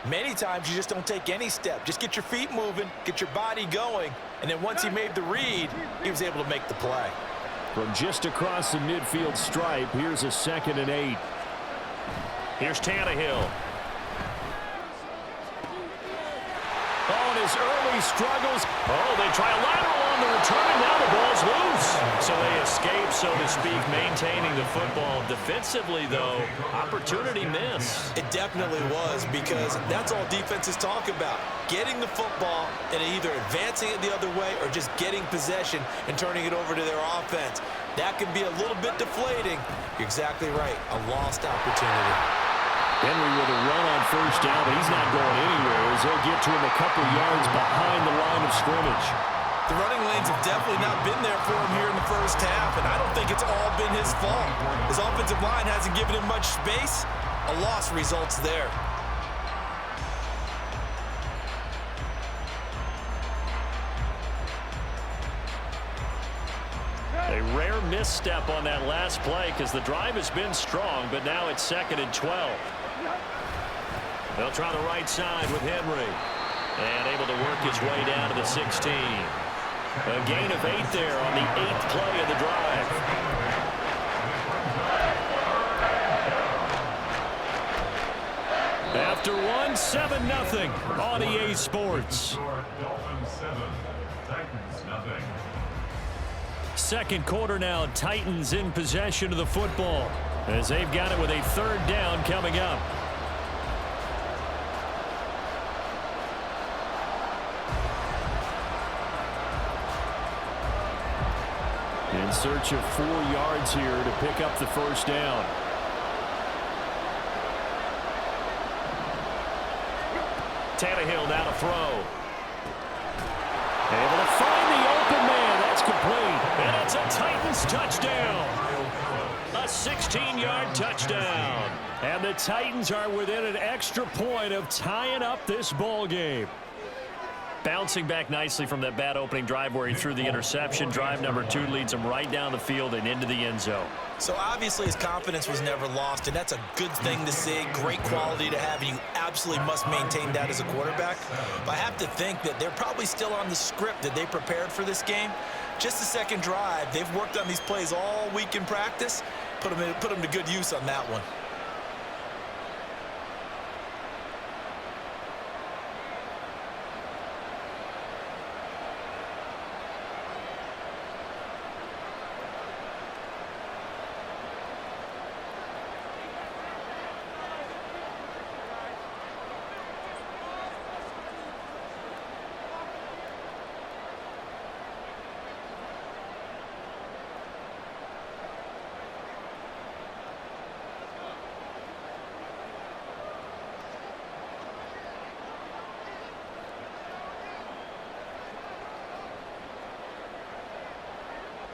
Speaker 3: Many times you just don't take any step. Just get your feet moving, get your body going, and then once he made the read, he was able to make the play.
Speaker 2: From just across the midfield stripe, here's a 2nd and 8. Here's Tannehill. Oh, and his early struggles. Oh, they try a lateral on the return, and now the ball's loose. So they escape, so to speak, maintaining the football. Defensively, though, opportunity miss.
Speaker 3: It definitely was, because that's all defenses talk about. Getting the football and either advancing it the other way or just getting possession and turning it over to their offense. That can be a little bit deflating. You're exactly right. A lost opportunity.
Speaker 2: Henry with a run on first down, but he's not going anywhere as they'll get to him a couple yards behind the line of scrimmage.
Speaker 3: The running lanes have definitely not been there for him here in the first half, and I don't think it's all been his fault. His offensive line hasn't given him much space. A loss results there.
Speaker 2: A rare misstep on that last play because the drive has been strong, but now it's 2nd and 12. They'll try the right side with Henry. And able to work his way down to the 16. A gain of 8 there on the 8th play of the drive. After one, 7-0 on EA Sports.
Speaker 4: Dolphins 7, Titans nothing.
Speaker 2: Second quarter now, Titans in possession of the football as they've got it with a 3rd down coming up. In search of 4 yards here to pick up the first down. Tannehill now to throw. Able to find the open man. That's complete. And it's a Titans touchdown. A 16-yard touchdown. And the Titans are within an extra point of tying up this ball game. Bouncing back nicely from that bad opening drive where he threw the interception. Drive number 2 leads him right down the field and into the end zone.
Speaker 3: So obviously his confidence was never lost, and that's a good thing to see. Great quality to have, and you absolutely must maintain that as a quarterback. But I have to think that they're probably still on the script that they prepared for this game. Just the second drive, they've worked on these plays all week in practice. Put them to good use on that one.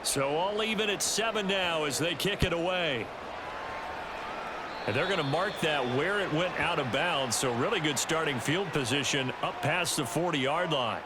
Speaker 2: So all even at 7 now as they kick it away. And they're going to mark that where it went out of bounds. So really good starting field position up past the 40-yard line.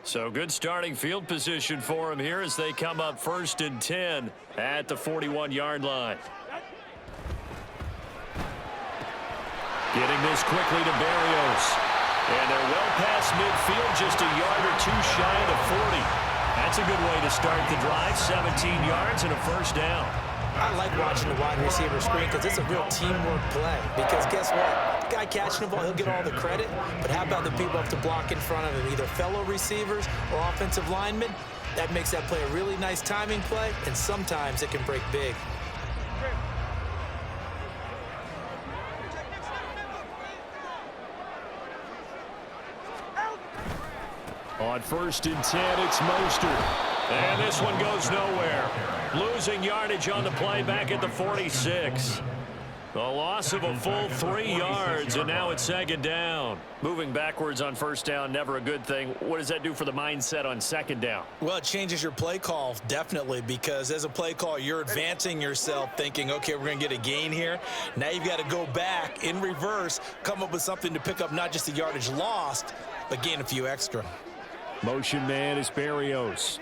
Speaker 2: So good starting field position for them here as they come up 1st and 10 at the 41-yard line. Getting this quickly to Berrios. And they're well past midfield, just a yard or two shy of the 40. That's a good way to start the drive, 17 yards and a first down.
Speaker 3: I like watching the wide receiver screen because it's a real teamwork play. Because guess what? The guy catching the ball, he'll get all the credit. But how about the people up to block in front of him, either fellow receivers or offensive linemen? That makes that play a really nice timing play, and sometimes it can break big.
Speaker 2: On 1st and 10, it's Mostert. And this one goes nowhere. Losing yardage on the play back at the 46. The loss of a full 3 yards, and now it's 2nd down. Moving backwards on 1st down, never a good thing. What does that do for the mindset on 2nd down?
Speaker 3: Well, it changes your play call, definitely, because as a play call, you're advancing yourself thinking, okay, we're going to get a gain here. Now you've got to go back in reverse, come up with something to pick up not just the yardage lost, but gain a few extra.
Speaker 2: Motion man is Berrios.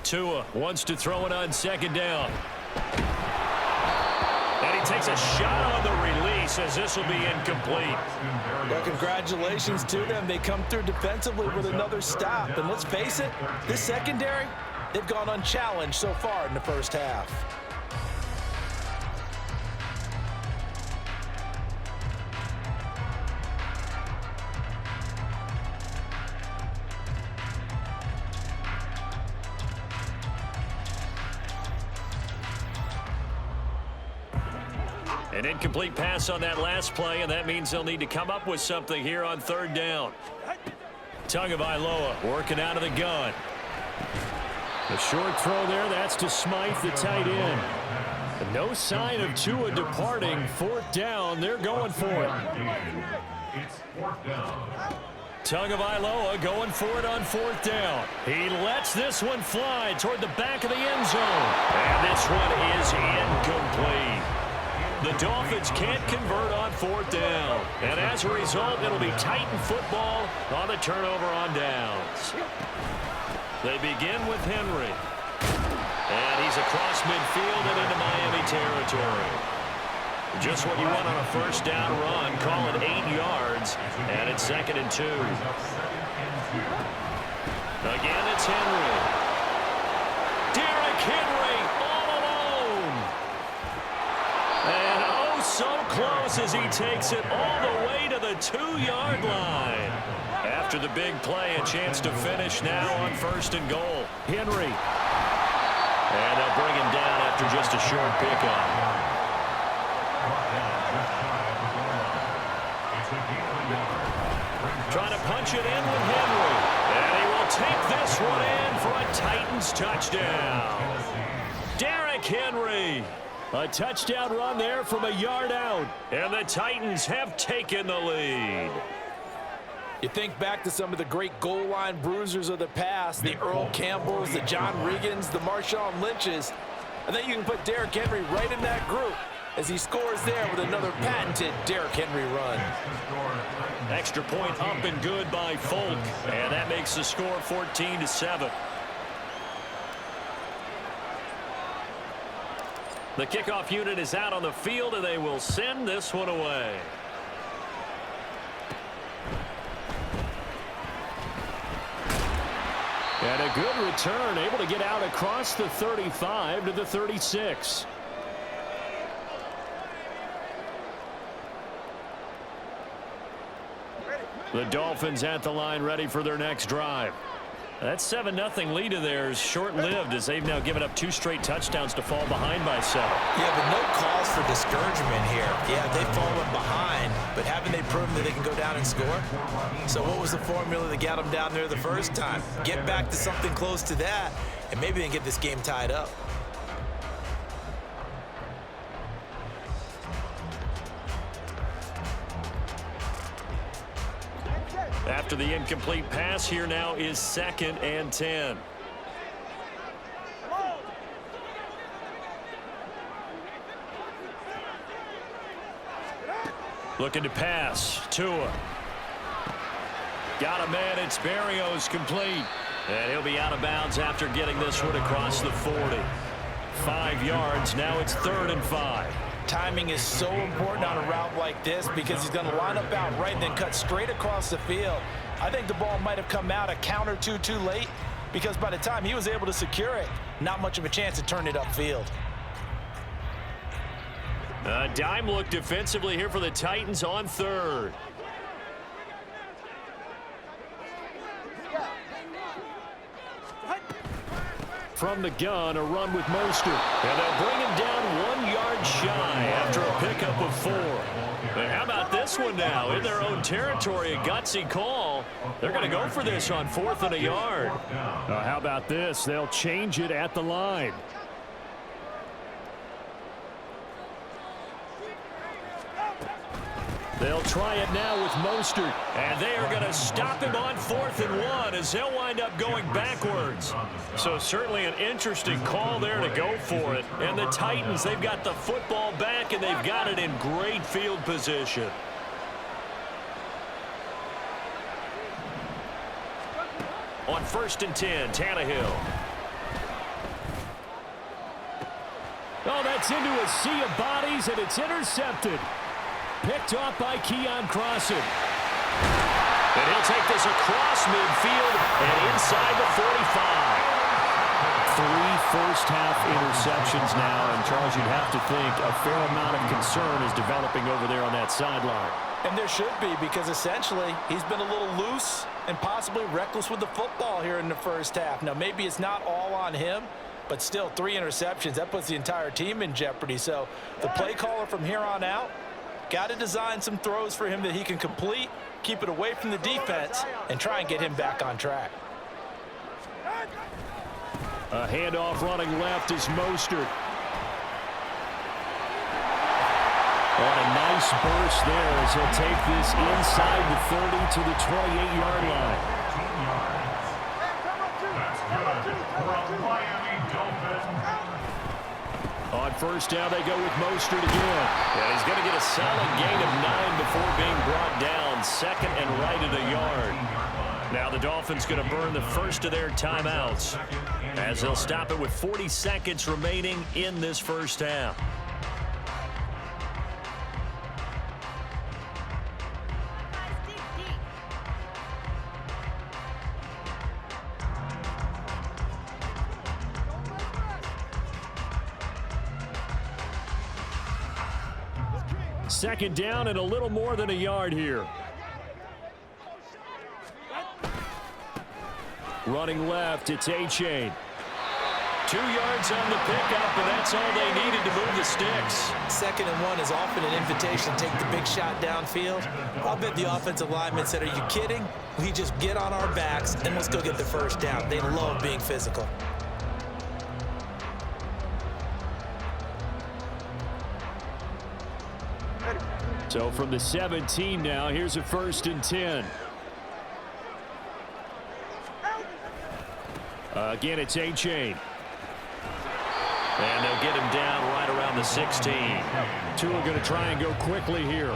Speaker 2: Tua wants to throw it on 2nd down. And he takes a shot on the release as this will be incomplete.
Speaker 5: Well, congratulations to them. They come through defensively with another stop. And let's face it, this secondary, they've gone unchallenged so far in the first half.
Speaker 2: An incomplete pass on that last play, and that means they'll need to come up with something here on 3rd down. Tagovailoa working out of the gun. The short throw there, that's to Smythe, the tight end. But no sign of Tua departing. 4th down, they're going for it.
Speaker 4: It's 4th down.
Speaker 2: Tagovailoa going for it on 4th down. He lets this one fly toward the back of the end zone. And this one is incomplete. The Dolphins can't convert on 4th down. And as a result, it'll be Titan football on the turnover on downs. They begin with Henry. And he's across midfield and into Miami territory. Just what you want on a 1st down run. Call it 8 yards. And it's 2nd and 2. Again, it's Henry. Derrick Henry all alone. And oh, so close as he takes it all the way to the 2-yard line. After the big play, a chance to finish now on 1st and goal. Henry. And they'll bring him down after just a short pickup. Trying to punch it in with Henry. And he will take this one in for a Titans touchdown. Derrick Henry. A touchdown run there from a yard out. And the Titans have taken the lead.
Speaker 5: You think back to some of the great goal line bruisers of the past, the Earl Campbells, the John Rigans, the Marshawn Lynches. I think you can put Derrick Henry right in that group as he scores there with another patented Derrick Henry run.
Speaker 2: Extra point up and good by Folk. And that makes the score 14-7. The kickoff unit is out on the field, and they will send this one away. And a good return, able to get out across the 35 to the 36. The Dolphins at the line ready for their next drive. That 7-0 lead of theirs short-lived as they've now given up 2 straight touchdowns to fall behind by 7.
Speaker 3: Yeah, but no cause for discouragement here. Yeah, they've fallen behind, but haven't they proven that they can go down and score? So what was the formula that got them down there the first time? Get back to something close to that, and maybe they can get this game tied up.
Speaker 2: After the incomplete pass, here now is 2nd and 10. Looking to pass. Tua. Got a man. It's Berrios complete. And he'll be out of bounds after getting this one across the 40. 5 yards. Now it's 3rd and 5.
Speaker 3: Timing is so important on a route like this because he's going to line up out right and then cut straight across the field. I think the ball might have come out a count or two too late because by the time he was able to secure it, not much of a chance to turn it upfield.
Speaker 2: A dime look defensively here for the Titans on 3rd. From the gun, a run with Mostert. And they'll bring him down 1 yard shy after a pickup of 4. And how about this one now? In their own territory, a gutsy call. They're going to go for this on 4th and a yard.
Speaker 5: How about this? They'll change it at the line.
Speaker 2: They'll try it now with Mostert. And they are going to stop him on 4th and 1 as he'll wind up going backwards. So certainly an interesting call there to go for it. And the Titans, they've got the football back and they've got it in great field position. On 1st and 10, Tannehill.
Speaker 5: Oh, that's into a sea of bodies, and it's intercepted. Picked off by Keon Crossan.
Speaker 2: And he'll take this across midfield and inside the 45.
Speaker 5: 3 first-half interceptions now, and Charles, you'd have to think a fair amount of concern is developing over there on that sideline.
Speaker 3: And there should be because essentially he's been a little loose and possibly reckless with the football here in the first half. Now, maybe it's not all on him, but still 3 interceptions. That puts the entire team in jeopardy. So the play caller from here on out got to design some throws for him that he can complete, keep it away from the defense, and try and get him back on track.
Speaker 5: A handoff running left is Mostert. On a nice burst there as he'll take this inside the 30 to the 28-yard line.
Speaker 4: That's good from Miami Dolphins.
Speaker 2: On 1st down, they go with Mostert again. And he's going to get a solid gain of 9 before being brought down. 2nd and right at a yard. Now the Dolphins going to burn the first of their timeouts as they'll stop it with 40 seconds remaining in this first half.
Speaker 5: Second down and a little more than a yard here. Running left, it's A-Chain.
Speaker 2: 2 yards on the pickup, and that's all they needed to move the sticks.
Speaker 3: 2nd and 1 is often an invitation to take the big shot downfield. I'll bet the offensive lineman said, are you kidding? We just get on our backs and let's go get the first down. They love being physical.
Speaker 5: So from the 17 now, here's a 1st and 10. Again, it's A-Chain.
Speaker 2: And they'll get him down right around the 16.
Speaker 5: Two are going to try and go quickly here.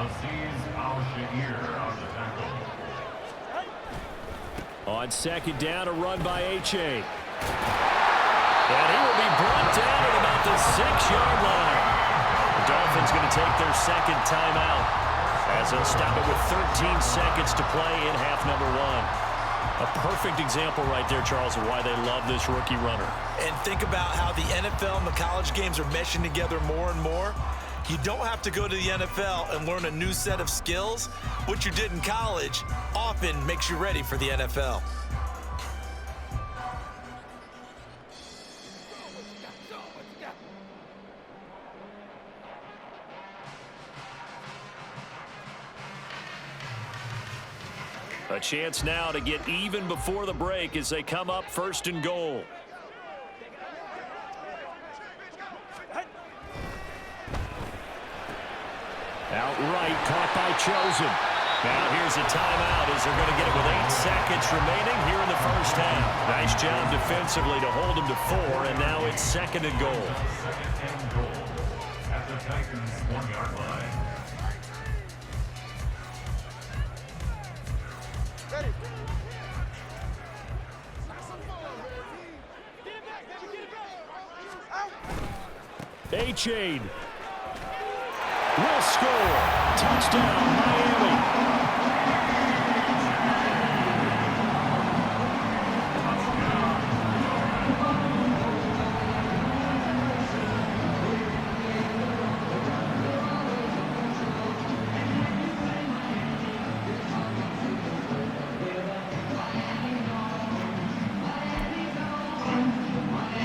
Speaker 5: On 2nd down, a run by A-Chain.
Speaker 2: And he will be brought down at about the 6-yard line. The Dolphins going to take their 2nd timeout as they'll stop it with 13 seconds to play in half number 1. A perfect example right there, Charles, of why they love this rookie runner.
Speaker 3: And think about how the NFL and the college games are meshing together more and more. You don't have to go to the NFL and learn a new set of skills. What you did in college often makes you ready for the NFL.
Speaker 2: A chance now to get even before the break as they come up 1st and goal. Outright caught by Chosen. Now here's a timeout as they're going to get it with 8 seconds remaining here in the first half. Nice job defensively to hold them to 4, and now it's 2nd and goal.
Speaker 4: Second and goal at the Titans' 1-yard line.
Speaker 2: A-Chain will score. Touchdown, Miami.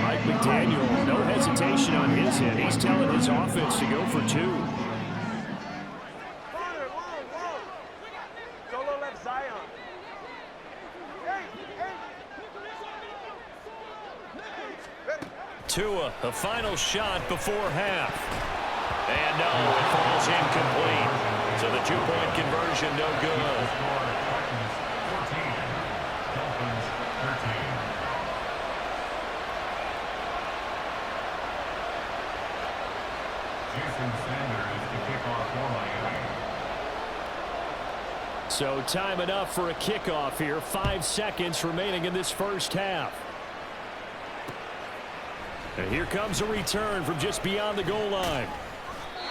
Speaker 2: Mike McDaniel, no hesitation on his end. He's telling his offense to go for 2.
Speaker 6: Solo left Zion.
Speaker 2: Tua, a final shot before half. And no, it falls incomplete. So the 2-point conversion no good.
Speaker 4: Titans 14, Dolphins 13. Jason Sanders to kick off for Miami.
Speaker 2: So time enough for a kickoff here. 5 seconds remaining in this first half. And here comes a return from just beyond the goal line.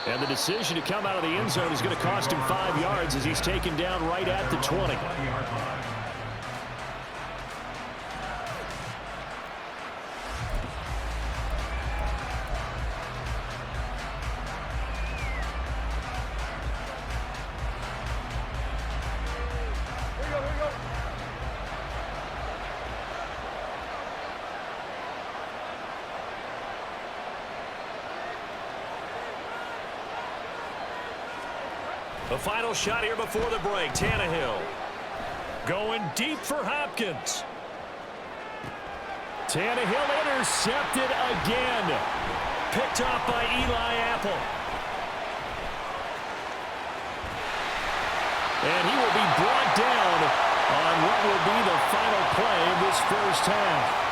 Speaker 2: And the decision to come out of the end zone is going to cost him 5 yards as he's taken down right at the 20.
Speaker 4: 20-yard line.
Speaker 2: The final shot here before the break. Tannehill going deep for Hopkins. Tannehill intercepted again. Picked off by Eli Apple. And he will be brought down on what will be the final play of this first half.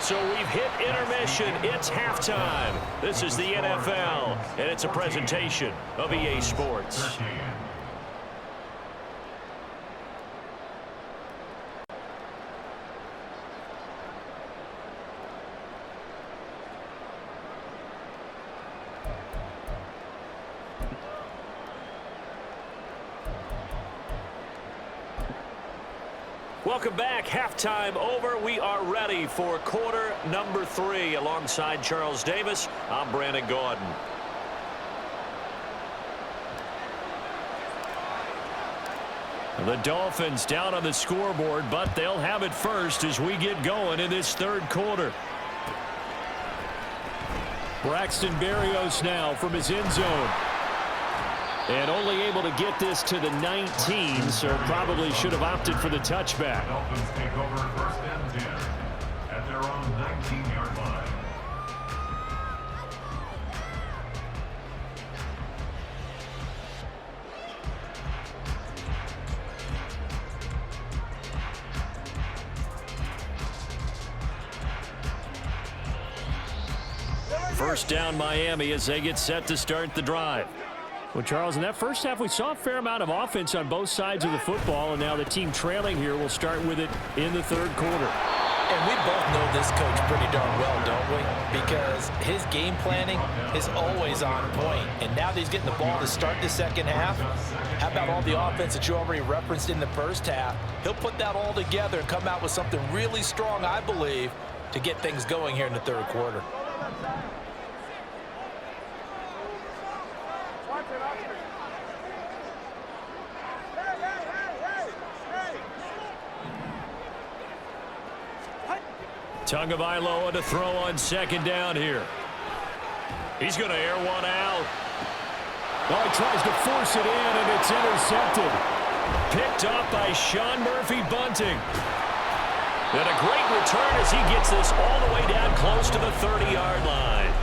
Speaker 2: So we've hit intermission. It's halftime. This is the NFL, and it's a presentation of EA Sports.
Speaker 4: 13.
Speaker 2: Welcome back. Halftime over. We are ready for quarter number 3. Alongside Charles Davis, I'm Brandon Gordon. The Dolphins down on the scoreboard, but they'll have it first as we get going in this third quarter. Braxton Berrios now from his end zone. And only able to get this to the 19, so probably should have opted for the touchback.
Speaker 4: Dolphins take over 1st and 10 at their own 19-yard line.
Speaker 2: First down Miami as they get set to start the drive. Well, Charles, in that first half, we saw a fair amount of offense on both sides of the football, and now the team trailing here will start with it in the third quarter.
Speaker 3: And we both know this coach pretty darn well, don't we? Because his game planning is always on point. And now that he's getting the ball to start the second half, how about all the offense that you already referenced in the first half? He'll put that all together and come out with something really strong, I believe, to get things going here in the third quarter.
Speaker 2: Tagovailoa to throw on second down here. He's going to air one out. Oh, he tries to force it in, and it's intercepted. Picked up by Sean Murphy-Bunting. And a great return as he gets this all the way down close to the 30-yard line.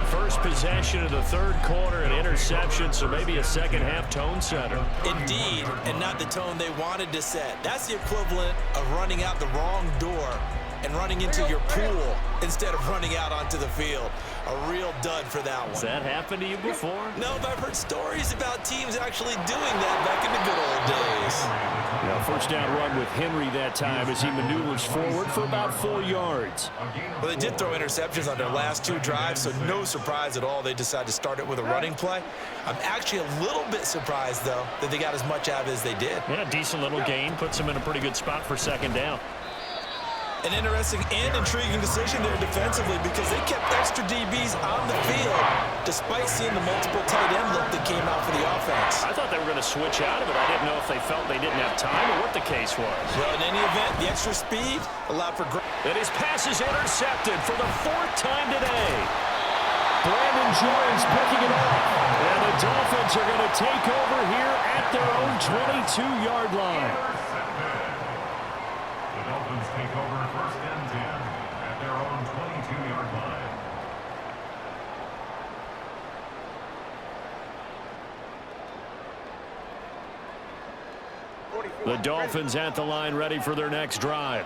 Speaker 2: First possession of the third quarter, an interception, so maybe a second-half tone setter.
Speaker 3: Indeed, and not the tone they wanted to set. That's the equivalent of running out the wrong door and running into your pool instead of running out onto the field. A real dud for that one.
Speaker 2: Has that happened to you before?
Speaker 3: No, but I've heard stories about teams actually doing that back in the good old days.
Speaker 2: Now, first down run with Henry that time as he maneuvers forward for about 4 yards.
Speaker 3: Well, they did throw interceptions on their last 2 drives, so no surprise at all they decided to start it with a running play. I'm actually a little bit surprised, though, that they got as much out of it as they did.
Speaker 2: Yeah, decent little gain. Puts them in a pretty good spot for second down.
Speaker 3: An interesting and intriguing decision there defensively because they kept extra DBs on the field despite seeing the multiple tight end look that came out for the offense.
Speaker 2: I thought they were going to switch out of it. I didn't know if they felt they didn't have time or what the case was.
Speaker 3: Well, in any event, the extra speed allowed for great.
Speaker 2: And his pass is intercepted for the 4th time today. Brandon Jones picking it up. And the Dolphins are going to take over here at their own 22-yard line.
Speaker 4: The Dolphins take over first and 10 at their own 22-yard line.
Speaker 2: The Dolphins at the line ready for their next drive.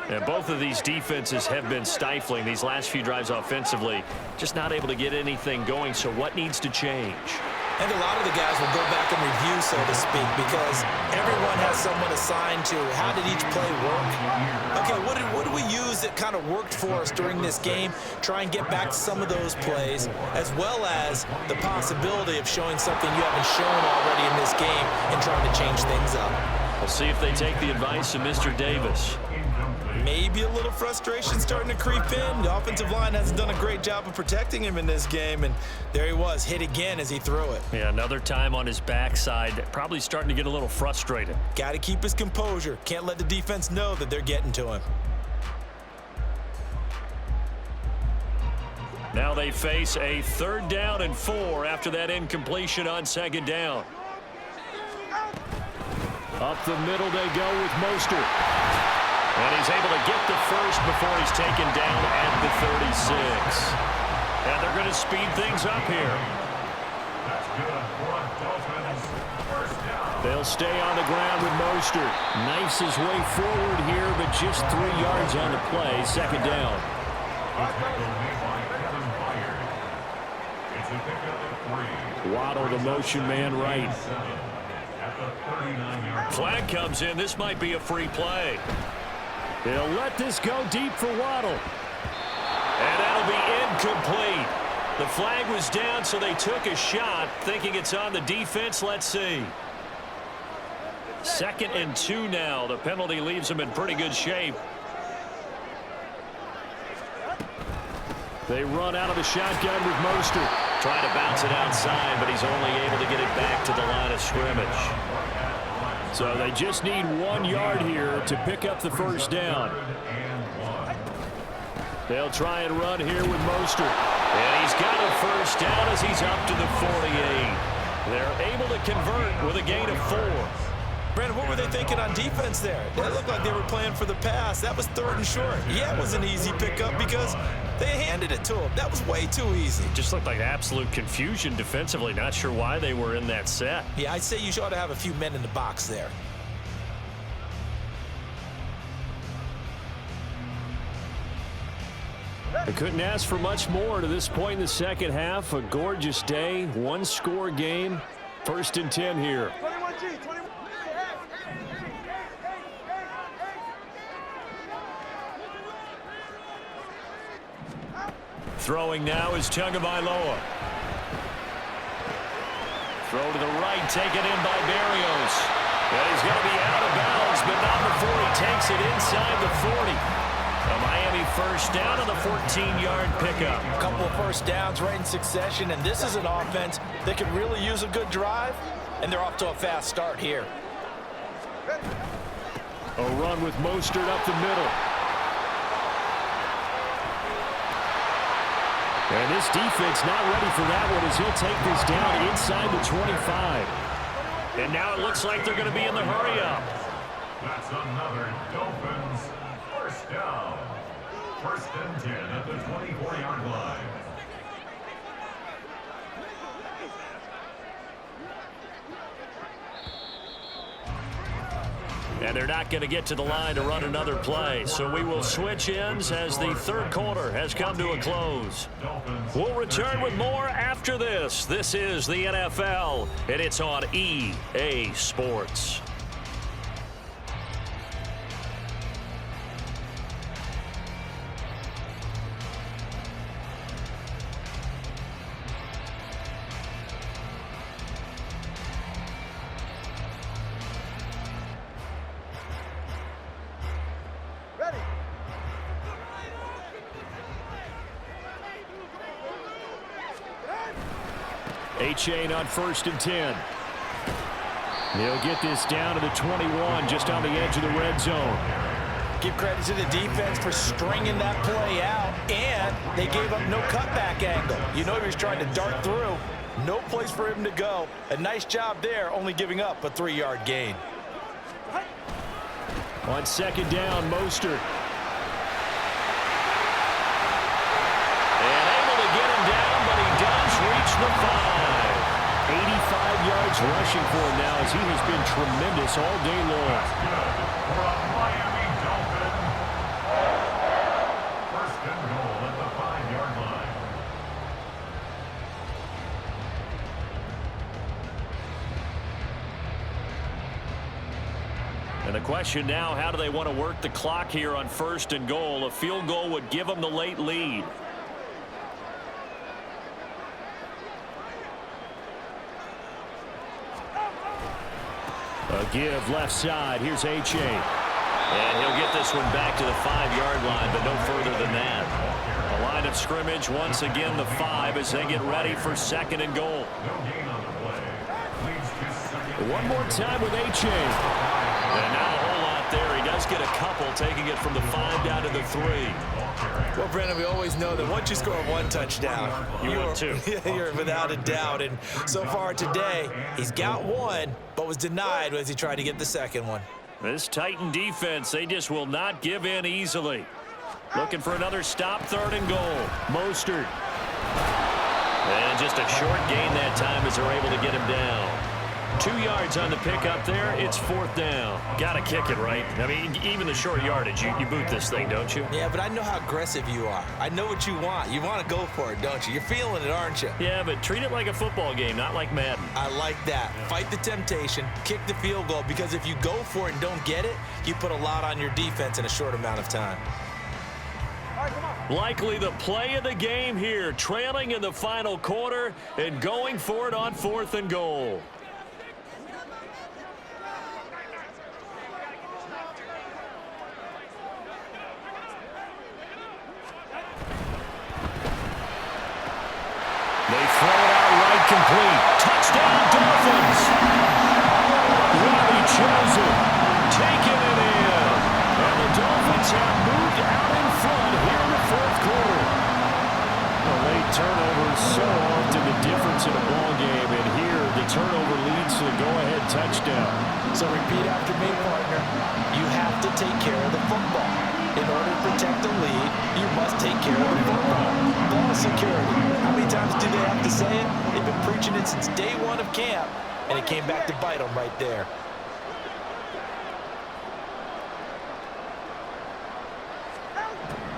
Speaker 2: And both of these defenses have been stifling these last few drives offensively. Just not able to get anything going, so what needs to change?
Speaker 3: And a lot of the guys will go back and review, so to speak, because everyone has someone assigned to how did each play work. Okay, what did we use that kind of worked for us during this game? Try and get back to some of those plays, as well as the possibility of showing something you haven't shown already in this game and trying to change things up.
Speaker 2: We'll see if they take the advice of Mr. Davis.
Speaker 3: Maybe a little frustration starting to creep in. The offensive line hasn't done a great job of protecting him in this game, and there he was, hit again as he threw it.
Speaker 2: Yeah, another time on his backside, probably starting to get a little frustrated.
Speaker 3: Got to keep his composure. Can't let the defense know that they're getting to him.
Speaker 2: Now they face a 3rd down and 4 after that incompletion on second down. Up the middle they go with Mostert. And he's able to get the first before he's taken down at the 36. And they're going to speed things up here.
Speaker 4: That's good for Dolphins. First down.
Speaker 2: They'll stay on the ground with Mostert. Knifes his way forward here, but just 3 yards on the play. Second down.
Speaker 4: A tackle made by Kevin Byard. It's a pickup of 3.
Speaker 2: Waddle, the motion man, right.
Speaker 4: At the 39-yard
Speaker 2: Flag comes in. This might be a free play. They'll let this go deep for Waddle. And that'll be incomplete. The flag was down, so they took a shot, thinking it's on the defense. Let's see. 2nd and 2 now. The penalty leaves them in pretty good shape. They run out of the shotgun with Mostert. Trying to bounce it outside, but he's only able to get it back to the line of scrimmage. So they just need 1 yard here to pick up the first down. They'll try and run here with Mostert. And he's got a first down as he's up to the 48. They're able to convert with a gain of 4.
Speaker 3: Brandon, what were they thinking on defense there? It looked like they were playing for the pass. That was 3rd and short. Yeah, it was an easy pickup because they handed it to him. That was way too easy.
Speaker 2: Just looked like absolute confusion defensively. Not sure why they were in that set.
Speaker 3: Yeah, I'd say you ought to have a few men in the box there.
Speaker 2: I couldn't ask for much more to this point in the second half. A gorgeous day, 1-score game. 1st and 10 here. Throwing now is Tagovailoa. Throw to the right, taken in by Berrios. And he's going to be out of bounds, but not before he takes it inside the 40. A Miami first down on the 14-yard pickup.
Speaker 3: A couple of first downs right in succession, and this is an offense that could really use a good drive, and they're off to a fast start here.
Speaker 2: A run with Mostert up the middle. And this defense not ready for that one as he'll take this down inside the 25. And now it looks like they're going to be in the hurry-up.
Speaker 4: That's another Dolphins first down. First and 10 at the 24-yard line.
Speaker 2: And they're not going to get to the line to run another play. So we will switch ends as the third quarter has come to a close. We'll return with more after this. This is the NFL, and it's on EA Sports. A-Chain on first and 10. He'll get this down to the 21, just on the edge of the red zone.
Speaker 3: Give credit to the defense for stringing that play out, and they gave up no cutback angle. You know he was trying to dart through. No place for him to go. A nice job there, only giving up a 3-yard gain.
Speaker 2: On second down, Mostert. And able to get him down, but he does reach the 5. 85 yards rushing for him now as he has been tremendous all day long.
Speaker 4: For a Miami Dolphin. First and goal at the 5-yard line.
Speaker 2: And the question now, how do they want to work the clock here on first and goal? A field goal would give them the late lead. A give left side. Here's A-Chain. And he'll get this one back to the 5-yard line, but no further than that. A line of scrimmage, once again the 5 as they get ready for second and goal. One more time with A-Chain. And now a whole lot there. He does get a couple, taking it from the 5 down to the 3.
Speaker 3: Well, Brandon, we always know that once you score one touchdown, you're without a doubt. And so far today, he's got one, but was denied as he tried to get the second one.
Speaker 2: This Titan defense, they just will not give in easily. Looking for another stop, third and goal. Mostert. And just a short gain that time as they're able to get him down. 2 yards on the pickup there. It's fourth down. Got to kick it, right? I mean, even the short yardage, you boot this thing, don't you?
Speaker 3: Yeah, but I know how aggressive you are. I know what you want. You want to go for it, don't you? You're feeling it, aren't you?
Speaker 2: Yeah, but treat it like a football game, not like Madden.
Speaker 3: I like that. Fight the temptation, kick the field goal, because if you go for it and don't get it, you put a lot on your defense in a short amount of time.
Speaker 2: Likely the play of the game here, trailing in the final quarter and going for it on fourth and goal. They throw it out right, complete. Touchdown, Dolphins. Robbie chose it, taking it in. And the Dolphins have moved out in front here in the fourth quarter. A late turnover is so often the difference in a ball game, and here the turnover leads to the go-ahead touchdown.
Speaker 3: So repeat after me, partner. You have to take care of the football. In order to protect the lead, you must take care of the football. Ball security. How many times do they have to say it? They've been preaching it since day one of camp, and it came back to bite them right there.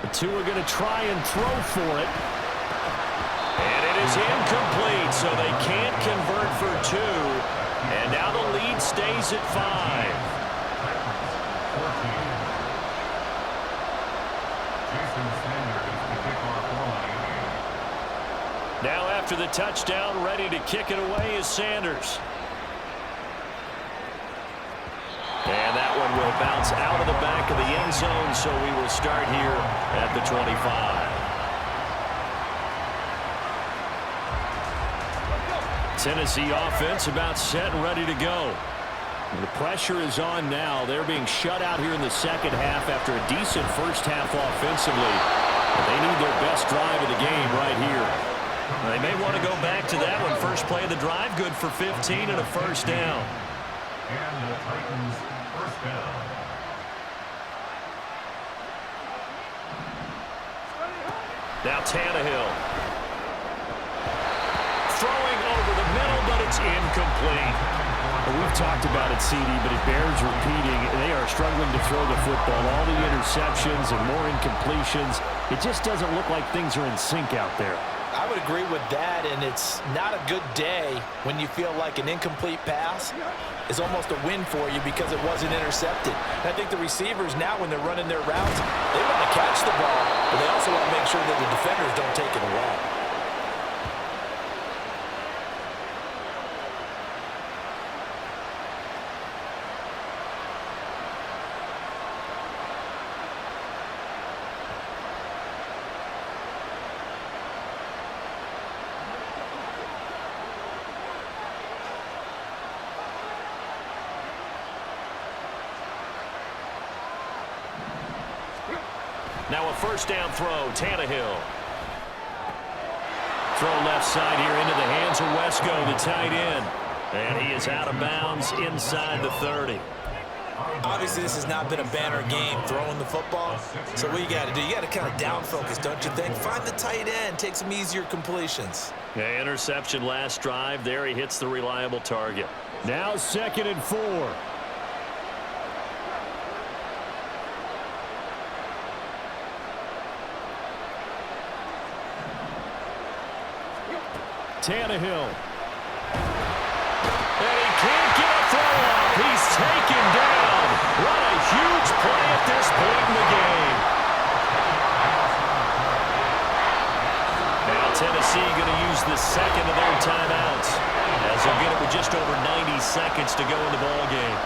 Speaker 2: The two are going to try and throw for it. And it is incomplete, so they can't convert for 2. And now the lead stays at 5. Now after the touchdown, ready to kick it away is Sanders. And that one will bounce out of the back of the end zone, so we will start here at the 25. Tennessee offense about set and ready to go. The pressure is on now. They're being shut out here in the second half after a decent first half offensively. But they need their best drive of the game right here. They may want to go back to that one. First play of the drive, good for 15 and a first down.
Speaker 4: And the Titans first down.
Speaker 2: Now Tannehill. Throwing over the middle, but it's incomplete. Well, we've talked about it, CD, but it bears repeating. They are struggling to throw the football. All the interceptions and more incompletions. It just doesn't look like things are in sync out there.
Speaker 3: I would agree with that, and it's not a good day when you feel like an incomplete pass is almost a win for you because it wasn't intercepted. And I think the receivers now, when they're running their routes, they want to catch the ball, but they also want to make sure that the defenders don't take it away.
Speaker 2: Now a first down throw, Tannehill. Throw left side here into the hands of Wesco, the tight end. And he is out of bounds inside the 30.
Speaker 3: Obviously, this has not been a banner game throwing the football. So what you got to do, you got to kind of down focus, don't you think? Find the tight end, take some easier completions.
Speaker 2: Yeah, interception last drive. There he hits the reliable target. Now 2nd and 4. Tannehill. And he can't get a throw off. He's taken down. What a huge play at this point in the game. Now Tennessee going to use the second of their timeouts as they'll get it with just over 90 seconds to go in the ball game.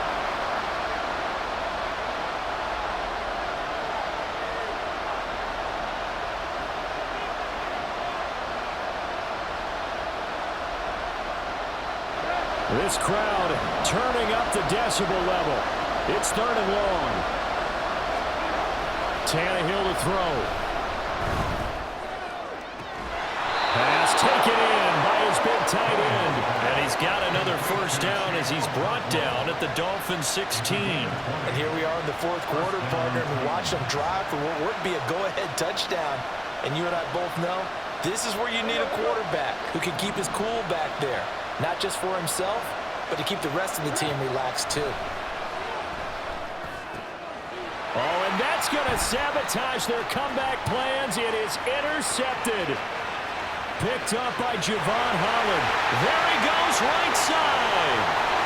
Speaker 2: This crowd turning up the decibel level. It's 3rd and long. Tannehill to throw. Pass taken in by his big tight end. And he's got another first down as he's brought down at the Dolphins 16.
Speaker 3: And here we are in the 4th quarter, partner, and we watch them drive for what would be a go-ahead touchdown. And you and I both know this is where you need a quarterback who can keep his cool back there. Not just for himself, but to keep the rest of the team relaxed too.
Speaker 2: Oh, and that's going to sabotage their comeback plans. It is intercepted. Picked up by Javon Holland. There he goes, right side.